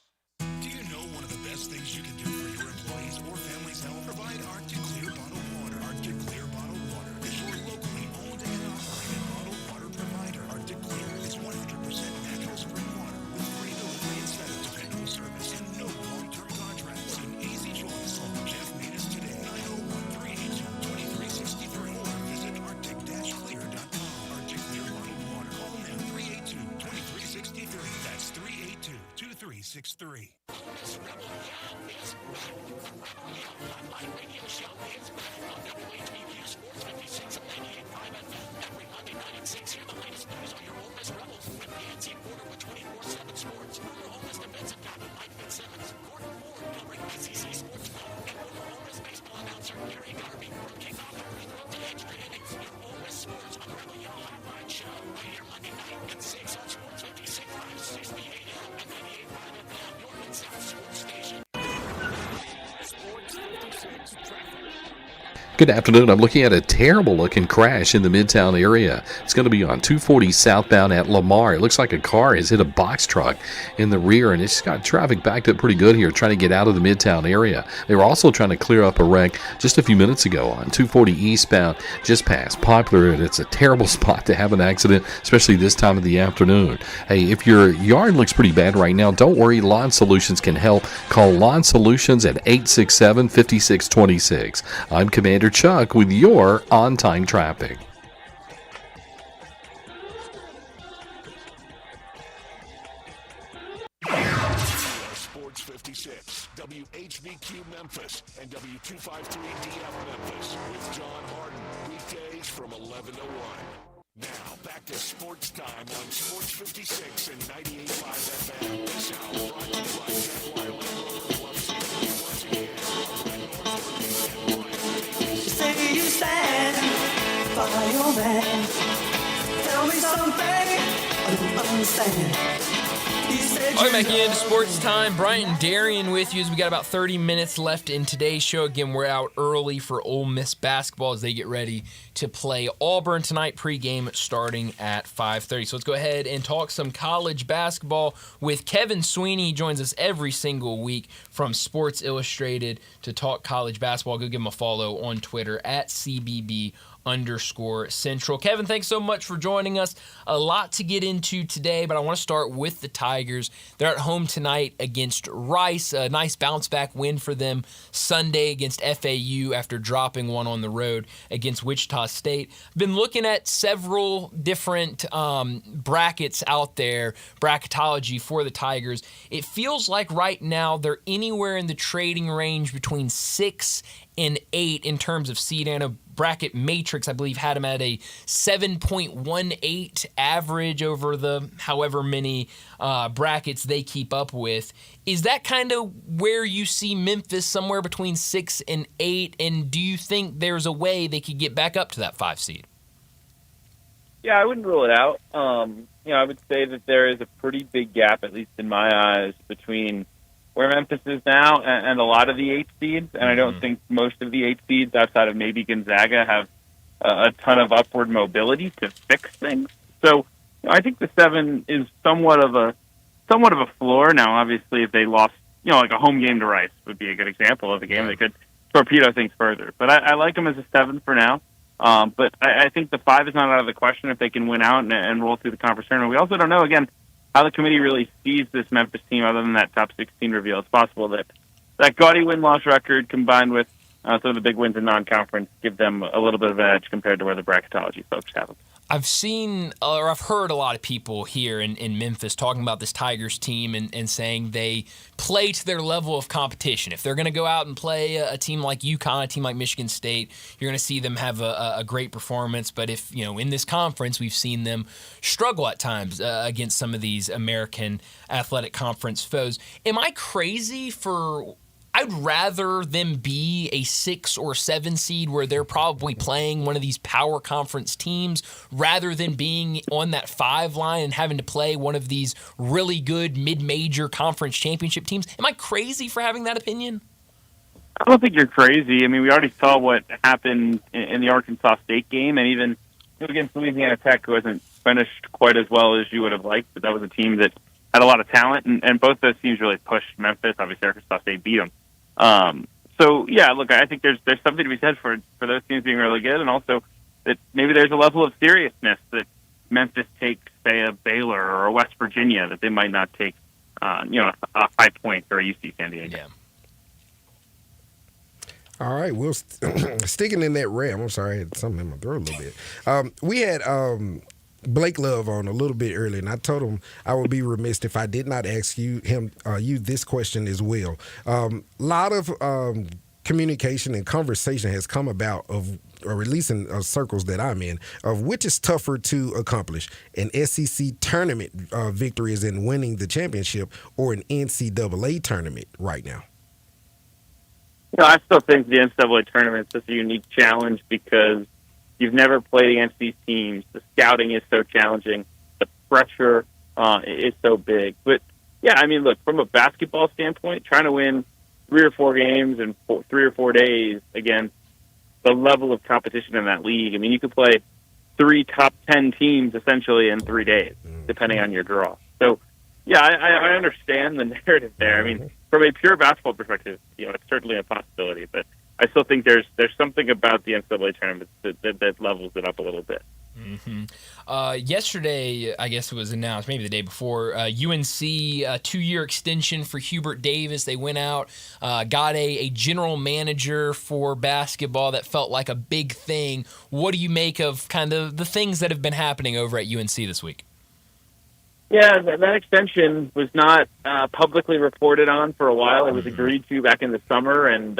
Do you know one of the best things you can do for your employees or family's health? Provide Arctic Clear bottled water. Arctic Clear bottled water is your locally owned and operated bottled water provider. Arctic Clear is 100% natural spring water with free delivery instead of dependable service and no long-term contracts. An easy choice. Call Jeff Metis today, 901-382-2363, or visit arctic-clear.com. Arctic Clear bottled water. Call now 382-2363. That's 382-2363. Online radio show is back on WHBQ Sports 56 and 98.5 FM. Every Monday night at 6, hear the latest news on your Ole Miss Rebels with Nancy Porter with 24/7 Sports. Your Ole Miss defensive captain Mike Fitzsimmons, Gordon Moore, he'll bring SEC sports film, and former Ole Miss baseball announcer Gary Garvey from kickoff to first throw to extra innings. Your Ole Miss sports on the Rebel Yell Halftime Show right here Monday night at 6 on Sports 56 live 60 a.m. and 98.5 FM. Your Mid-South sports station. Sports 56 traffic. Good afternoon. I'm looking at a terrible-looking crash in the Midtown area. It's going to be on 240 southbound at Lamar. It looks like a car has hit a box truck in the rear, and it's got traffic backed up pretty good here trying to get out of the Midtown area. They were also trying to clear up a wreck just a few minutes ago on 240 eastbound, just past Poplar, and it's a terrible spot to have an accident, especially this time of the afternoon. Hey, if your yard looks pretty bad right now, don't worry. Lawn Solutions can help. Call Lawn Solutions at 867-5626. I'm Commander Chuck with your on-time traffic. Sports 56, WHBQ Memphis, and W253DF Memphis with John Martin, weekdays from 11 to 1. Now, back to Sports Time on Sports 56 and 98.5 FM. This hour brought to you by Jaguar Land Rover Love City. Once again, You say you stand by your man. Tell me something I don't understand. Welcome back into Sports Time. Bryant and Darian with you as we got about 30 minutes left in today's show. Again, we're out early for Ole Miss basketball as they get ready to play Auburn tonight. Pregame starting at 5:30. So let's go ahead and talk some college basketball with Kevin Sweeney. He joins us every single week from Sports Illustrated to talk college basketball. Go give him a follow on Twitter at CBB_Central. Kevin, thanks so much for joining us. A lot to get into today, but I want to start with the Tigers. They're at home tonight against Rice. A nice bounce-back win for them Sunday against FAU after dropping one on the road against Wichita State. Been looking at several different brackets out there, bracketology for the Tigers. It feels like right now they're anywhere in the trading range between 6 and 8 in terms of seed. And a bracket matrix, I believe, had them at a 7.18 average over the however many brackets they keep up with. Is that kind of where you see Memphis, somewhere between 6 and 8? And do you think there's a way they could get back up to that 5 seed? Yeah, I wouldn't rule it out. I would say that there is a pretty big gap, at least in my eyes, between where Memphis is now and a lot of the 8 seeds. And I don't think most of the 8 seeds, outside of maybe Gonzaga, have a ton of upward mobility to fix things. So I think the 7 is somewhat of a floor. Now, obviously, if they lost, like a home game to Rice would be a good example of a game that could torpedo things further. But I like them as a 7 for now. But I think the 5 is not out of the question if they can win out and roll through the conference tournament. We also don't know, again, how the committee really sees this Memphis team other than that top 16 reveal. It's possible that gaudy win-loss record combined with some of the big wins in non-conference give them a little bit of an edge compared to where the bracketology folks have them. I've heard a lot of people here in Memphis talking about this Tigers team and saying they play to their level of competition. If they're going to go out and play a team like UConn, a team like Michigan State, you're going to see them have a great performance. But if, in this conference, we've seen them struggle at times against some of these American Athletic Conference foes. Am I crazy for... I'd rather them be a 6 or 7 seed where they're probably playing one of these power conference teams rather than being on that 5 line and having to play one of these really good mid-major conference championship teams. Am I crazy for having that opinion? I don't think you're crazy. I mean, we already saw what happened in the Arkansas State game, and even against Louisiana Tech, who wasn't finished quite as well as you would have liked, but that was a team that had a lot of talent, and both those teams really pushed Memphis. Obviously, Arkansas State beat them. So yeah, look, I think there's something to be said for those teams being really good, and also that maybe there's a level of seriousness that Memphis takes, say, a Baylor or a West Virginia that they might not take, a High Point or a UC San Diego. Yeah. All right, we'll sticking in that realm. I'm sorry, I had something in my throat a little bit. We had Blake Love on a little bit earlier, and I told him I would be remiss if I did not ask you this question as well. A lot of communication and conversation has come about of, or at least in circles that I'm in, of which is tougher to accomplish: an SEC tournament victory is in winning the championship, or an NCAA tournament right now. I still think the NCAA tournament is such a unique challenge because you've never played against these teams. The scouting is so challenging. The pressure is so big. But, yeah, I mean, look, from a basketball standpoint, trying to win 3 or 4 games in 3 or 4 days against the level of competition in that league. I mean, you could play 3 top 10 teams essentially in 3 days, depending on your draw. So, yeah, I understand the narrative there. I mean, from a pure basketball perspective, it's certainly a possibility, but I still think there's something about the NCAA tournament that levels it up a little bit. Yesterday, I guess it was announced, maybe the day before, UNC, a 2-year extension for Hubert Davis. They went out, got a general manager for basketball that felt like a big thing. What do you make of kind of the things that have been happening over at UNC this week? Yeah, that extension was not publicly reported on for a while. It was agreed to back in the summer and,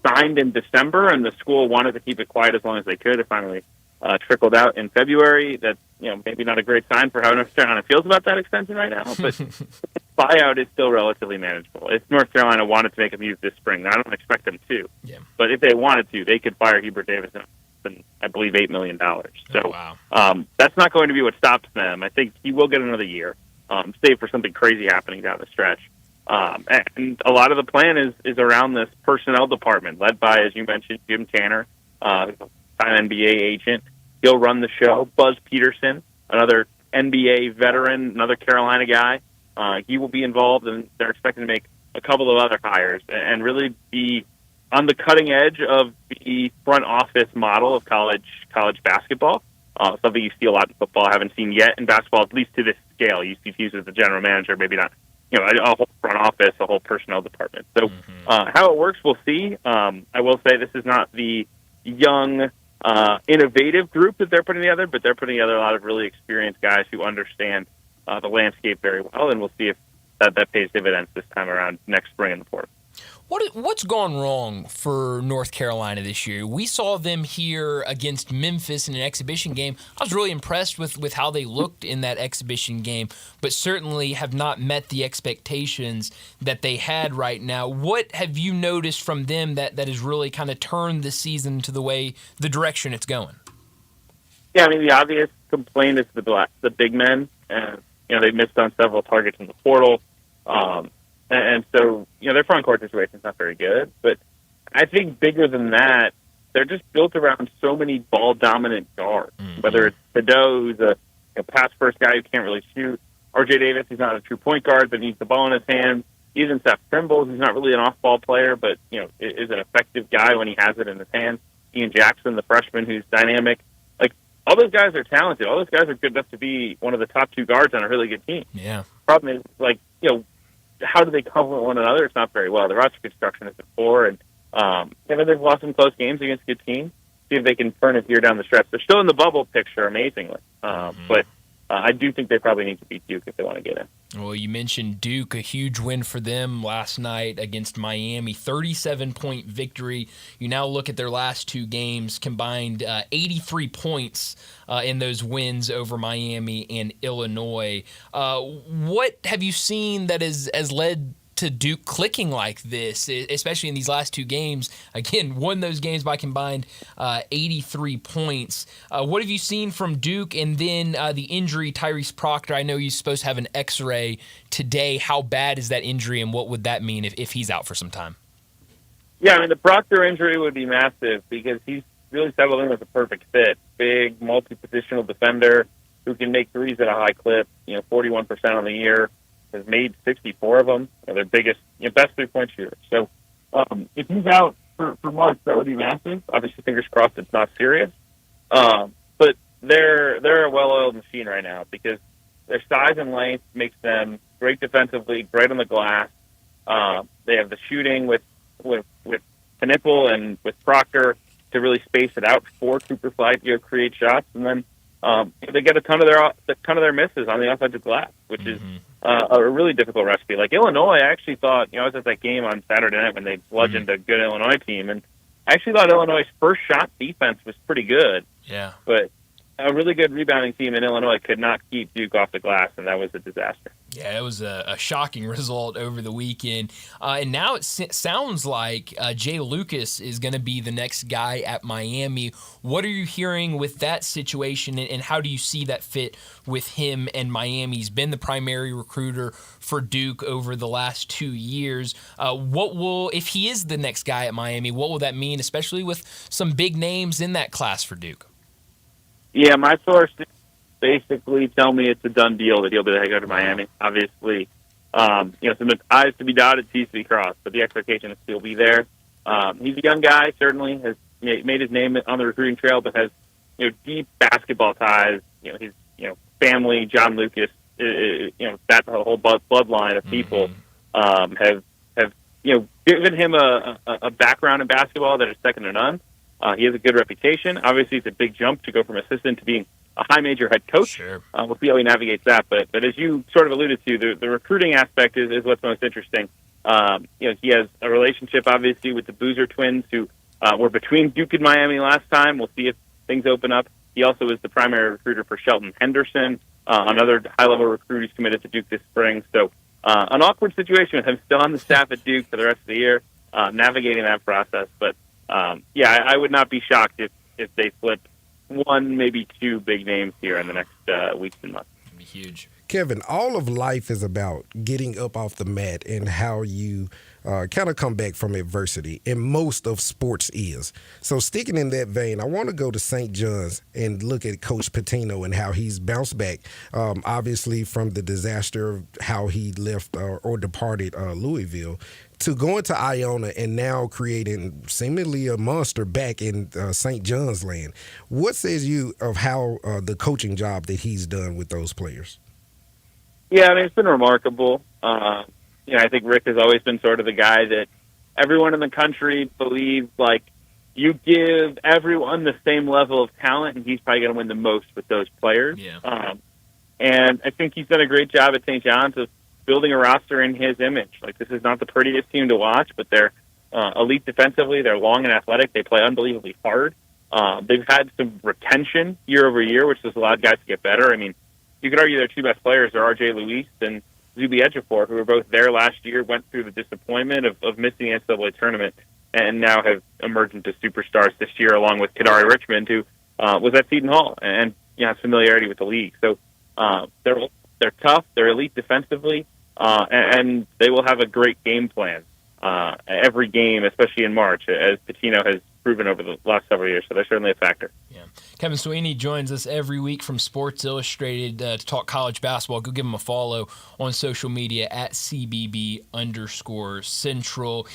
signed in December, and the school wanted to keep it quiet as long as they could. It finally trickled out in February. That's maybe not a great sign for how North Carolina feels about that extension right now, but buyout is still relatively manageable. If North Carolina wanted to make a move this spring, I don't expect them to. Yeah. But if they wanted to, they could fire Hubert Davis and I believe $8 million. So that's not going to be what stops them. I think he will get another year, save for something crazy happening down the stretch. And a lot of the plan is around this personnel department, led by, as you mentioned, Jim Tanner, an NBA agent. He'll run the show. Buzz Peterson, another NBA veteran, another Carolina guy. He will be involved, and they're expecting to make a couple of other hires and really be on the cutting edge of the front office model of college basketball. Something you see a lot in football, haven't seen yet in basketball, at least to this scale. You see Hughes as the general manager, maybe not, a whole front office, a whole personnel department. So how it works, we'll see. I will say this is not the young, innovative group that they're putting together, but they're putting together a lot of really experienced guys who understand the landscape very well, and we'll see if that pays dividends this time around next spring in the portal. What's gone wrong for North Carolina this year? We saw them here against Memphis in an exhibition game. I was really impressed with how they looked in that exhibition game, but certainly have not met the expectations that they had right now. What have you noticed from them that has really kind of turned the season to the direction it's going? Yeah, I mean, the obvious complaint is the big men. They missed on several targets in the portal. And so, their front court situation is not very good. But I think bigger than that, they're just built around so many ball-dominant guards, whether it's Thibodeau, who's a pass-first guy who can't really shoot, R.J. Davis, who's not a true point guard but needs the ball in his hand, even Seth Trimble, who's not really an off-ball player but is an effective guy when he has it in his hands, Ian Jackson, the freshman, who's dynamic. All those guys are talented. All those guys are good enough to be one of the top 2 guards on a really good team. Yeah. Problem is, how do they complement one another? It's not very well. The roster construction is poor, and they've lost some close games against good teams. See if they can turn it here down the stretch. They're still in the bubble picture, amazingly, but I do think they probably need to beat Duke if they want to get in. Well, you mentioned Duke, a huge win for them last night against Miami, 37-point victory. You now look at their last 2 games, combined 83 points in those wins over Miami and Illinois. What have you seen that has led to Duke clicking like this, especially in these last 2 games? Again, won those games by combined 83 points. What have you seen from Duke? And then the injury, Tyrese Proctor, I know you're supposed to have an X-ray today. How bad is that injury, and what would that mean if he's out for some time? Yeah, I mean, the Proctor injury would be massive because he's really settled in as a perfect fit. Big, multi-positional defender who can make threes at a high clip, 41% on the year. Has made 64 of them. Their biggest, best 3-point shooter. So if he's out for March, that would be massive. Obviously, fingers crossed it's not serious. But they're a well-oiled machine right now because their size and length makes them great defensively, great on the glass. They have the shooting with Knipple and with Proctor to really space it out for Cooper Flight, create shots, and then they get a ton of their misses on the offensive glass, which is a really difficult recipe. Like Illinois, I actually thought, I was at that game on Saturday night when they bludgeoned a good Illinois team, and I actually thought Illinois' first shot defense was pretty good. Yeah. But a really good rebounding team in Illinois could not keep Duke off the glass, and that was a disaster. Yeah, it was a shocking result over the weekend. And now it sounds like Jay Lucas is going to be the next guy at Miami. What are you hearing with that situation, and how do you see that fit with him and Miami? He's been the primary recruiter for Duke over the last 2 years. If he is the next guy at Miami, what will that mean, especially with some big names in that class for Duke? Yeah, my sources basically tell me it's a done deal that he'll be the head coach of Miami. Obviously, some I's to be dotted, T's to be crossed, but the expectation is he'll be there. He's a young guy, certainly has made his name on the recruiting trail, but has deep basketball ties. His family, John Lucas, that whole bloodline of people have given him a background in basketball that is second to none. He has a good reputation. Obviously, it's a big jump to go from assistant to being a high major head coach. Sure. We'll see how he navigates that. But as you sort of alluded to, the recruiting aspect is what's most interesting. He has a relationship, obviously, with the Boozer twins, who were between Duke and Miami last time. We'll see if things open up. He also is the primary recruiter for Shelton Henderson, another high-level recruit who's committed to Duke this spring. So an awkward situation with him still on the staff at Duke for the rest of the year, navigating that process. But, I would not be shocked if they flip one, maybe two big names here in the next weeks and months. It'd be huge. Kevin, all of life is about getting up off the mat and how you kind of come back from adversity, and most of sports is. So sticking in that vein, I want to go to St. John's and look at Coach Pitino and how he's bounced back, obviously from the disaster of how he left or departed Louisville, to going to Iona and now creating seemingly a monster back in St. John's land. What says you of how the coaching job that he's done with those players? Yeah, it's been remarkable. I think Rick has always been sort of the guy that everyone in the country believes, like, you give everyone the same level of talent, and he's probably going to win the most with those players. Yeah. And I think he's done a great job at St. John's of building a roster in his image. Like, this is not the prettiest team to watch, but they're elite defensively. They're long and athletic. They play unbelievably hard. They've had some retention year over year, which has allowed guys to get better. I mean, you could argue their two best players are R.J. Luis and Zuby Ejiofor, who were both there last year, went through the disappointment of missing the NCAA tournament, and now have emerged into superstars this year, along with Kadari Richmond, who was at Seton Hall and has familiarity with the league. So they're tough, they're elite defensively, and they will have a great game plan every game, especially in March, as Pitino has proven over the last several years. So they're certainly a factor. Yeah. Kevin Sweeney joins us every week from Sports Illustrated to talk college basketball. Go give him a follow on social media at CBB_Central.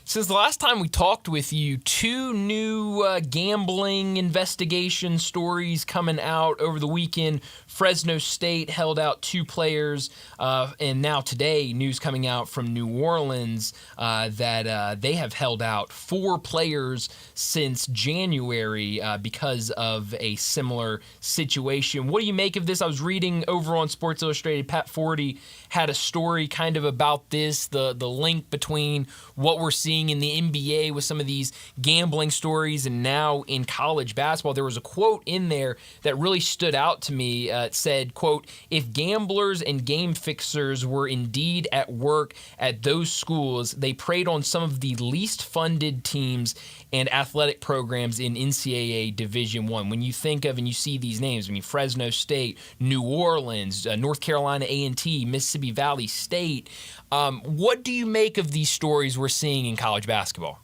Since the last time we talked with you, two new gambling investigation stories coming out over the weekend. Fresno State held out 2 players, and now today, news coming out from New Orleans that they have held out 4 players since January because of a similar situation. What do you make of this? I was reading over on Sports Illustrated, Pat Forty had a story kind of about this, the link between what we're seeing in the NBA with some of these gambling stories and now in college basketball. There was a quote in there that really stood out to me. It said, quote, "If gamblers and game fixers were indeed at work at those schools, they preyed on some of the least funded teams and athletic programs in NCAA Division I." When you think of and you see these names, I mean, Fresno State, New Orleans, North Carolina A&T, Mississippi Valley State, what do you make of these stories we're seeing in college basketball?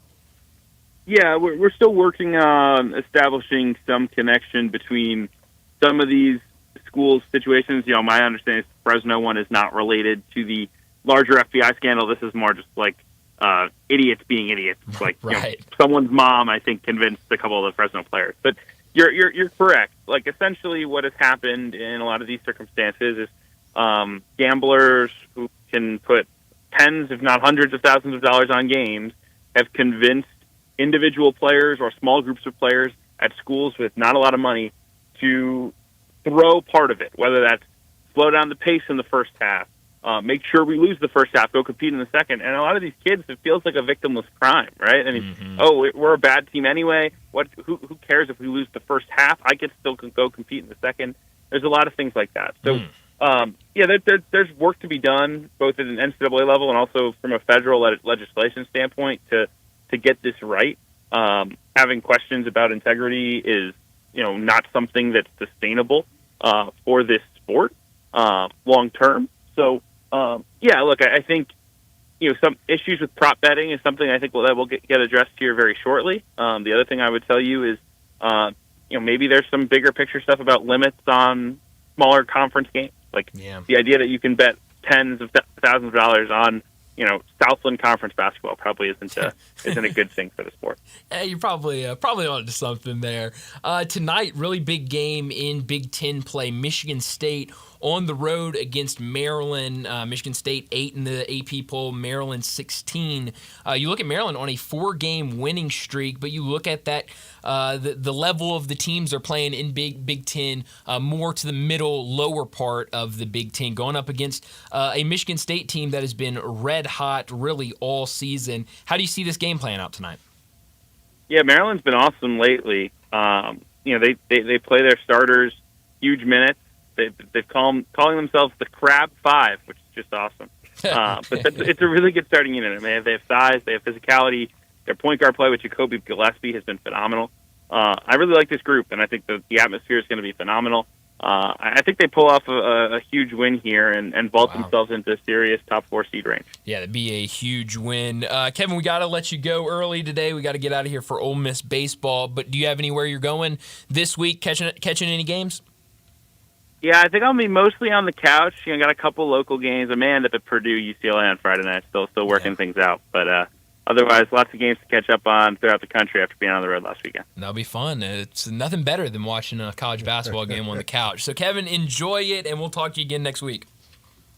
Yeah, we're still working on establishing some connection between some of these schools' situations. My understanding is the Fresno one is not related to the larger FBI scandal. This is more just like idiots being idiots. Like right. Someone's mom, I think, convinced a couple of the Fresno players. But you're correct. Like, essentially what has happened in a lot of these circumstances is gamblers who can put tens, if not hundreds of thousands of dollars on games have convinced individual players or small groups of players at schools with not a lot of money to throw part of it, whether that's slow down the pace in the first half, make sure we lose the first half, go compete in the second. And a lot of these kids, it feels like a victimless crime, right? I mean, we're a bad team anyway. Who cares if we lose the first half? I can still go compete in the second. There's a lot of things like that. So there's work to be done both at an NCAA level and also from a federal legislation standpoint to get this right. Having questions about integrity is, not something that's sustainable for this sport long term. So, look, I think some issues with prop betting is something I think that will get addressed here very shortly. The other thing I would tell you is, maybe there's some bigger picture stuff about limits on smaller conference games. Like the idea that you can bet tens of thousands of dollars on, Southland Conference basketball probably isn't a good thing for the sport. Hey, you're probably onto something there. Tonight, really big game in Big Ten play. Michigan State on the road against Maryland. Michigan State 8 in the AP poll, Maryland 16. You look at Maryland on a 4-game winning streak, but you look at that the level of the teams are playing in Big Ten, more to the middle, lower part of the Big Ten, going up against a Michigan State team that has been red hot really all season. How do you see this game playing out tonight? Yeah, Maryland's been awesome lately. They play their starters huge minutes. They've calling themselves the Crab Five, which is just awesome. But it's a really good starting unit. I mean, they have size, they have physicality. Their point guard play with Jacoby Gillespie has been phenomenal. I really like this group, and I think the atmosphere is going to be phenomenal. I think they pull off a huge win here and vault themselves into a serious top 4 seed range. Yeah, that'd be a huge win. Kevin, we got to let you go early today. We got to get out of here for Ole Miss baseball. But do you have anywhere you're going this week, catching any games? Yeah, I think I'll be mostly on the couch. Got a couple local games. I may end up at Purdue, UCLA on Friday night. Still working things out. But otherwise, lots of games to catch up on throughout the country after being on the road last weekend. That'll be fun. It's nothing better than watching a college basketball game on the couch. So, Kevin, enjoy it, and we'll talk to you again next week.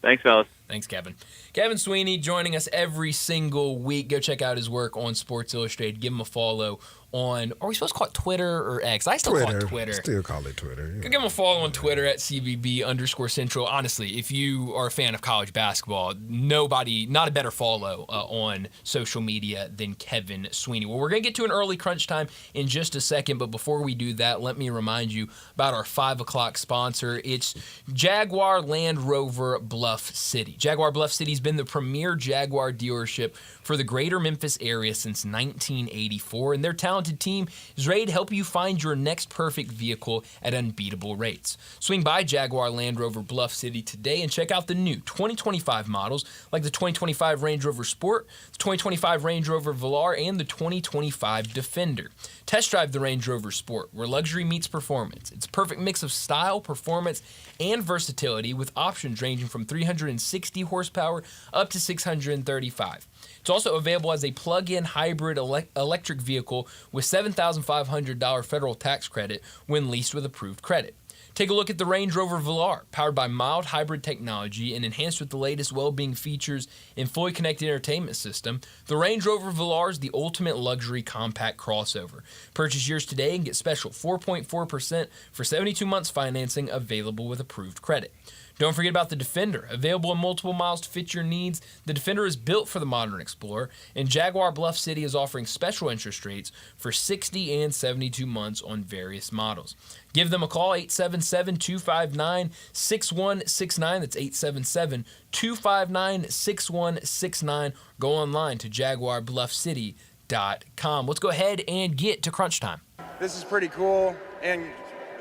Thanks, fellas. Thanks, Kevin. Kevin Sweeney joining us every single week. Go check out his work on Sports Illustrated. Give him a follow on, are we supposed to call it Twitter or X? I still call it Twitter. Still call it Twitter. Yeah. Go give him a follow on Twitter at CBB_Central. Honestly, if you are a fan of college basketball, not a better follow on social media than Kevin Sweeney. Well, we're going to get to an early crunch time in just a second, but before we do that, let me remind you about our 5 o'clock sponsor. It's Jaguar Land Rover Bluff City. Jaguar Bluff City has been the premier Jaguar dealership for the greater Memphis area since 1984, and their talented team is ready to help you find your next perfect vehicle at unbeatable rates. Swing by Jaguar Land Rover Bluff City today and check out the new 2025 models like the 2025 Range Rover Sport, the 2025 Range Rover Velar, and the 2025 Defender. Test drive the Range Rover Sport, where luxury meets performance. It's a perfect mix of style, performance, and versatility with options ranging from 360 horsepower up to 635. It's also available as a plug-in hybrid electric vehicle with $7,500 federal tax credit when leased with approved credit. Take a look at the Range Rover Velar, powered by mild hybrid technology and enhanced with the latest well-being features and fully connected entertainment system. The Range Rover Velar is the ultimate luxury compact crossover. Purchase yours today and get special 4.4% for 72 months financing available with approved credit. Don't forget about the Defender, available in multiple miles to fit your needs. The Defender is built for the modern explorer, and Jaguar Bluff City is offering special interest rates for 60 and 72 months on various models. Give them a call, 877-259-6169. That's 877-259-6169. Go online to jaguarbluffcity.com. Let's go ahead and get to crunch time. This is pretty cool, and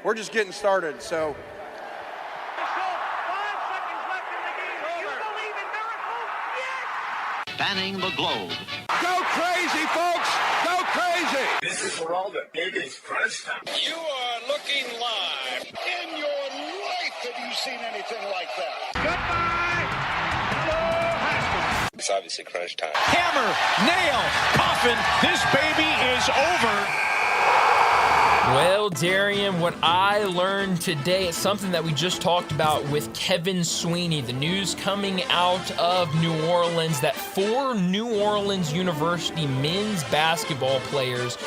we're just getting started, so... Spanning the globe. Go crazy, folks! Go crazy! This is for all the biggest crunch time. You are looking live. In your life have you seen anything like that? Goodbye! Hello, Haskins. It's obviously crunch time. Hammer, nail, coffin. This baby is over. Well, Darian, what I learned today is something that we just talked about with Kevin Sweeney. The news coming out of New Orleans that 4 New Orleans University men's basketball players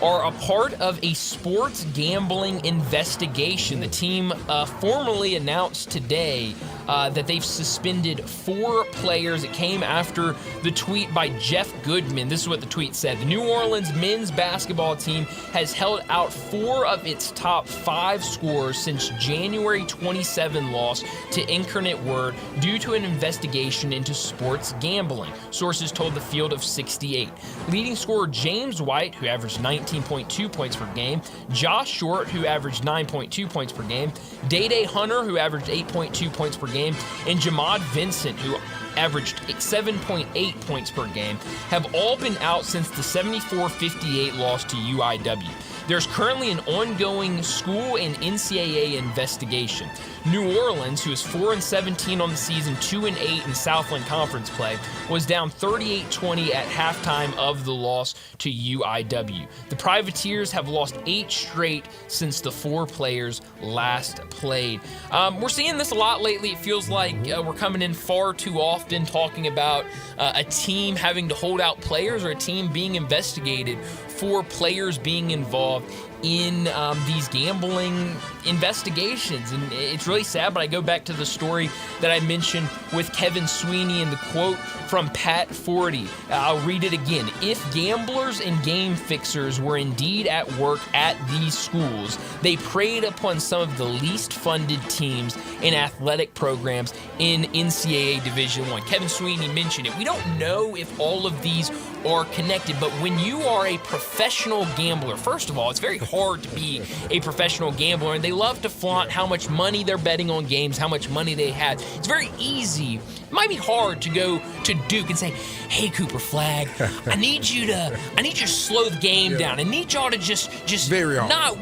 are a part of a sports gambling investigation. The team formally announced today that they've suspended 4 players. It came after the tweet by Jeff Goodman. This is what the tweet said. The New Orleans men's basketball team has held out 4 of its top 5 scorers since January 27 loss to Incarnate Word due to an investigation into sports gambling, sources told the Field of 68. Leading scorer James White, who averaged 19.2 points per game, Josh Short, who averaged 9.2 points per game, Day-Day Hunter, who averaged 8.2 points per game, and Jamad Vincent, who averaged 7.8 points per game, have all been out since the 74-58 loss to UIW. There's currently an ongoing school and NCAA investigation. New Orleans, who is 4-17 on the season, 2-8 in Southland Conference play, was down 38-20 at halftime of the loss to UIW. The Privateers have lost 8 straight since the 4 players last played. We're seeing this a lot lately. It feels like we're coming in far too often talking about a team having to hold out players or a team being investigated for players being involved in these gambling investigations. And it's really sad, but I go back to the story that I mentioned with Kevin Sweeney and the quote from Pat Forty. I'll read it again. If gamblers and game fixers were indeed at work at these schools, they preyed upon some of the least funded teams and athletic programs in NCAA Division I. Kevin Sweeney mentioned it. We don't know if all of these are connected, but when you are a professional gambler, first of all, it's very hard to be a professional gambler, and they love to flaunt how much money they're betting on games, how much money they have. It's very easy. It might be hard to go to Duke and say, "Hey, Cooper Flagg, I need you to slow the game down. I need y'all to just not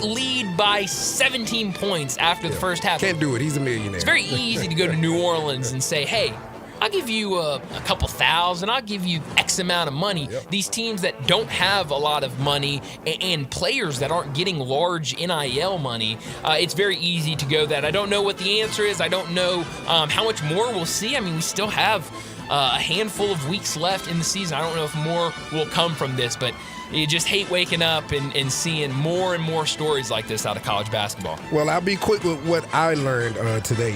lead by 17 points after the first half." Can't do it. He's a millionaire. It's very easy to go to New Orleans and say, "Hey, I'll give you a couple thousand. I'll give you X amount of money." Yep. These teams that don't have a lot of money and players that aren't getting large NIL money, it's very easy to go that. I don't know what the answer is. I don't know how much more we'll see. I mean, we still have a handful of weeks left in the season. I don't know if more will come from this, but you just hate waking up and seeing more and more stories like this out of college basketball. Well, I'll be quick with what I learned today.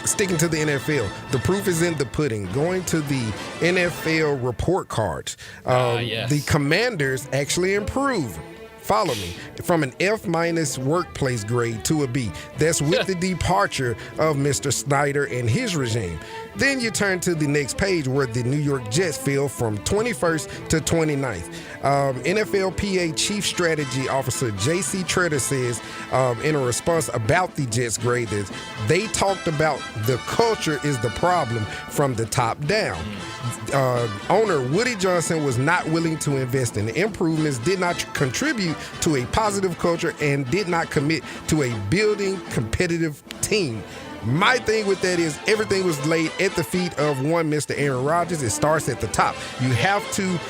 Sticking to the NFL, the proof is in the pudding. Going to the NFL report cards, yes. The Commanders actually improved. Follow me. From an F- workplace grade to a B. That's with the departure of Mr. Snyder and his regime. Then you turn to the next page where the New York Jets fell from 21st to 29th. NFLPA Chief Strategy Officer J.C. Tretter says in a response about the Jets grade that they talked about the culture is the problem from the top down. Owner Woody Johnson was not willing to invest in the improvements, did not contribute to a positive culture, and did not commit to a building competitive team. My thing with that is everything was laid at the feet of one Mr. Aaron Rodgers. It starts at the top. You have to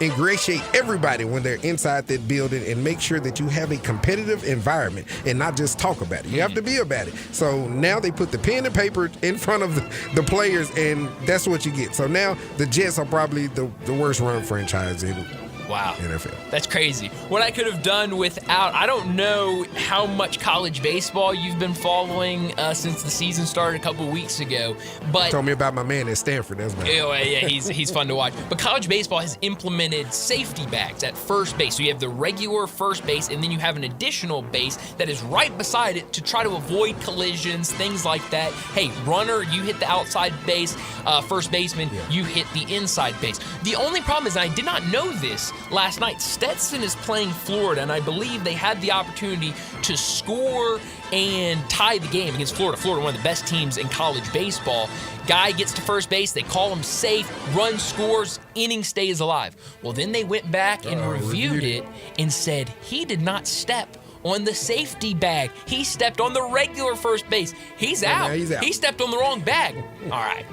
ingratiate everybody when they're inside that building and make sure that you have a competitive environment and not just talk about it. You have to be about it. So now they put the pen and paper in front of the players, and that's what you get. So now the Jets are probably the worst run franchise in Wow. NFL. That's crazy. What I could have done without, I don't know how much college baseball you've been following since the season started a couple weeks ago, but Told me about my man at Stanford. That's bad. yeah, he's fun to watch. But college baseball has implemented safety bags at first base. So you have the regular first base, and then you have an additional base that is right beside it to try to avoid collisions, things like that. Hey, runner, you hit the outside base. First baseman, you hit the inside base. The only problem is, and I did not know this last night, Stetson is playing Florida, and I believe they had the opportunity to score and tie the game against Florida. Florida, one of the best teams in college baseball. Guy gets to first base, they call him safe, run scores, inning stays alive. Well, then they went back and reviewed it and said he did not step on the safety bag. He stepped on the regular first base. He's out. He stepped on the wrong bag. All right.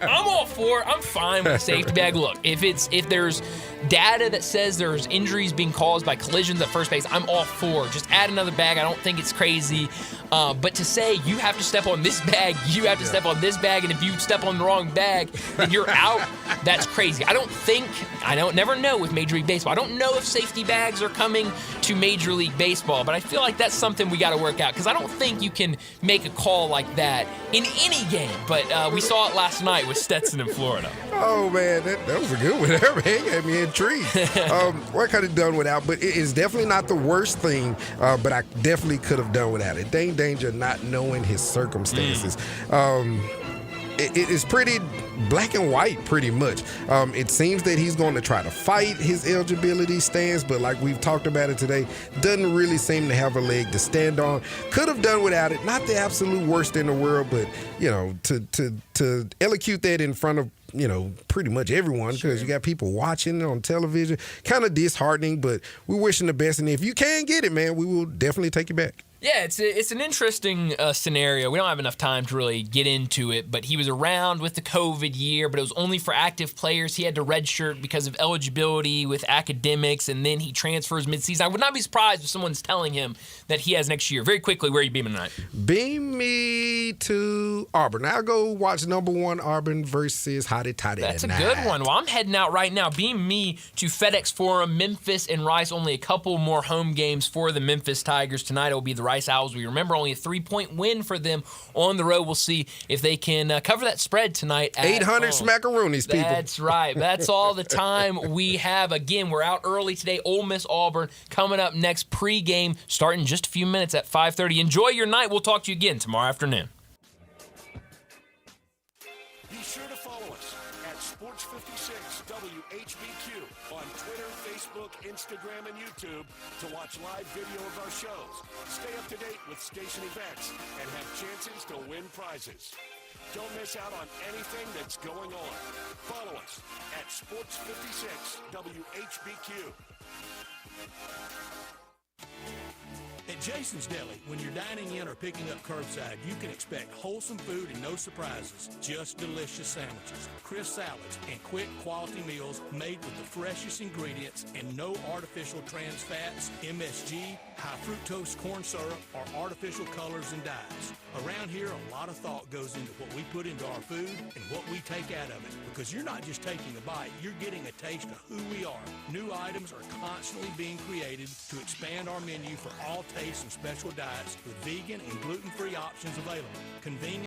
I'm all for it. I'm fine with the safety bag. Look, if there's data that says there's injuries being caused by collisions at first base, I'm all for it. Just add another bag. I don't think it's crazy. But to say you have to step on this bag, you have to step on this bag, and if you step on the wrong bag, then you're out, that's crazy. I don't never know with Major League Baseball. I don't know if safety bags are coming to Major League Baseball. baseball, but I feel like that's something we got to work out because I don't think you can make a call like that in any game. But we saw it last night with Stetson in Florida. Oh, man, that was a good one there, man. You had me intrigued. What could have done without, but it is definitely not the worst thing, but I definitely could have done without it. Dane Danger not knowing his circumstances. It is pretty black and white, pretty much. It seems that he's going to try to fight his eligibility stance, but like we've talked about it today, doesn't really seem to have a leg to stand on. Could have done without it. Not the absolute worst in the world, but, to elocute that in front of, pretty much everyone because you got people watching on television, kind of disheartening, but we're wishing the best. And if you can get it, man, we will definitely take you back. Yeah, it's an interesting scenario. We don't have enough time to really get into it, but he was around with the COVID year, but it was only for active players. He had to redshirt because of eligibility with academics, and then he transfers midseason. I would not be surprised if someone's telling him that he has next year. Very quickly, where are you beaming tonight? Beam me to Auburn. I'll go watch number 1 Auburn versus Hottie Toddy. That's a good one. Well, I'm heading out right now. Beam me to FedEx Forum, Memphis and Rice. Only a couple more home games for the Memphis Tigers. Tonight it will be the Rice Owls. We remember only a 3-point win for them on the road. We'll see if they can cover that spread tonight. 800 smackaroonies, people. That's right. That's all the time we have. Again, we're out early today. Ole Miss Auburn coming up next. Pregame starting in just a few minutes at 5:30. Enjoy your night. We'll talk to you again tomorrow afternoon. Be sure to follow us at Sports 56 WHBQ on Twitter, Facebook, Instagram, and YouTube to watch live video of our shows. Stay up to date with station events and have chances to win prizes. Don't miss out on anything that's going on. Follow us at Sports 56 WHBQ. At Jason's Deli, when you're dining in or picking up curbside, you can expect wholesome food and no surprises. Just delicious sandwiches, crisp salads, and quick quality meals made with the freshest ingredients and no artificial trans fats, MSG, high fructose corn syrup, or artificial colors and dyes. Around here, a lot of thought goes into what we put into our food and what we take out of it. Because you're not just taking a bite, you're getting a taste of who we are. New items are constantly being created to expand our menu for all tastes and special diets with vegan and gluten-free options available. Convenient.